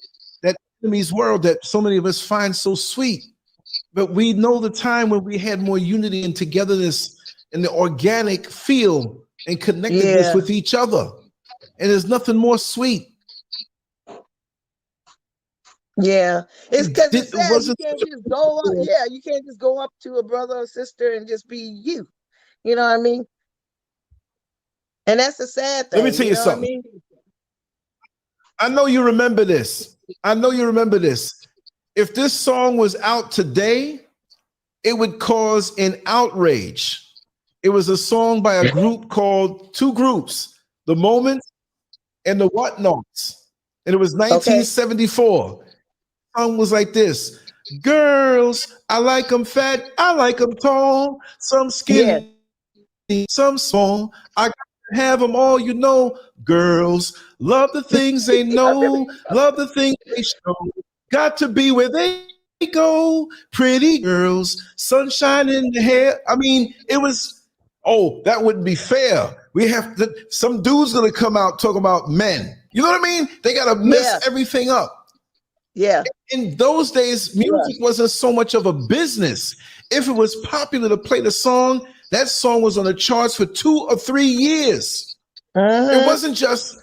That enemy's world that so many of us find so sweet. But we know the time when we had more unity and togetherness in the organic feel and connectedness with each other. And there's nothing more sweet. Yeah, it's because it's sad. You can't just go up. Yeah, you can't just go up to a brother or sister and just be you. You know what I mean? And that's the sad thing. Let me tell you something. I know you remember this. If this song was out today, it would cause an outrage. It was a song by a group called two groups, The Moments and the Whatnots. And it was 1974. The song was like this. Girls, I like them fat, I like them tall, some skinny, some small. I got to have them all, you know. Girls, love the things they know, love the things they show. Got to be where they go. Pretty girls, sunshine in the hair. I mean, it was, that wouldn't be fair. We have to, some dude's gonna come out talking about men. You know what I mean? They gotta mess everything up. Yeah. In those days, music wasn't so much of a business. If it was popular to play the song, that song was on the charts for 2 or 3 years. It wasn't just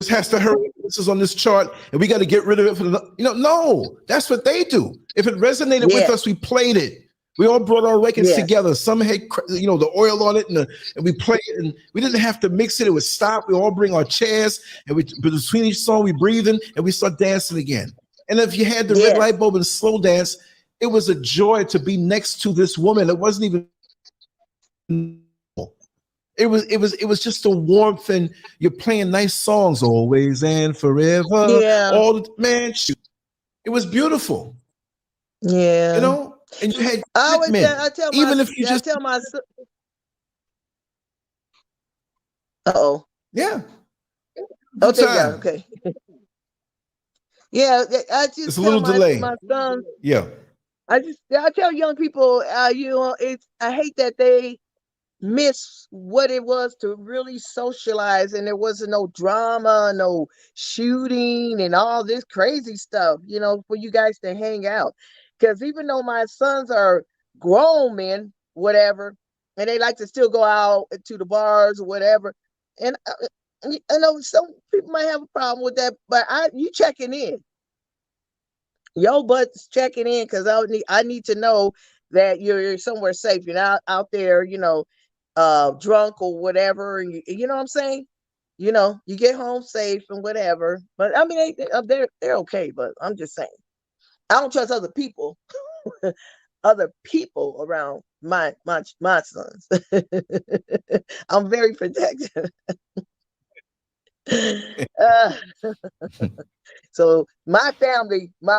has to hurry. This is on this chart, and we got to get rid of it for the. No, that's what they do. If it resonated with us, we played it. We all brought our records together. Some had, the oil on it, and we played it, and we didn't have to mix it. It would stop. We all bring our chairs, and between each song, we breathe in, and we start dancing again. And if you had the red light bulb and slow dance, it was a joy to be next to this woman. It wasn't even. It was just a warmth, and you're playing nice songs always and forever. Yeah. It was beautiful. Yeah. And you had I tell my Yeah. Okay. Yeah, I just it's a little delay. My son. Yeah. I tell young people, I hate that they miss what it was to really socialize, and there wasn't no drama, no shooting and all this crazy stuff, for you guys to hang out. Because even though my sons are grown men, whatever, and they like to still go out to the bars or whatever, and I know some people might have a problem with that, but you checking in, your butt's checking in, because I need to know that you're somewhere safe. You're not out there, drunk or whatever, and you know what I'm saying? You get home safe and whatever. But I mean, they're okay. But I'm just saying, I don't trust other people, around my sons. I'm very protective. So my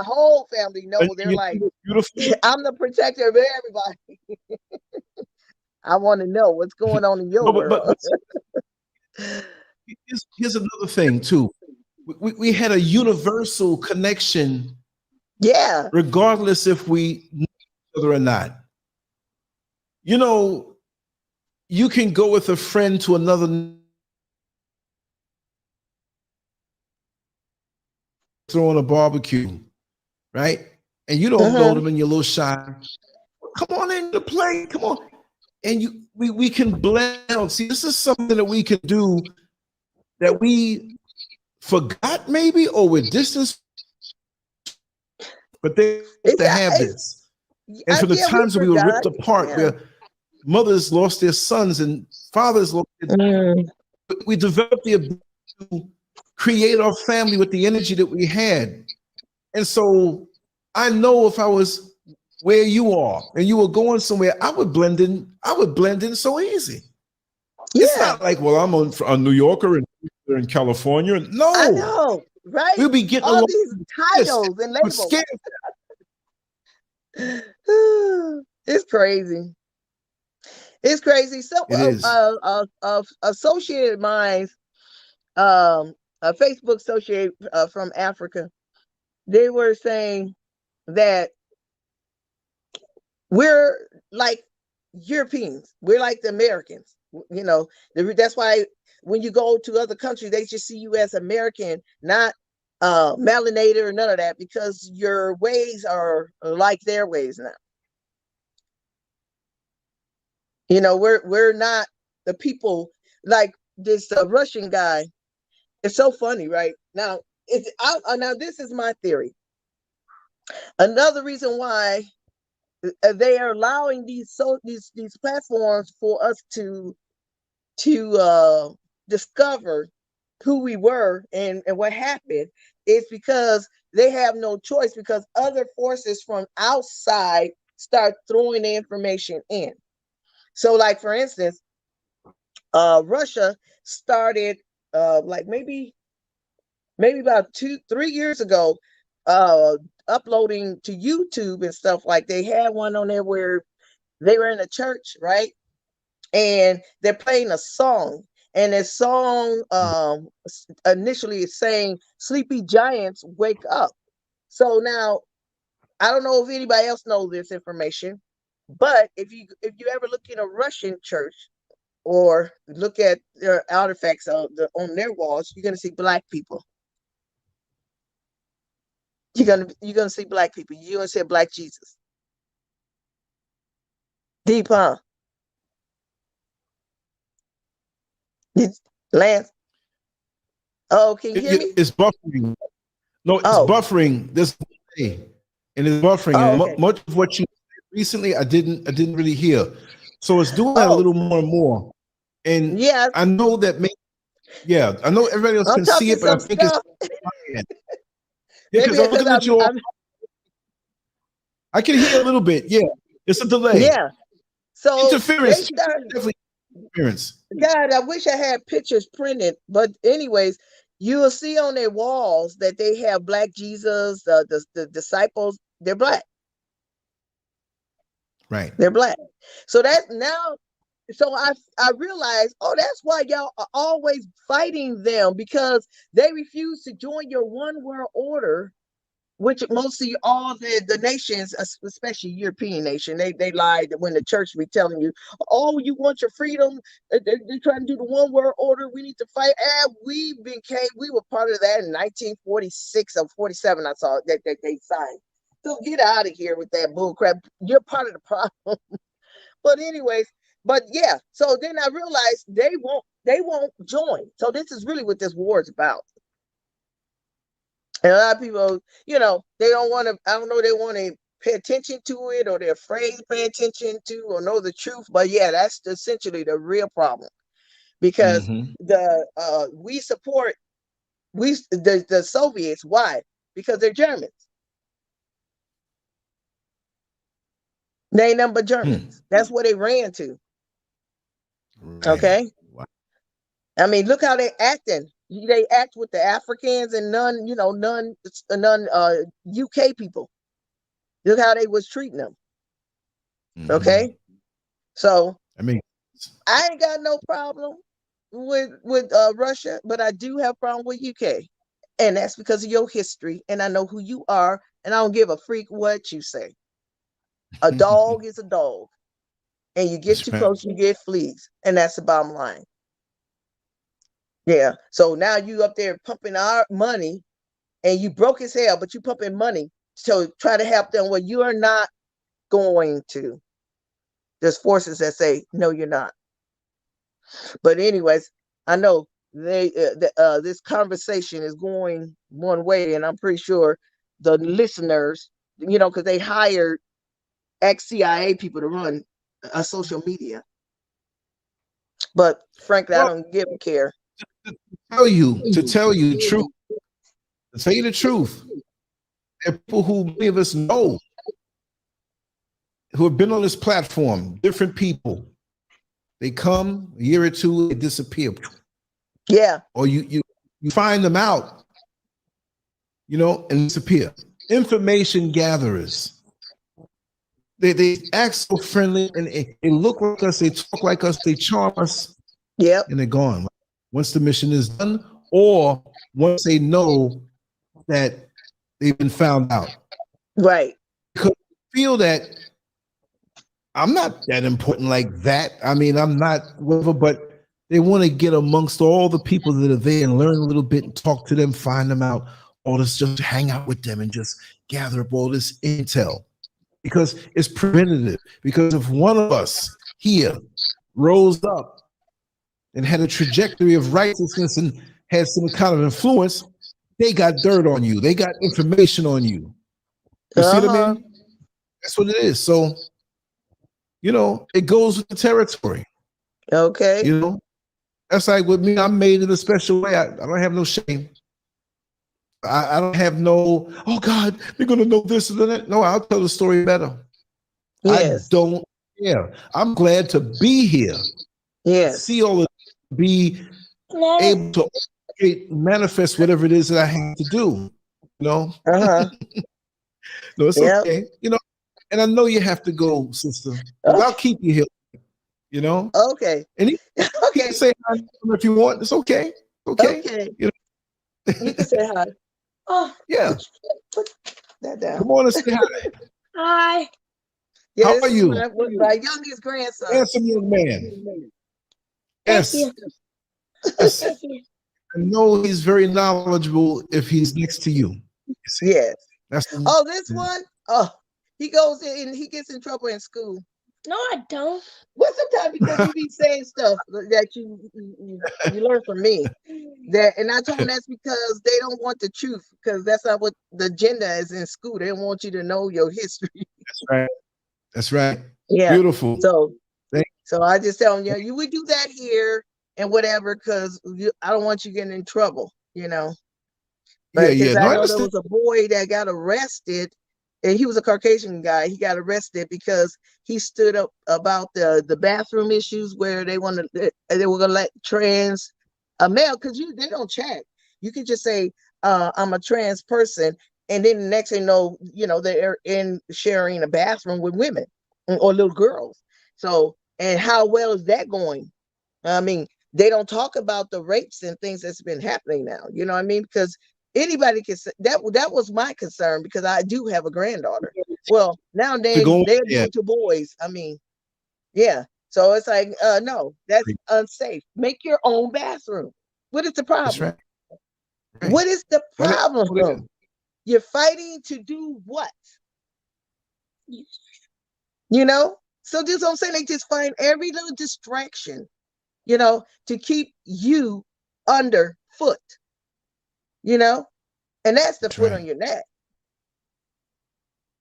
whole family know, they're like, I'm the protector of everybody. I want to know what's going on in your world. Here's another thing too. We had a universal connection. Yeah. Regardless if we know each other or not. You can go with a friend to another, throwing a barbecue, right? And you don't know them, and you're a little shy. Come on in to play. Come on. And we can blend. See, this is something that we can do that we forgot maybe, or with distance, but they have this. And for the times that we were ripped apart, where mothers lost their sons and fathers lost their we developed the ability to create our family with the energy that we had. And so I know if I was where you are and you were going somewhere, I would blend in. I would blend in so easy. Yeah. It's not like, well, I'm a New Yorker and in California. No, I know, right? We'll be getting all these titles and labels. It's crazy. It's crazy. So, Associated Minds, a Facebook associate from Africa, they were saying that we're like Europeans. We're like the Americans. You know, that's why when you go to other countries, they just see you as American, not melanated or none of that, because your ways are like their ways now. You know, we're not the people like this Russian guy. It's so funny, right? Now, now this is my theory. Another reason why they are allowing these platforms for us to discover who we were and what happened is because they have no choice, because other forces from outside start throwing the information in. So, like, for instance, Russia started like maybe about 2-3 years ago uploading to YouTube and stuff. Like, they had one on there where they were in a church, right? And they're playing a song, and the song initially is saying "Sleepy Giants Wake Up." So now, I don't know if anybody else knows this information, but if you ever look in a Russian church or look at their artifacts on their walls, you're gonna see black people. You're gonna see black people. You're gonna see a black Jesus. Deep, huh? Lance. Oh, can you hear me? It's buffering. No, it's buffering. This way, and it's buffering. Oh, and much of what you said recently, I didn't really hear. So it's doing that a little more and more. And yeah, I know that. I know everybody else can see it, but I think it's. Because I'm looking at you. I can hear a little bit. Yeah, it's a delay. Yeah. So interference. Definitely interference. God, I wish I had pictures printed, but anyways, you will see on their walls that they have black Jesus, the disciples. They're black. Right. They're black. So that now, so I realized, that's why y'all are always fighting them, because they refuse to join your one world order, which mostly all the nations, especially European nation, they lied when the church be telling you, oh, you want your freedom, they're trying to do the one world order, we need to fight. And we were part of that in 1946 or 47. I saw that they signed. So get out of here with that bull crap. You're part of the problem. But anyways, yeah. So then I realized they won't join. So this is really what this war is about. And a lot of people, they don't want to, I don't know, they want to pay attention to it, or they're afraid to pay attention to or know the truth. But yeah, that's essentially the real problem, because we support the Soviets. Why? Because they're Germans. They ain't nothing but Germans. That's where they ran to. Right. Okay. Wow. I mean, look how they acting. They act with the Africans and none UK people. Look how they was treating them. Mm-hmm. Okay. So I ain't got no problem with Russia, but I do have a problem with UK. And that's because of your history. And I know who you are. And I don't give a freak what you say. A dog is a dog. And you get too close, you get fleas. And that's the bottom line. Yeah. So now you up there pumping our money, and you broke as hell, but you pumping money to try to help them. Well, you are not going to. There's forces that say, no, you're not. But anyways, I know this conversation is going one way, and I'm pretty sure the listeners, because they hired ex-CIA people to run social media. But frankly, I don't give a care. To tell you the truth. To tell you the truth. There are people who many of us know who have been on this platform, different people. They come a year or two, they disappear. Yeah. Or you find them out, and disappear. Information gatherers. They act so friendly and they look like us, they talk like us, they charm us. Yep. And they're gone. Once the mission is done, or once they know that they've been found out. Right. Because I feel that I'm not that important like that. I mean, I'm not whatever, but they want to get amongst all the people that are there and learn a little bit and talk to them, find them out, or just hang out with them and just gather up all this intel. Because it's preventative. Because if one of us here rose up and had a trajectory of righteousness and had some kind of influence, they got dirt on you. They got information on you. You see what I mean? That's what it is. So, it goes with the territory. Okay. That's like with me. I'm made in a special way. I don't have no shame. I don't have no, oh God, they're going to know this and that. No, I'll tell the story better. Yes. I don't care. I'm glad to be here. Yes. See all of it, be able to manifest whatever it is that I have to do. No, it's okay. And I know you have to go, sister. I'll keep you here. Okay. And you can say hi if you want. It's okay. Okay. You can say hi. Oh, yeah. Put that down. Come on and say hi. Hi. Yeah, how are you? My youngest grandson. Handsome young man. Yes. Yes. I know he's very knowledgeable if he's next to you. Yes. That's this one? Oh, he goes in and he gets in trouble in school. No, I don't. Well, sometimes because you be saying stuff that you learn from me. And I told him that's because they don't want the truth, because that's not what the agenda is in school. They don't want you to know your history. That's right. Yeah. Beautiful. So I just tell them, you would do that here and whatever, because I don't want you getting in trouble, But I know there was a boy that got arrested, and he was a Caucasian guy. He got arrested because he stood up about the bathroom issues where they were going to let trans a male, because they don't check. You can just say I'm a trans person, and then the next thing you know, they're in sharing a bathroom with women or little girls. So, and how well is that going? I mean, they don't talk about the rapes and things that's been happening now. You know what I mean? Because anybody can say that was my concern, because I do have a granddaughter. Well, now they're doing to boys. I mean, yeah. So it's like, no, that's unsafe. Make your own bathroom. What is the problem? That's right. What is the problem? You're fighting to do what? So this is what I'm saying. They just find every little distraction, to keep you underfoot. And that's the foot on your neck.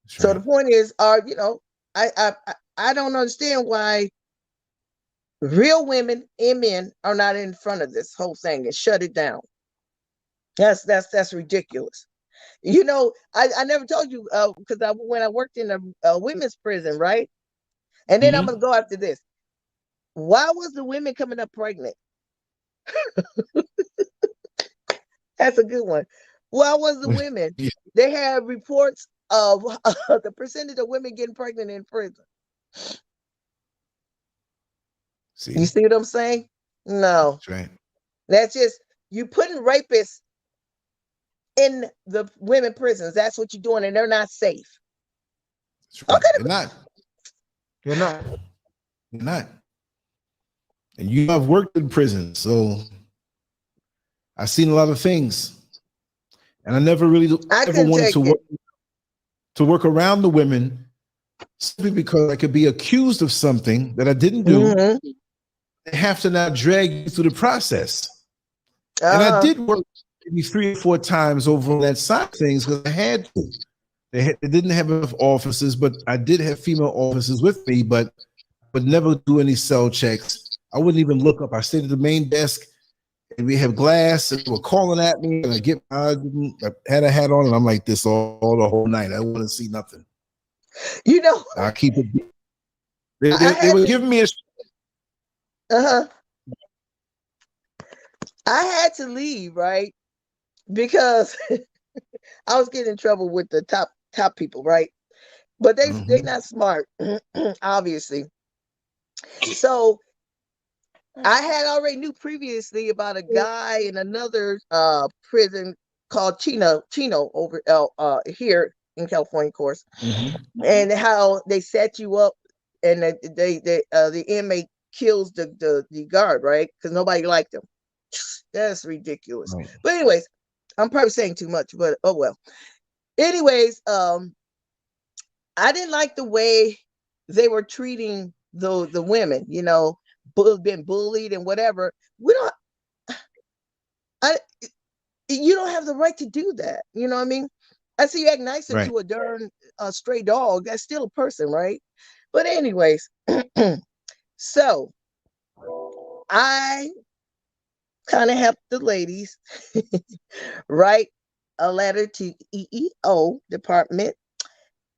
So the point is, I don't understand why real women and men are not in front of this whole thing and shut it down. That's ridiculous. I never told you, because when I worked in a women's prison, right? And then I'm gonna go after this. Why was the women coming up pregnant? That's a good one. Why was the women? They have reports of the percentage of women getting pregnant in prison. You see what I'm saying? No. That's right. That's just, you putting rapists in the women prisons. That's what you're doing, and they're not safe. Right. Okay. They're not. And you have worked in prison, so I've seen a lot of things, and I never really ever wanted to work around the women, simply because I could be accused of something that I didn't do. They have to now drag you through the process. And I did work maybe 3 or 4 times over on that side of things because I had to. They didn't have enough officers, but I did have female officers with me, but I would never do any cell checks. I wouldn't even look up. I stayed at the main desk. and we have glass, and they were calling at me, and I had a hat on, and I'm like this all the whole night. I wouldn't see nothing. You know, I keep it. They were giving me a. I had to leave, right? Because I was getting in trouble with the top people, right? But they're not smart, obviously. So I had already knew previously about a guy in another prison called Chino over here in California, of course, and how they set you up, and the inmate kills the guard, right? Because nobody liked him. That's ridiculous. Right. But anyways, I'm probably saying too much, but oh well. Anyways, I didn't like the way they were treating the women, you know, been bullied and whatever. You don't have the right to do that. You know what I mean? I see you act nicer right. to a darn stray dog. That's still a person, right? But anyways, so I kind of helped the ladies write a letter to EEO department,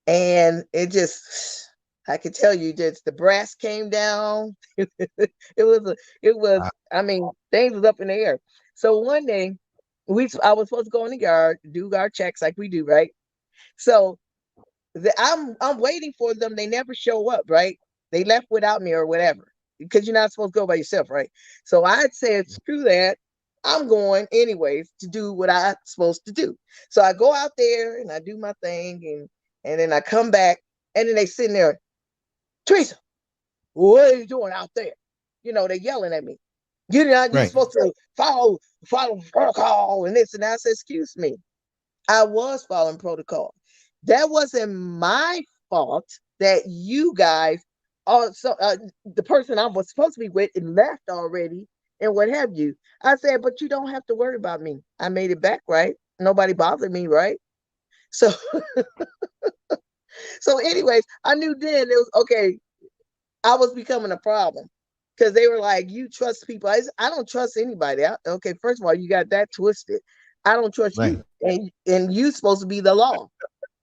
and it just, I could tell you, just the brass came down. it was. I mean, things was up in the air. So one day, I was supposed to go in the yard, do our checks like we do, right? So I'm waiting for them. They never show up, right? They left without me or whatever, because you're not supposed to go by yourself, right? So I said, screw that. I'm going anyways to do what I'm supposed to do. So I go out there and I do my thing, and then I come back, and then they sitting there, Teresa, what are you doing out there? You know, they're yelling at me. You're supposed to follow protocol and this and that. I said, excuse me. I was following protocol. That wasn't my fault that you guys, the person I was supposed to be with left already and what have you. I said, but you don't have to worry about me. I made it back, right? Nobody bothered me, right? So, so anyways, I knew then it was, okay, I was becoming a problem. Because they were like, you trust people. I don't trust anybody. Okay, first of all, you got that twisted. I don't trust you. And you're supposed to be the law.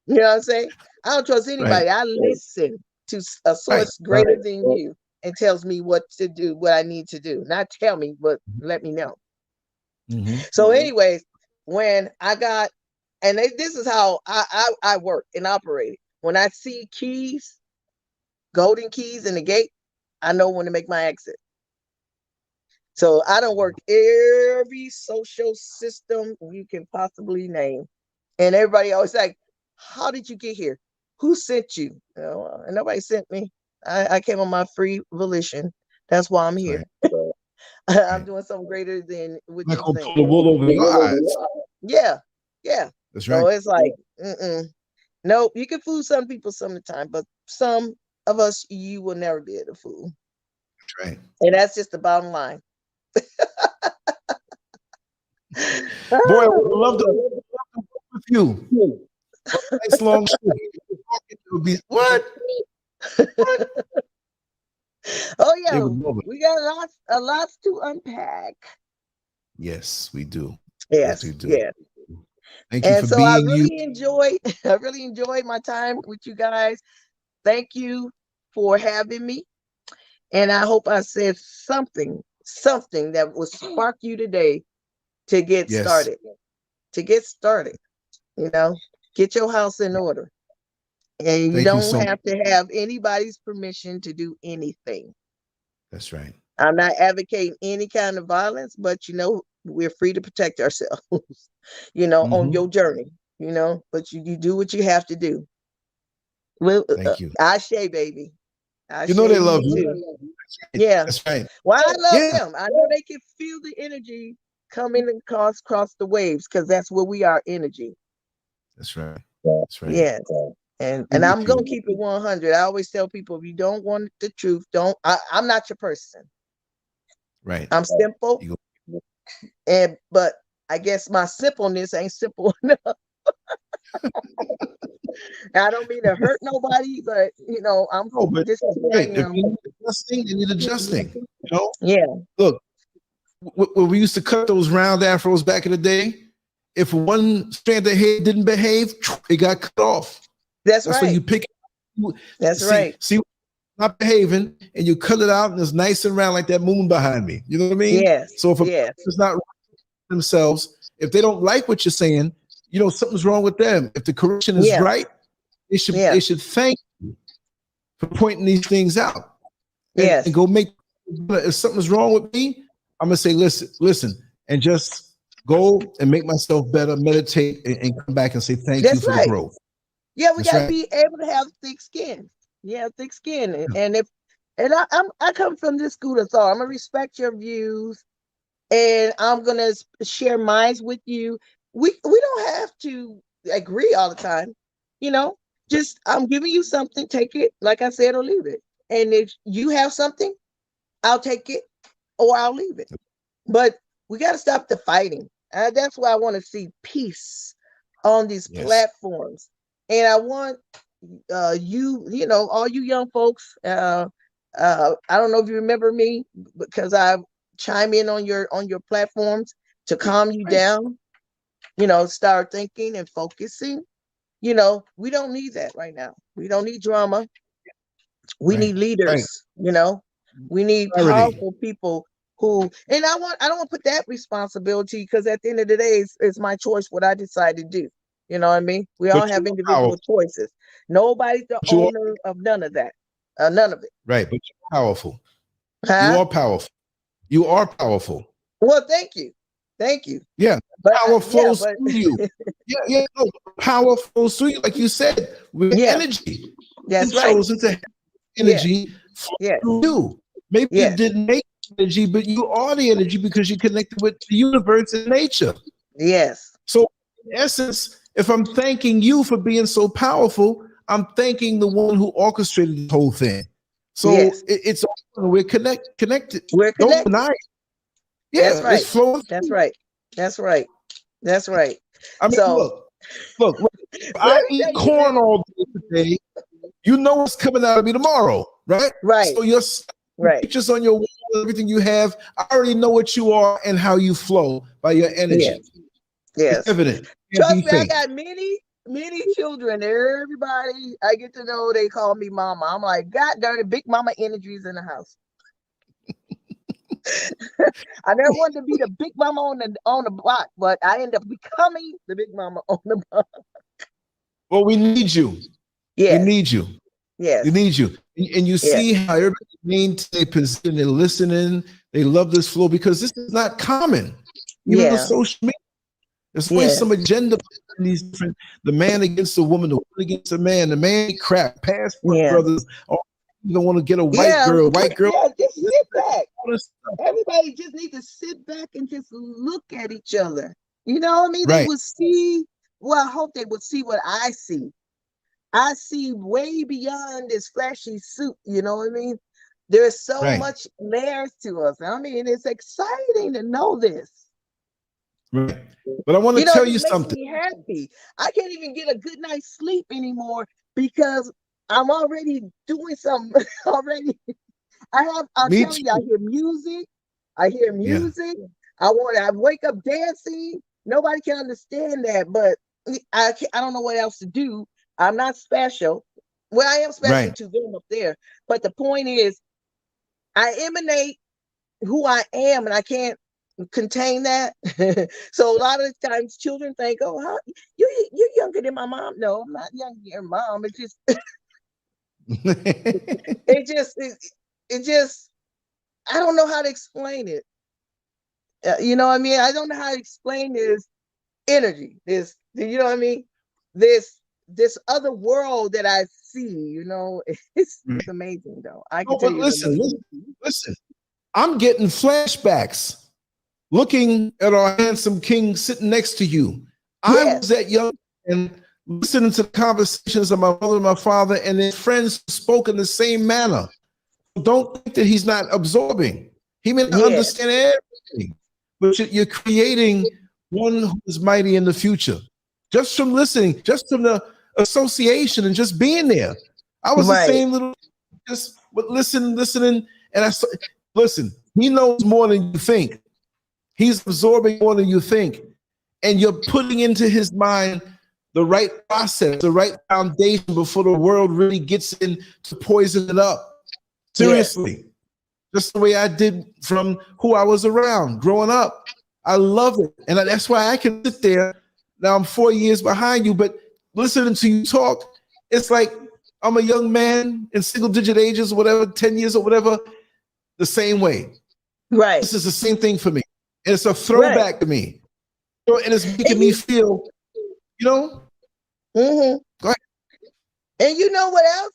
You know what I'm saying? I don't trust anybody. Right. I listen to a source greater than you and tells me what to do, what I need to do. Not tell me, but let me know. So anyways, when I got, and this is how I work and operate. When I see keys, golden keys in the gate, I know when to make my exit. So I don't work every social system you can possibly name. And everybody always like, how did you get here? Who sent you? And nobody sent me. I came on my free volition. That's why I'm here. Right. So, I'm doing something greater than what you think. The wool over your eyes. Yeah. That's right. So it's like, nope, you can fool some people some of the time, but some of us, you will never be able to fool. That's right. And that's just the bottom line. Boy, I would love to work with you. Nice long story. What? Oh yeah, we got a lot to unpack. Yes, we do. Yes, we do. Yeah. Thank you for being I really enjoyed my time with you guys. Thank you for having me. And I hope I said something that will spark you today to get started. To get started, you know, get your house in order. And you don't have to have anybody's permission to do anything. That's right. I'm not advocating any kind of violence, but, you know, we're free to protect ourselves, you know, on your journey, you know, but you do what you have to do. Well, thank you. Ashe, baby. You know they love you. Too. Yeah. That's right. Well, I love them. I know they can feel the energy coming across the waves, because that's where we are, energy. That's right. That's right. Yeah. And I'm going to keep it 100. I always tell people, if you don't want the truth, I'm not your person. Right. I'm simple. But I guess my simpleness ain't simple enough. I don't mean to hurt nobody, but you know, this is right. If you need adjusting, you need adjusting. You know? Yeah. Look, when we used to cut those round afros back in the day, if one strand of hair didn't behave, it got cut off. That's right. When you pick it. That's right. See, not behaving, and you cut it out, and it's nice and round like that moon behind me. You know what I mean? Yes. So if it's not themselves, if they don't like what you're saying, something's wrong with them. If the correction is right, they should thank you for pointing these things out. And go make. If something's wrong with me, I'm gonna say, listen, and just go and make myself better, meditate, and come back and say thank you for the growth. Yeah, we gotta be able to have thick skin. Yeah, thick skin. And I come from this school of thought. I'm gonna respect your views, and I'm gonna share mine with you. We don't have to agree all the time, Just I'm giving you something, take it, like I said, or leave it. And if you have something, I'll take it or I'll leave it. But we got to stop the fighting. That's why I want to see peace on these platforms. And I want all you young folks. I don't know if you remember me, because I chime in on your platforms to calm you down. Start thinking and focusing. We don't need that right now. We don't need drama. We need leaders. We need powerful people who, and I don't want to put that responsibility, because at the end of the day, it's my choice what I decide to do. You know what I mean? We all have individual choices. Nobody's the owner of none of that. None of it. Right, but you're powerful. Huh? You are powerful. You are powerful. Well, thank you. Thank you. Yeah. Power flows through you. Power flows through you, like you said, with energy. That's right. Chosen to have energy through you. Maybe it didn't make energy, but you are the energy because you're connected with the universe and nature. Yes. So in essence, if I'm thanking you for being so powerful, I'm thanking the one who orchestrated the whole thing. So it's we're connected. We're connected. Don't deny it. Yeah, that's right. It's flowing. That's right. That's right. That's right. I mean, look. I eat corn all day today. You know what's coming out of me tomorrow, right? Right. So your pictures on your wall, everything you have, I already know what you are and how you flow by your energy. Yes. It's evident. Trust me, I got many children. Everybody I get to know, they call me mama. I'm like, God darn it, big mama energies in the house. I never wanted to be the big mama on the block, but I end up becoming the big mama on the block. Well, we need you. Yeah, we need you. Yes, we need you. And you see how everybody maintain their position. They're listening. They love this flow because this is not common. Even the social media. There's always some agenda in these different. The man against the woman, the woman against the man crap, passport brothers. You don't want to get a white girl. Yeah, just sit back. Everybody just need to sit back and just look at each other. You know what I mean? They would see. Well, I hope they would see what I see. I see way beyond this flashy suit. You know what I mean? There's so much layers to us. I mean, it's exciting to know this. Right. But I want to tell you something. Makes me happy. I can't even get a good night's sleep anymore because I'm already doing something already. I'll tell you, I hear music. I wake up dancing. Nobody can understand that, but I don't know what else to do. I'm not special. Well, I am special to them up there. But the point is, I emanate who I am, and I can't contain that. So a lot of times children think, oh, how you're younger than my mom. No, I'm not younger than your mom. It's just it just I don't know how to explain it. You know what I mean? I don't know how to explain this energy. This, you know what I mean? This other world that I see, it's amazing though. I can tell you. Listen. I'm getting flashbacks looking at our handsome king sitting next to you. I was that young and listening to the conversations of my mother and my father and their friends who spoke in the same manner. Don't think that he's not absorbing. He may not understand everything, but you're creating one who is mighty in the future. Just from listening, just from the association and just being there. I was the same little, just listening. And listen, he knows more than you think. He's absorbing more than you think. And you're putting into his mind the right process, the right foundation before the world really gets in to poison it up. Seriously. Just the way I did from who I was around growing up. I love it. And that's why I can sit there. Now I'm 4 years behind you, but listening to you talk, it's like I'm a young man in single digit ages, whatever, 10 years or whatever, the same way. Right. This is the same thing for me. And it's a throwback to me. And it's making me feel, Mm-hmm. Go ahead. And you know what else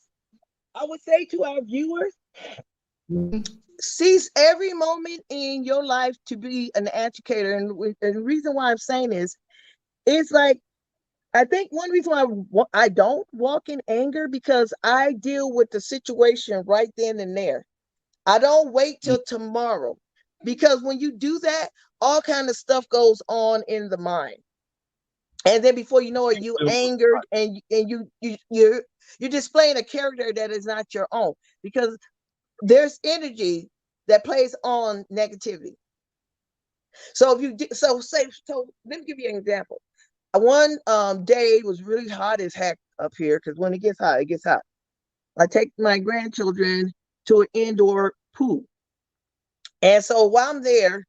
I would say to our viewers? Seize every moment in your life to be an educator. And the reason why I'm saying is, it's like, I think one reason why I don't walk in anger, because I deal with the situation right then and there. I don't wait till tomorrow, because when you do that, all kind of stuff goes on in the mind. And then before you know it, you angered, and you're displaying a character that is not your own, because there's energy that plays on negativity. So let me give you an example. One day it was really hot as heck up here, because when it gets hot, it gets hot. I take my grandchildren to an indoor pool. And so while I'm there,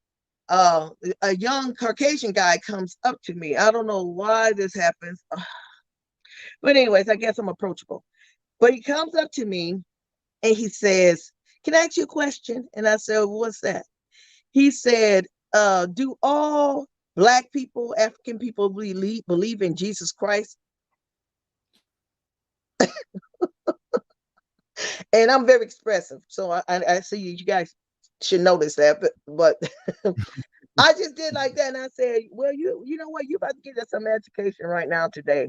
a young Caucasian guy comes up to me. I don't know why this happens. But anyways, I guess I'm approachable. But he comes up to me and he says, "Can I ask you a question?" And I said, "What's that?" He said, "Do all Black people, African people believe in Jesus Christ?" And I'm very expressive, so I see you guys should notice that. But I just did like that, and I said, "Well, you know what? You about to get us some education right now today."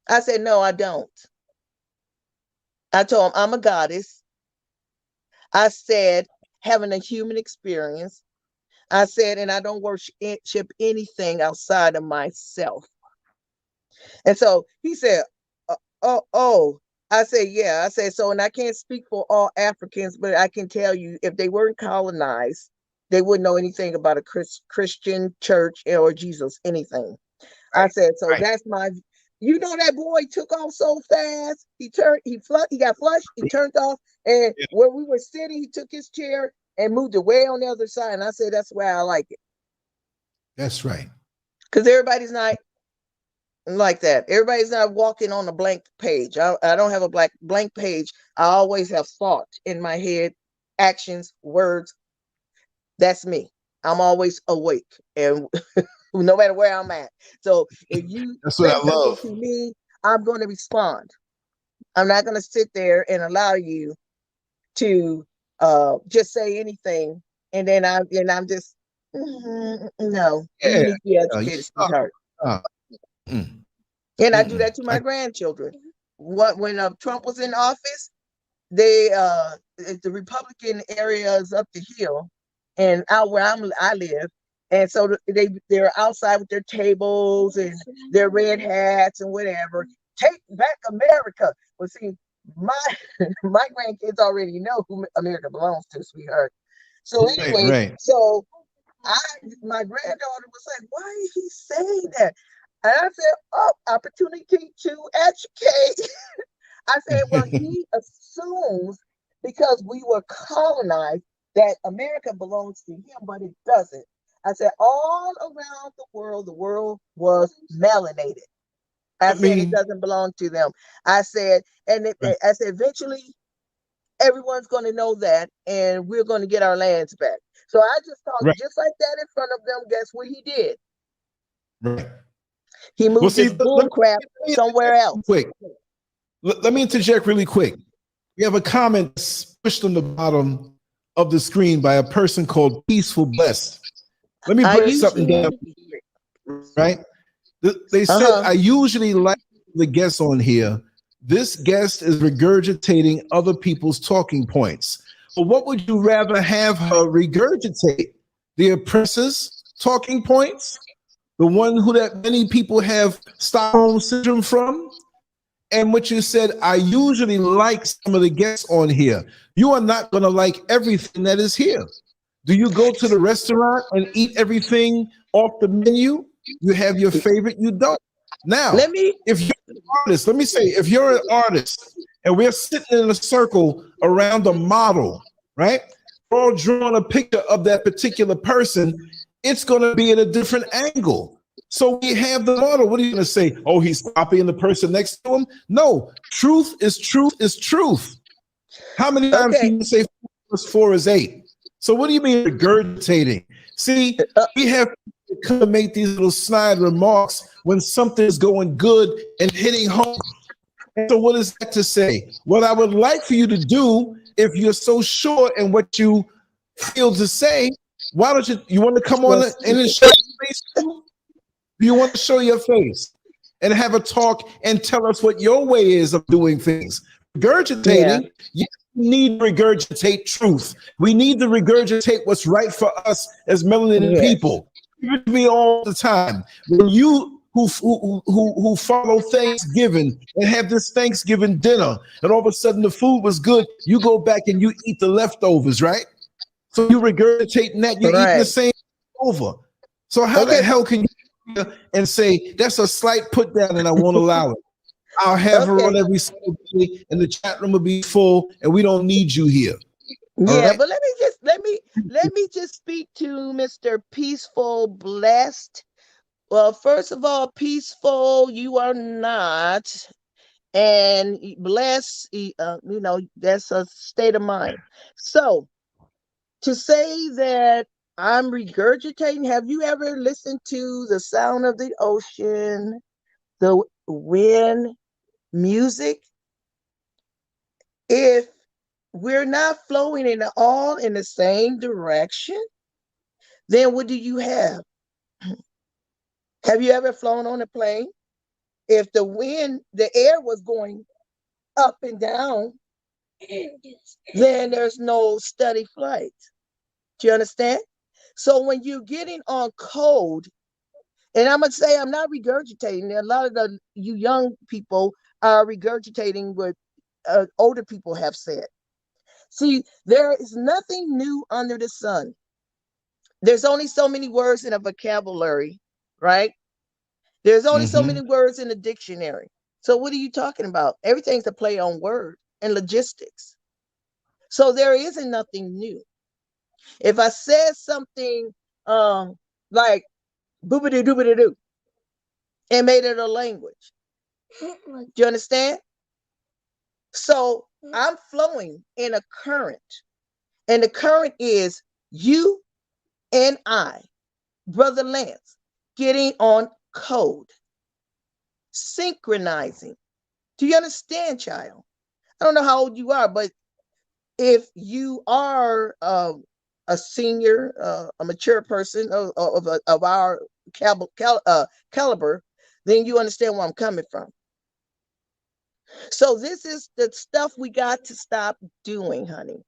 I said, "No, I don't." I told him I'm a goddess. I said, having a human experience. I said, and I don't worship anything outside of myself. And so he said, oh. I said, yeah. I said, so, and I can't speak for all Africans, but I can tell you, if they weren't colonized, they wouldn't know anything about a Christian church or Jesus, anything. Right. I said, so that's my, that boy took off so fast. He got flushed, he turned off, and where we were sitting, he took his chair and moved it way on the other side. And I said, that's why I like it. That's right. Because everybody's not like that. Everybody's not walking on a blank page. I don't have a blank page. I always have thought in my head, actions, words. That's me. I'm always awake, and no matter where I'm at. So if you that's what I love to me, I'm going to respond. I'm not going to sit there and allow you to just say anything, and then I'm just no. You need to be educated, sweetheart. And I do that to my grandchildren. When Trump was in office, the Republican area is up the hill, and out where I live, and so they're outside with their tables and their red hats and whatever. Take back America. Well, see, my grandkids already know who America belongs to, sweetheart. So anyway, right. So my granddaughter was like, "Why is he saying that?" And I said, opportunity to educate. I said, well, he assumes because we were colonized that America belongs to him, but it doesn't. I said, all around the world was melanated. I said, it doesn't belong to them. I said, I said, eventually, everyone's going to know that, and we're going to get our lands back. So I just talked just like that in front of them. Guess what he did? Right. He moved his bull crap somewhere else. Quick. Let me interject really quick. We have a comment pushed on the bottom of the screen by a person called Peaceful Blessed. Let me break something down. Right? They said, I usually like the guests on here. This guest is regurgitating other people's talking points. But what would you rather have her regurgitate? The oppressor's talking points? The one who that many people have Stockholm syndrome from? And what you said, I usually like some of the guests on here. You are not going to like everything that is here. Do you go to the restaurant and eat everything off the menu? You have your favorite, you don't. Now, if you're an artist, let me say, if you're an artist and we're sitting in a circle around a model, right? We're all drawing a picture of that particular person, it's going to be at a different angle. So we have the model. What are you going to say? Oh, he's copying the person next to him? No, truth is truth is truth. How many times can you say 4 plus 4 is 8? So what do you mean regurgitating? See, we have to come and make these little snide remarks when something is going good and hitting home. And so what is that to say? What I would like for you to do, if you're so sure in what you feel to say, why don't you want to come on and show your face too? Do you want to show your face and have a talk and tell us what your way is of doing things? Regurgitating, yes, we need to regurgitate truth. We need to regurgitate what's right for us as melanated people. Give it to me all the time. When you who follow Thanksgiving and have this Thanksgiving dinner, and all of a sudden the food was good, you go back and you eat the leftovers, right? So you regurgitating that, you're eating the same over. So how the hell can you and say that's a slight put down and I won't allow it? I'll have her on every single day and the chat room will be full and we don't need you here. Yeah, but let me just speak to Mr. Peaceful Blessed. Well, first of all, peaceful, you are not, and blessed, that's a state of mind. So to say that I'm regurgitating, have you ever listened to the sound of the ocean, the wind, music? If we're not flowing all in the same direction, then what do you have? Have you ever flown on a plane? If the wind, the air was going up and down, then there's no steady flight. Do you understand? So when you're getting on code, and I'm going to say I'm not regurgitating. A lot of you young people are regurgitating what older people have said. See, there is nothing new under the sun. There's only so many words in a vocabulary, right? There's only so many words in the dictionary. So what are you talking about? Everything's a play on word and logistics. So there isn't nothing new. If I said something like boobity doobity doo and made it a language, do you understand? So I'm flowing in a current, and the current is you and I, Brother Lance, getting on code, synchronizing. Do you understand, child? I don't know how old you are, but if you are a senior, a mature person of our caliber, then you understand where I'm coming from. So this is the stuff we got to stop doing, honey.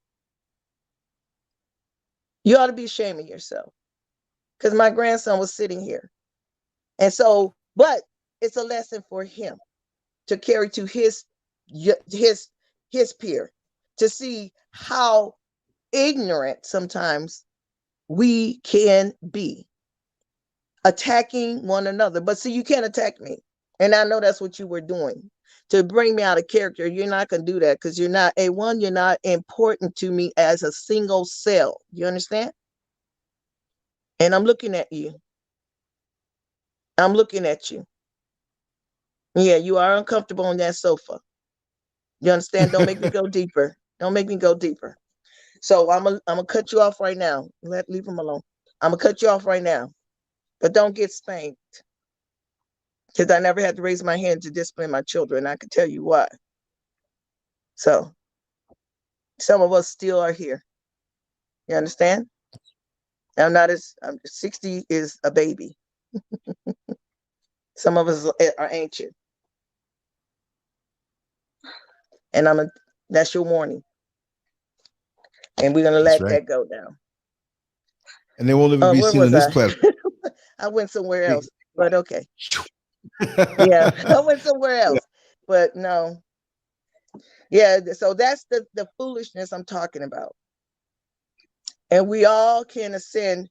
You ought to be ashamed of yourself, because my grandson was sitting here. And so, but it's a lesson for him to carry to his peer, to see how ignorant sometimes we can be, attacking one another. But see, you can't attack me. And I know that's what you were doing to bring me out of character. You're not going to do that, because you're not, you're not important to me as a single cell. You understand? And I'm looking at you. I'm looking at you. Yeah, you are uncomfortable on that sofa. You understand? Don't make me go deeper. Don't make me go deeper. So I'm gonna cut you off right now. Leave him alone. I'm gonna cut you off right now. But don't get spanked. Because I never had to raise my hand to discipline my children. I can tell you why. So some of us still are here. You understand? I'm 60 is a baby. Some of us are ancient. And that's your warning. And we're gonna let that go now. And they won't even be seen on this platform. I went somewhere else, but okay. Yeah, I went somewhere else, but no. Yeah, so that's the foolishness I'm talking about. and we all can ascend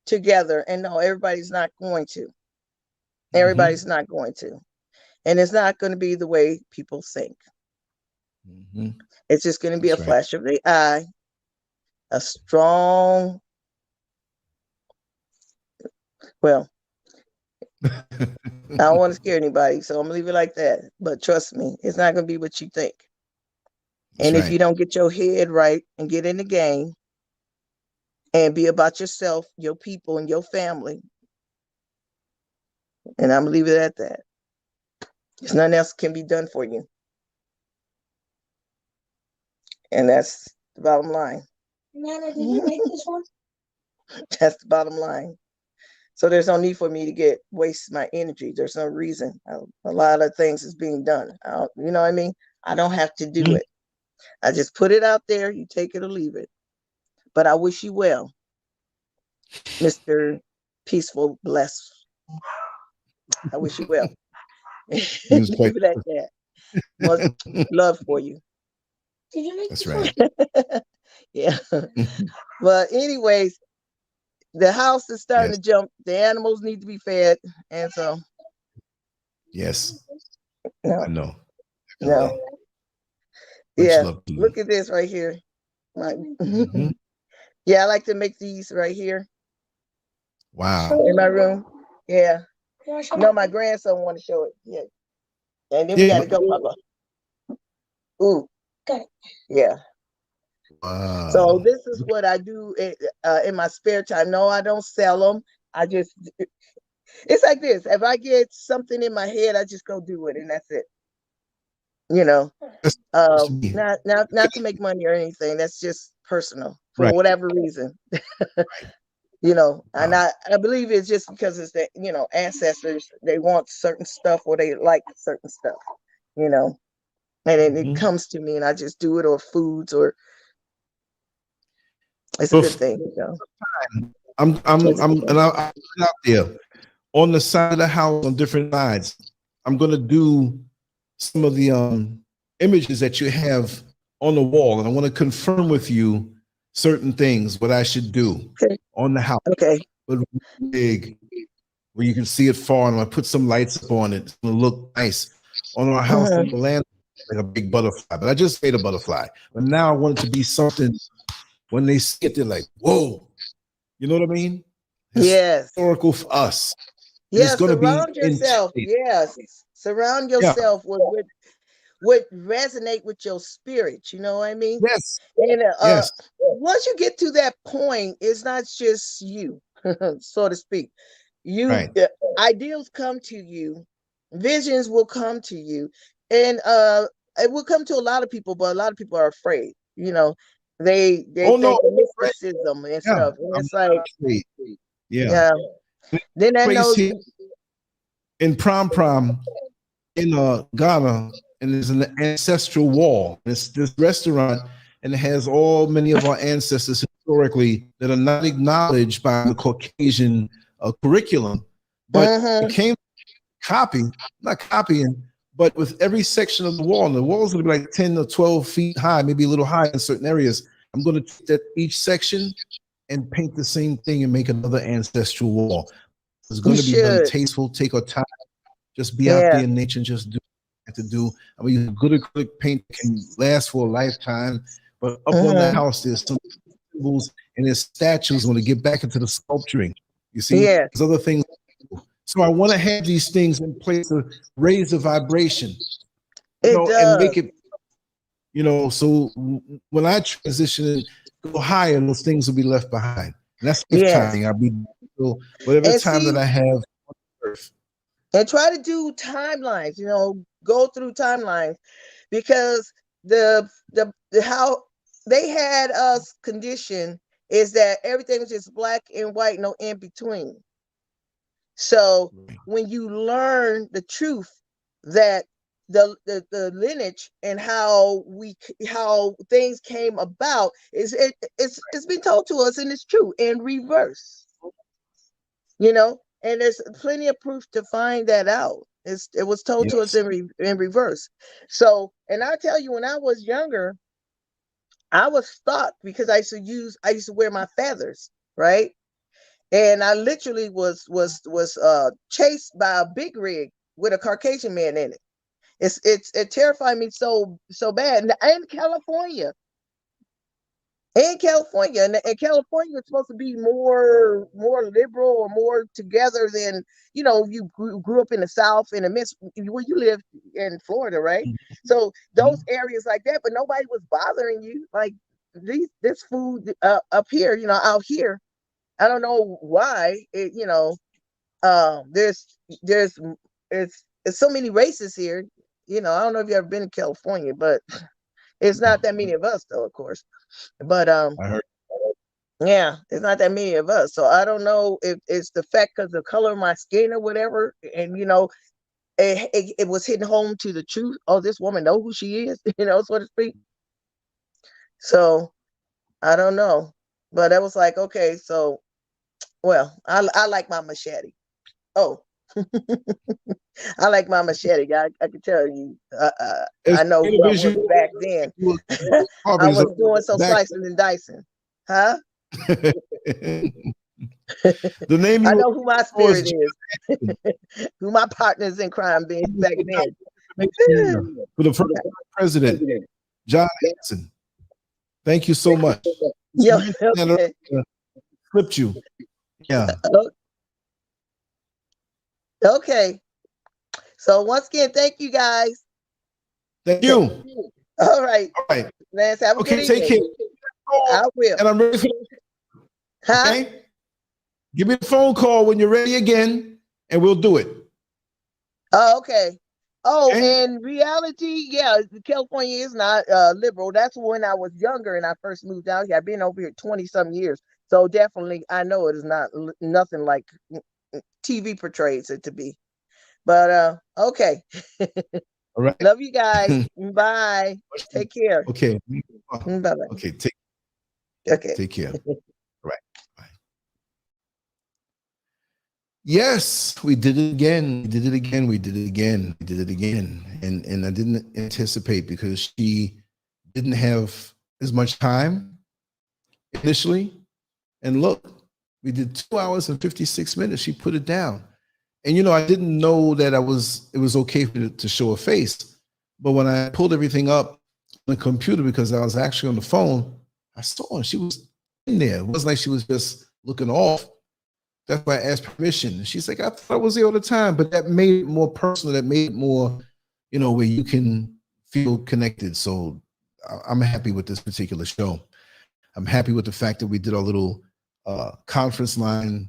together. And no, everybody's not going to. Everybody's not going to. And it's not going to be the way people think. It's just going to be a flash of the eye, a strong, well, I don't want to scare anybody, so I'm going to leave it like that. But trust me, it's not going to be what you think. And if you don't get your head right and get in the game and be about yourself, your people, and your family, and I'm going to leave it at that. There's nothing else can be done for you. And that's the bottom line. Nana, did you make this one? That's the bottom line. So there's no need for me to waste my energy. There's no reason. A lot of things is being done. You know what I mean? I don't have to do it. I just put it out there. You take it or leave it. But I wish you well, Mr. Peaceful Bless. I wish you well. Leave it at that. Much love for you. Did you make That's this right. one? Yeah. But anyways, the house is starting to jump. The animals need to be fed. And so. Yes. No. I know. No. Yeah. Look at this right here. Yeah, I like to make these right here. Wow. In my room. Yeah. No, my grandson want to show it. Yeah. And then we got to go, Papa. Ooh. Okay. Yeah. Wow. So this is what I do in my spare time. No, I don't sell them. It's like this. If I get something in my head, I just go do it, and that's it. You know, not to make money or anything. That's just personal for whatever reason. You know, and I believe it's just because it's the, you know, ancestors, they want certain stuff or they like certain stuff, you know, and then it comes to me and I just do it, or foods, or it's a good thing. You know? I'm out there on the side of the house on different sides. I'm going to do some of the images that you have on the wall, and I want to confirm with you certain things, what I should do on the house. Okay. But big, where you can see it far, and I put some lights up on it. It's gonna look nice on our house on the land, like a big butterfly. But I just made a butterfly. But now I want it to be something when they see it, they're like, whoa. You know what I mean? Yes. Historical for us. Yes, surround yourself. Yes. Surround yourself with what resonate with your spirit, you know what I mean? Yes. And once you get to that point, it's not just you, so to speak. Ideals come to you, visions will come to you, and it will come to a lot of people, but a lot of people are afraid, you know. They think of mysticism and stuff. And it's like then that knows in Prom in Ghana. And there's an ancestral wall. It's this restaurant, and it has many of our ancestors historically that are not acknowledged by the Caucasian curriculum, but it came not copying, but with every section of the wall. And the wall is going to be like 10 or 12 feet high, maybe a little high in certain areas. I'm going to take that each section and paint the same thing and make another ancestral wall. It's going to be very tasteful. Take our time, just be out there in nature and just do. To do. I mean, good acrylic paint can last for a lifetime, but up on the house, there's some symbols and there's statues. When to get back into the sculpturing, you see, there's other things. So I want to have these things in place to raise the vibration, and make it, you know. So when I transition and go higher, those things will be left behind. And that's time. I'll be whatever time that I have on earth. And try to do timelines, you know, go through timelines, because the how they had us conditioned is that everything was just black and white, no in between. So when you learn the truth that the lineage and how things came about it's been told to us, and it's true in reverse, you know. And there's plenty of proof to find that out. It was told to us in reverse. So, and I tell you, when I was younger, I was stalked because I used to wear my feathers, right? And I literally was chased by a big rig with a Caucasian man in it. It terrified me so bad. In California. In California, and California is supposed to be more liberal or more together than, you grew up in the South in the midst where you live in Florida, right? So those areas like that, but nobody was bothering you. Like this food up here, out here, I don't know why there's it's so many races here. I don't know if you've ever been to California, but it's not that many of us though, of course. But I heard. yeah, it's not that many of us. So I don't know if it's the fact because the color of my skin or whatever. And it was hitting home to the truth. Oh, this woman know who she is, so to speak. So I don't know. But I was like, okay, so well, I like my machete. Oh. I like my machete. I can tell you. I know who I was back then. I was doing some slicing and dicing. Huh? The name I know who my spirit is. Who my partners in crime being back then. For the first president, John Hanson. Thank you so much. Yeah, okay. Flipped you. Yeah. Okay. So once again, thank you guys. Thank you. All right. All right. Lance, have a good evening. Take care. I will. And I'm ready for Okay? Give me a phone call when you're ready again, and we'll do it. Oh, okay. Oh, and reality, yeah, California is not liberal. That's when I was younger and I first moved out here. I've been over here 20-some years. So definitely, I know it is nothing like TV portrays it to be. But okay. All right. Love you guys. Bye. Take care. Okay. Bye-bye. Okay. Take care. Right. Bye. Yes, we did it again. We did it again. We did it again. We did it again. And I didn't anticipate because she didn't have as much time initially. And look, we did 2 hours and 56 minutes. She put it down. And, I didn't know that it was okay to show a face. But when I pulled everything up on the computer, because I was actually on the phone, I saw her. She was in there. It wasn't like she was just looking off. That's why I asked permission. And she's like, I thought I was there all the time. But that made it more personal. That made it more, where you can feel connected. So I'm happy with this particular show. I'm happy with the fact that we did our little conference line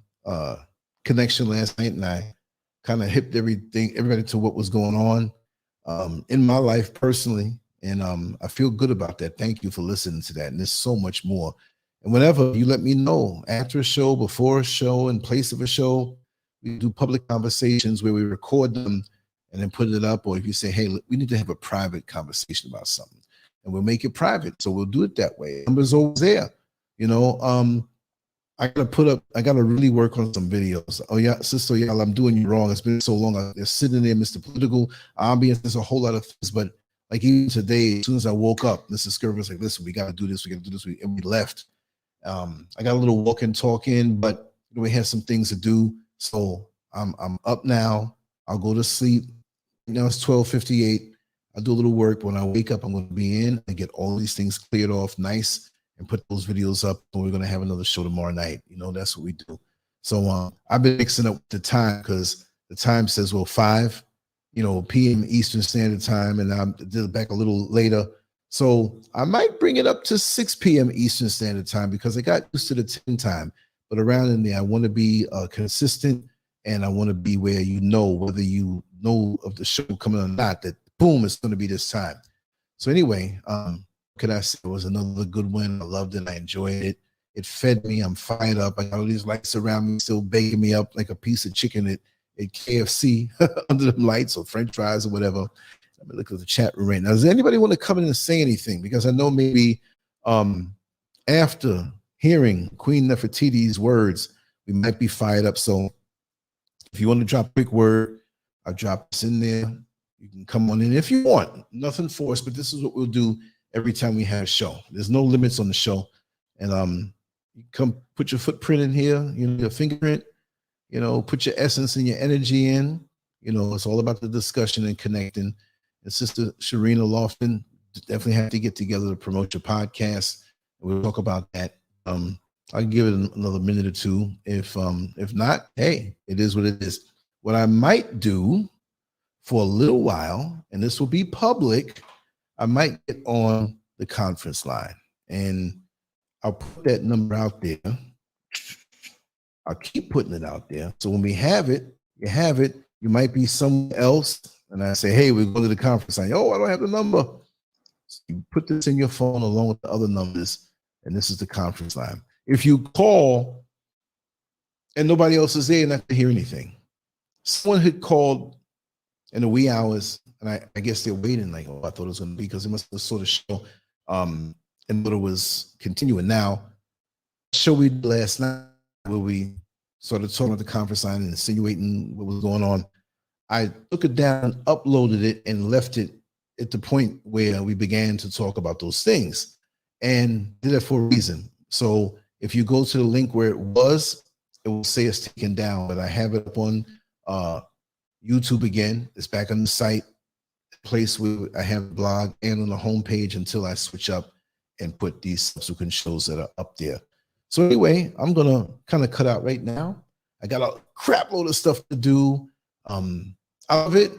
connection last night. And I kind of hipped everybody to what was going on in my life personally. And I feel good about that. Thank you for listening to that. And there's so much more. And whenever you let me know, after a show, before a show, in place of a show, we do public conversations where we record them and then put it up. Or if you say, hey, we need to have a private conversation about something, and we'll make it private. So we'll do it that way. Numbers always there. I gotta really work on some videos. Oh yeah, Sister Y'all, I'm doing you wrong. It's been so long. They're sitting there, Mr. Political Ambience. There's a whole lot of things, but like even today, as soon as I woke up, Mr. SCURV was like, listen, we gotta do this, and we left. I got a little walk and talk in, but we have some things to do. So I'm up now. I'll go to sleep. Now it's 12:58. I'll do a little work. When I wake up, I'm going to be in and get all these things cleared off nice and put those videos up. And we're going to have another show tomorrow night. That's what we do. So I've been mixing up the time because the time says, 5, p.m. Eastern Standard Time. And I did it back a little later. So I might bring it up to 6 p.m. Eastern Standard Time because I got used to the 10 time. But around in there, I want to be consistent, and I want to be where whether you know of the show coming or not, that boom, it's going to be this time. So anyway, could I say it was another good one? I loved it. I enjoyed it. It fed me. I'm fired up. I got all these lights around me still baking me up like a piece of chicken at KFC under the lights or French fries or whatever. Let me look at the chat room right now. Does anybody want to come in and say anything? Because I know maybe after hearing Queen Nerfertiti's words, we might be fired up. So if you want to drop a quick word, I'll drop this in there. You can come on in if you want. Nothing forced, but this is what we'll do every time we have a show. There's no limits on the show. And you come put your footprint in here, your fingerprint, put your essence and your energy in. It's all about the discussion and connecting. And Sister Sharina Lofton, definitely have to get together to promote your podcast. We'll talk about that. I'll give it another minute or two. If not, hey, it is what it is. What I might do for a little while, and this will be public, I might get on the conference line, and I'll put that number out there. I'll keep putting it out there. So when we have it, you have it. You might be somewhere else, and I say, hey, we're going to the conference line. Oh, I don't have the number. So you put this in your phone along with the other numbers, and this is the conference line. If you call and nobody else is there, you're not going to hear anything. Someone had called in the wee hours, and I guess they're waiting like, I thought it was going to be, because it must have sort of show, and what it was continuing. Now, the show we did last night where we started talking about the conference line and insinuating what was going on, I took it down, uploaded it, and left it at the point where we began to talk about those things, and did that for a reason. So if you go to the link where it will say it's taken down, but I have it up on YouTube again. It's back on the site, place where I have a blog and on the homepage until I switch up and put these subsequent shows that are up there. So anyway, I'm gonna kind of cut out right now. I got a crap load of stuff to do. Out of it,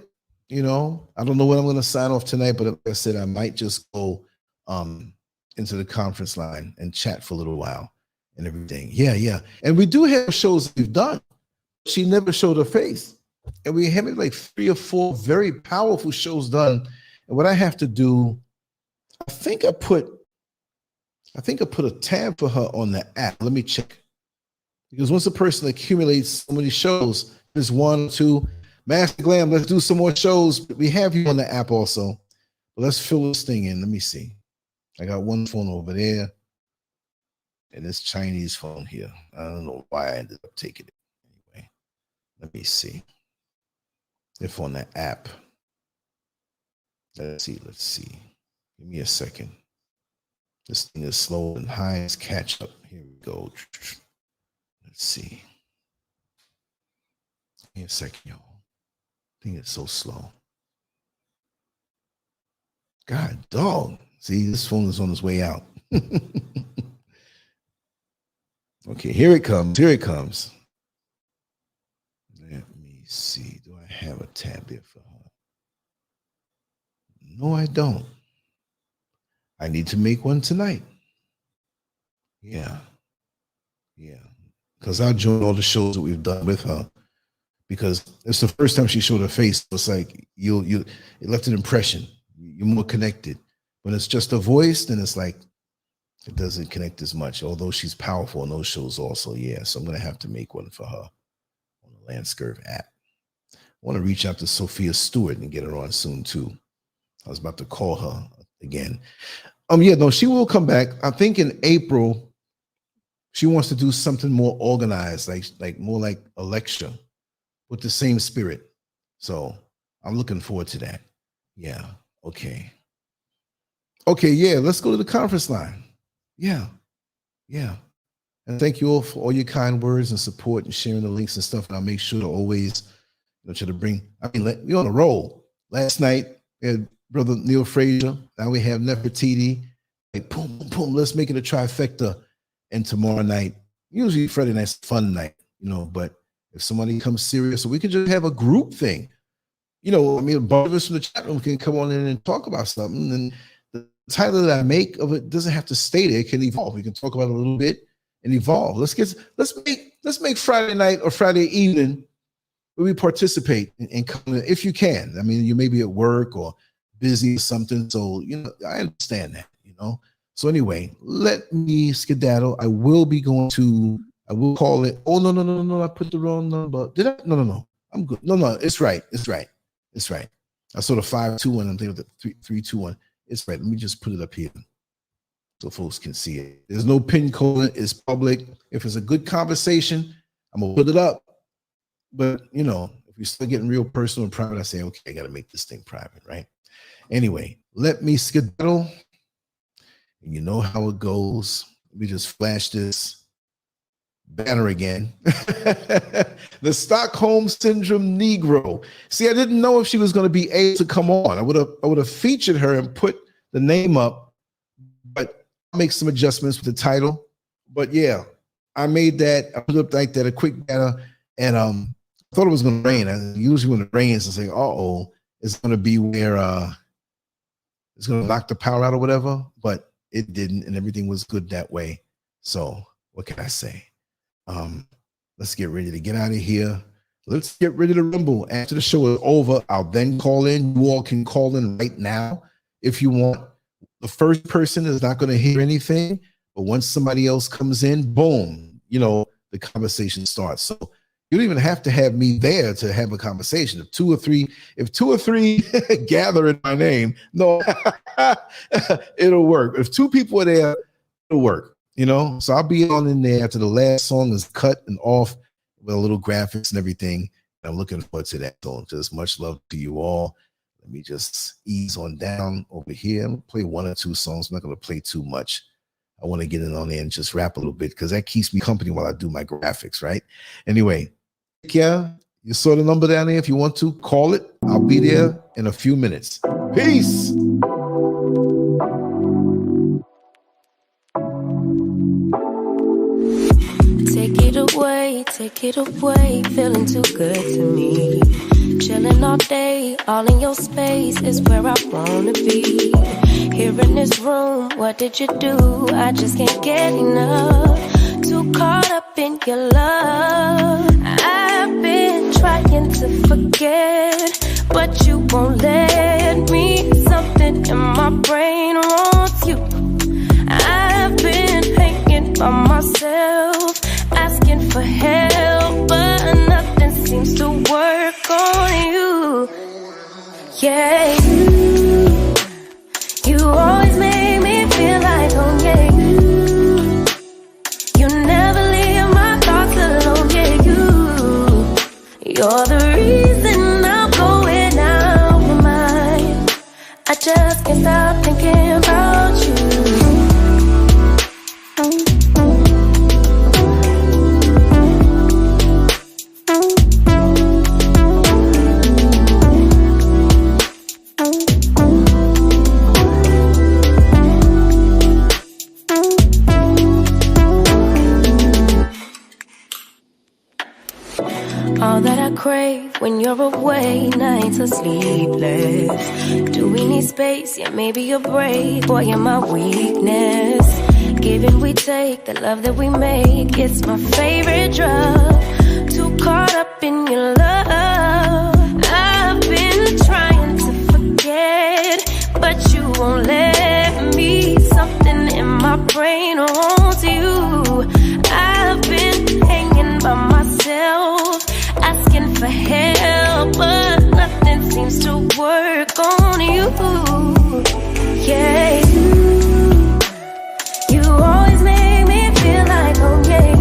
I don't know when I'm gonna sign off tonight, but like I said, I might just go into the conference line and chat for a little while and everything. Yeah. And we do have shows we've done. She never showed her face. And we have like 3 or 4 very powerful shows done. And what I have to do, I think I put a tab for her on the app. Let me check. Because once a person accumulates so many shows, there's 1, 2, Master Glam, let's do some more shows. We have you on the app also. But let's fill this thing in. Let me see. I got one phone over there and this Chinese phone here. I don't know why I ended up taking it. Anyway, let me see if on the app. Let's see. Give me a second. This thing is slow and high as catch up. Here we go. Let's see. Give me a second, y'all. I think it's so slow. God dog. See, this phone is on its way out. Okay, here it comes. Let me see. Do I have a tab there for her? No, I don't. I need to make one tonight. Yeah. Because I'll join all the shows that we've done with her. Because it's the first time she showed her face. It's like it left an impression. You're more connected. When it's just a voice, then it's like it doesn't connect as much, although she's powerful in those shows also. Yeah, so I'm going to have to make one for her on the LanceScurv app. I want to reach out to Sophia Stewart and get her on soon too. I was about to call her again. She will come back. I think in April, she wants to do something more organized, like more like a lecture with the same spirit. So I'm looking forward to that. Yeah, okay. Okay, yeah, let's go to the conference line. Yeah. And thank you all for all your kind words and support and sharing the links and stuff. And I'll make sure to always try to bring, we're on a roll. Last night, we had Brother Neil Frazier. Now we have Nerfertiti. Like, boom, boom, boom. Let's make it a trifecta. And tomorrow night, usually Friday night's fun night, but if somebody comes serious, we can just have a group thing. A bunch of us from the chat room can come on in and talk about something. And the title that I make of it doesn't have to stay there. It can evolve. We can talk about it a little bit and evolve. Let's make Friday night or Friday evening where we participate and come in, if you can. You may be at work or busy or something. So, I understand that, So anyway, let me skedaddle. I will call it. Oh, no. I put the wrong number. Did I? No. I'm good. No, it's right. I saw the 521. I'm thinking the 321. It's right. Let me just put it up here so folks can see it. There's no pin code. It's public. If it's a good conversation, I'm going to put it up. But, if we start getting real personal and private, I say, okay, I got to make this thing private, right? Anyway, let me skedaddle. And you know how it goes. Let me just flash this banner again. The Stockholm Syndrome Negro. See, I didn't know if she was going to be able to come on. I would have featured her and put the name up, but I'll make some adjustments with the title. But yeah, I made that. I put up like that, a quick banner, and I thought it was going to rain. And usually when it rains, I say, "Uh-oh, it's going to be where it's going to knock the power out or whatever." But it didn't, and everything was good that way. So what can I say? Let's get ready to get out of here. Let's get ready to rumble. After the show is over, I'll then call in. You all can call in right now if you want. The first person is not going to hear anything, but once somebody else comes in, boom, you know, the conversation starts. So you don't even have to have me there to have a conversation. If two or three gather in my name, no, it'll work. If two people are there, it'll work. You know, so I'll be on in there after the last song is cut and off with a little graphics and everything. I'm looking forward to that. So just much love to you all. Let me just ease on down over here. I'm going to play one or two songs. I'm not going to play too much. I want to get in on there and just rap a little bit because that keeps me company while I do my graphics, right? Anyway, yeah, you saw the number down there. If you want to, call it. I'll be there in a few minutes. Peace. Take it away, feeling too good to me. Chilling all day, all in your space is where I wanna be. Here in this room, what did you do? I just can't get enough. Too caught up in your love. I've been trying to forget, but you won't let me. Something in my brain wants you. I've been hanging by myself, asking for help, but nothing seems to work on you. Yeah, you always make me feel like home. Yeah, you never leave my thoughts alone. Yeah, you're the reason I'm going out of my mind. I just can't stop thinking about you. All that I crave when you're away, nights are sleepless. Do we need space? Yeah, maybe a break. Boy, you're my weakness. Give and we take, the love that we make, it's my favorite drug. Too caught up in your love. I've been trying to forget, but you won't let me. Something in my brain wants you. I've been hanging by myself, asking for help, but nothing seems to work on you. Yeah, you always make me feel like home. Yeah,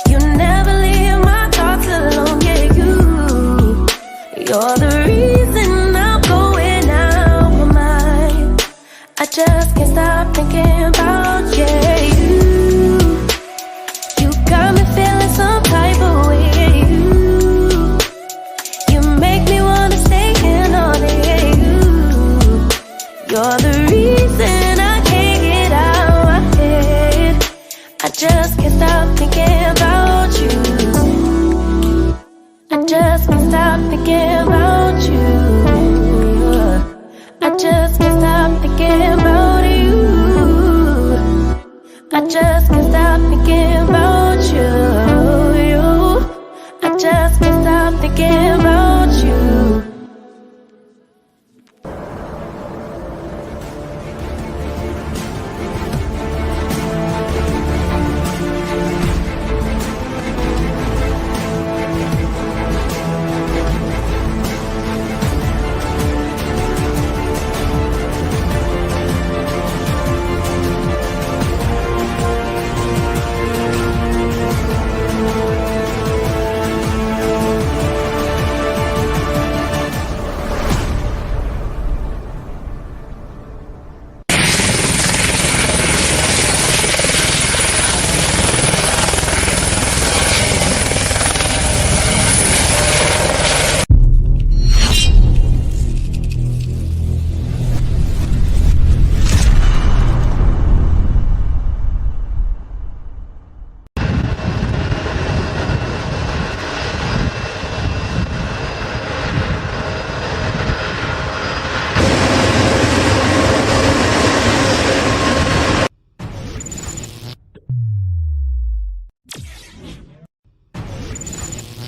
you never leave my thoughts alone. Yeah, you're the reason I'm going out of my mind. I just can't stop thinking about you. You got me feeling some type of way. You make me wanna stay in all day. You're the reason I can't get out of my head. I just can't stop thinking about you. I just can't stop thinking about you. I just can't stop thinking about you. I just can't stop thinking about you. I just can't stop thinking about you.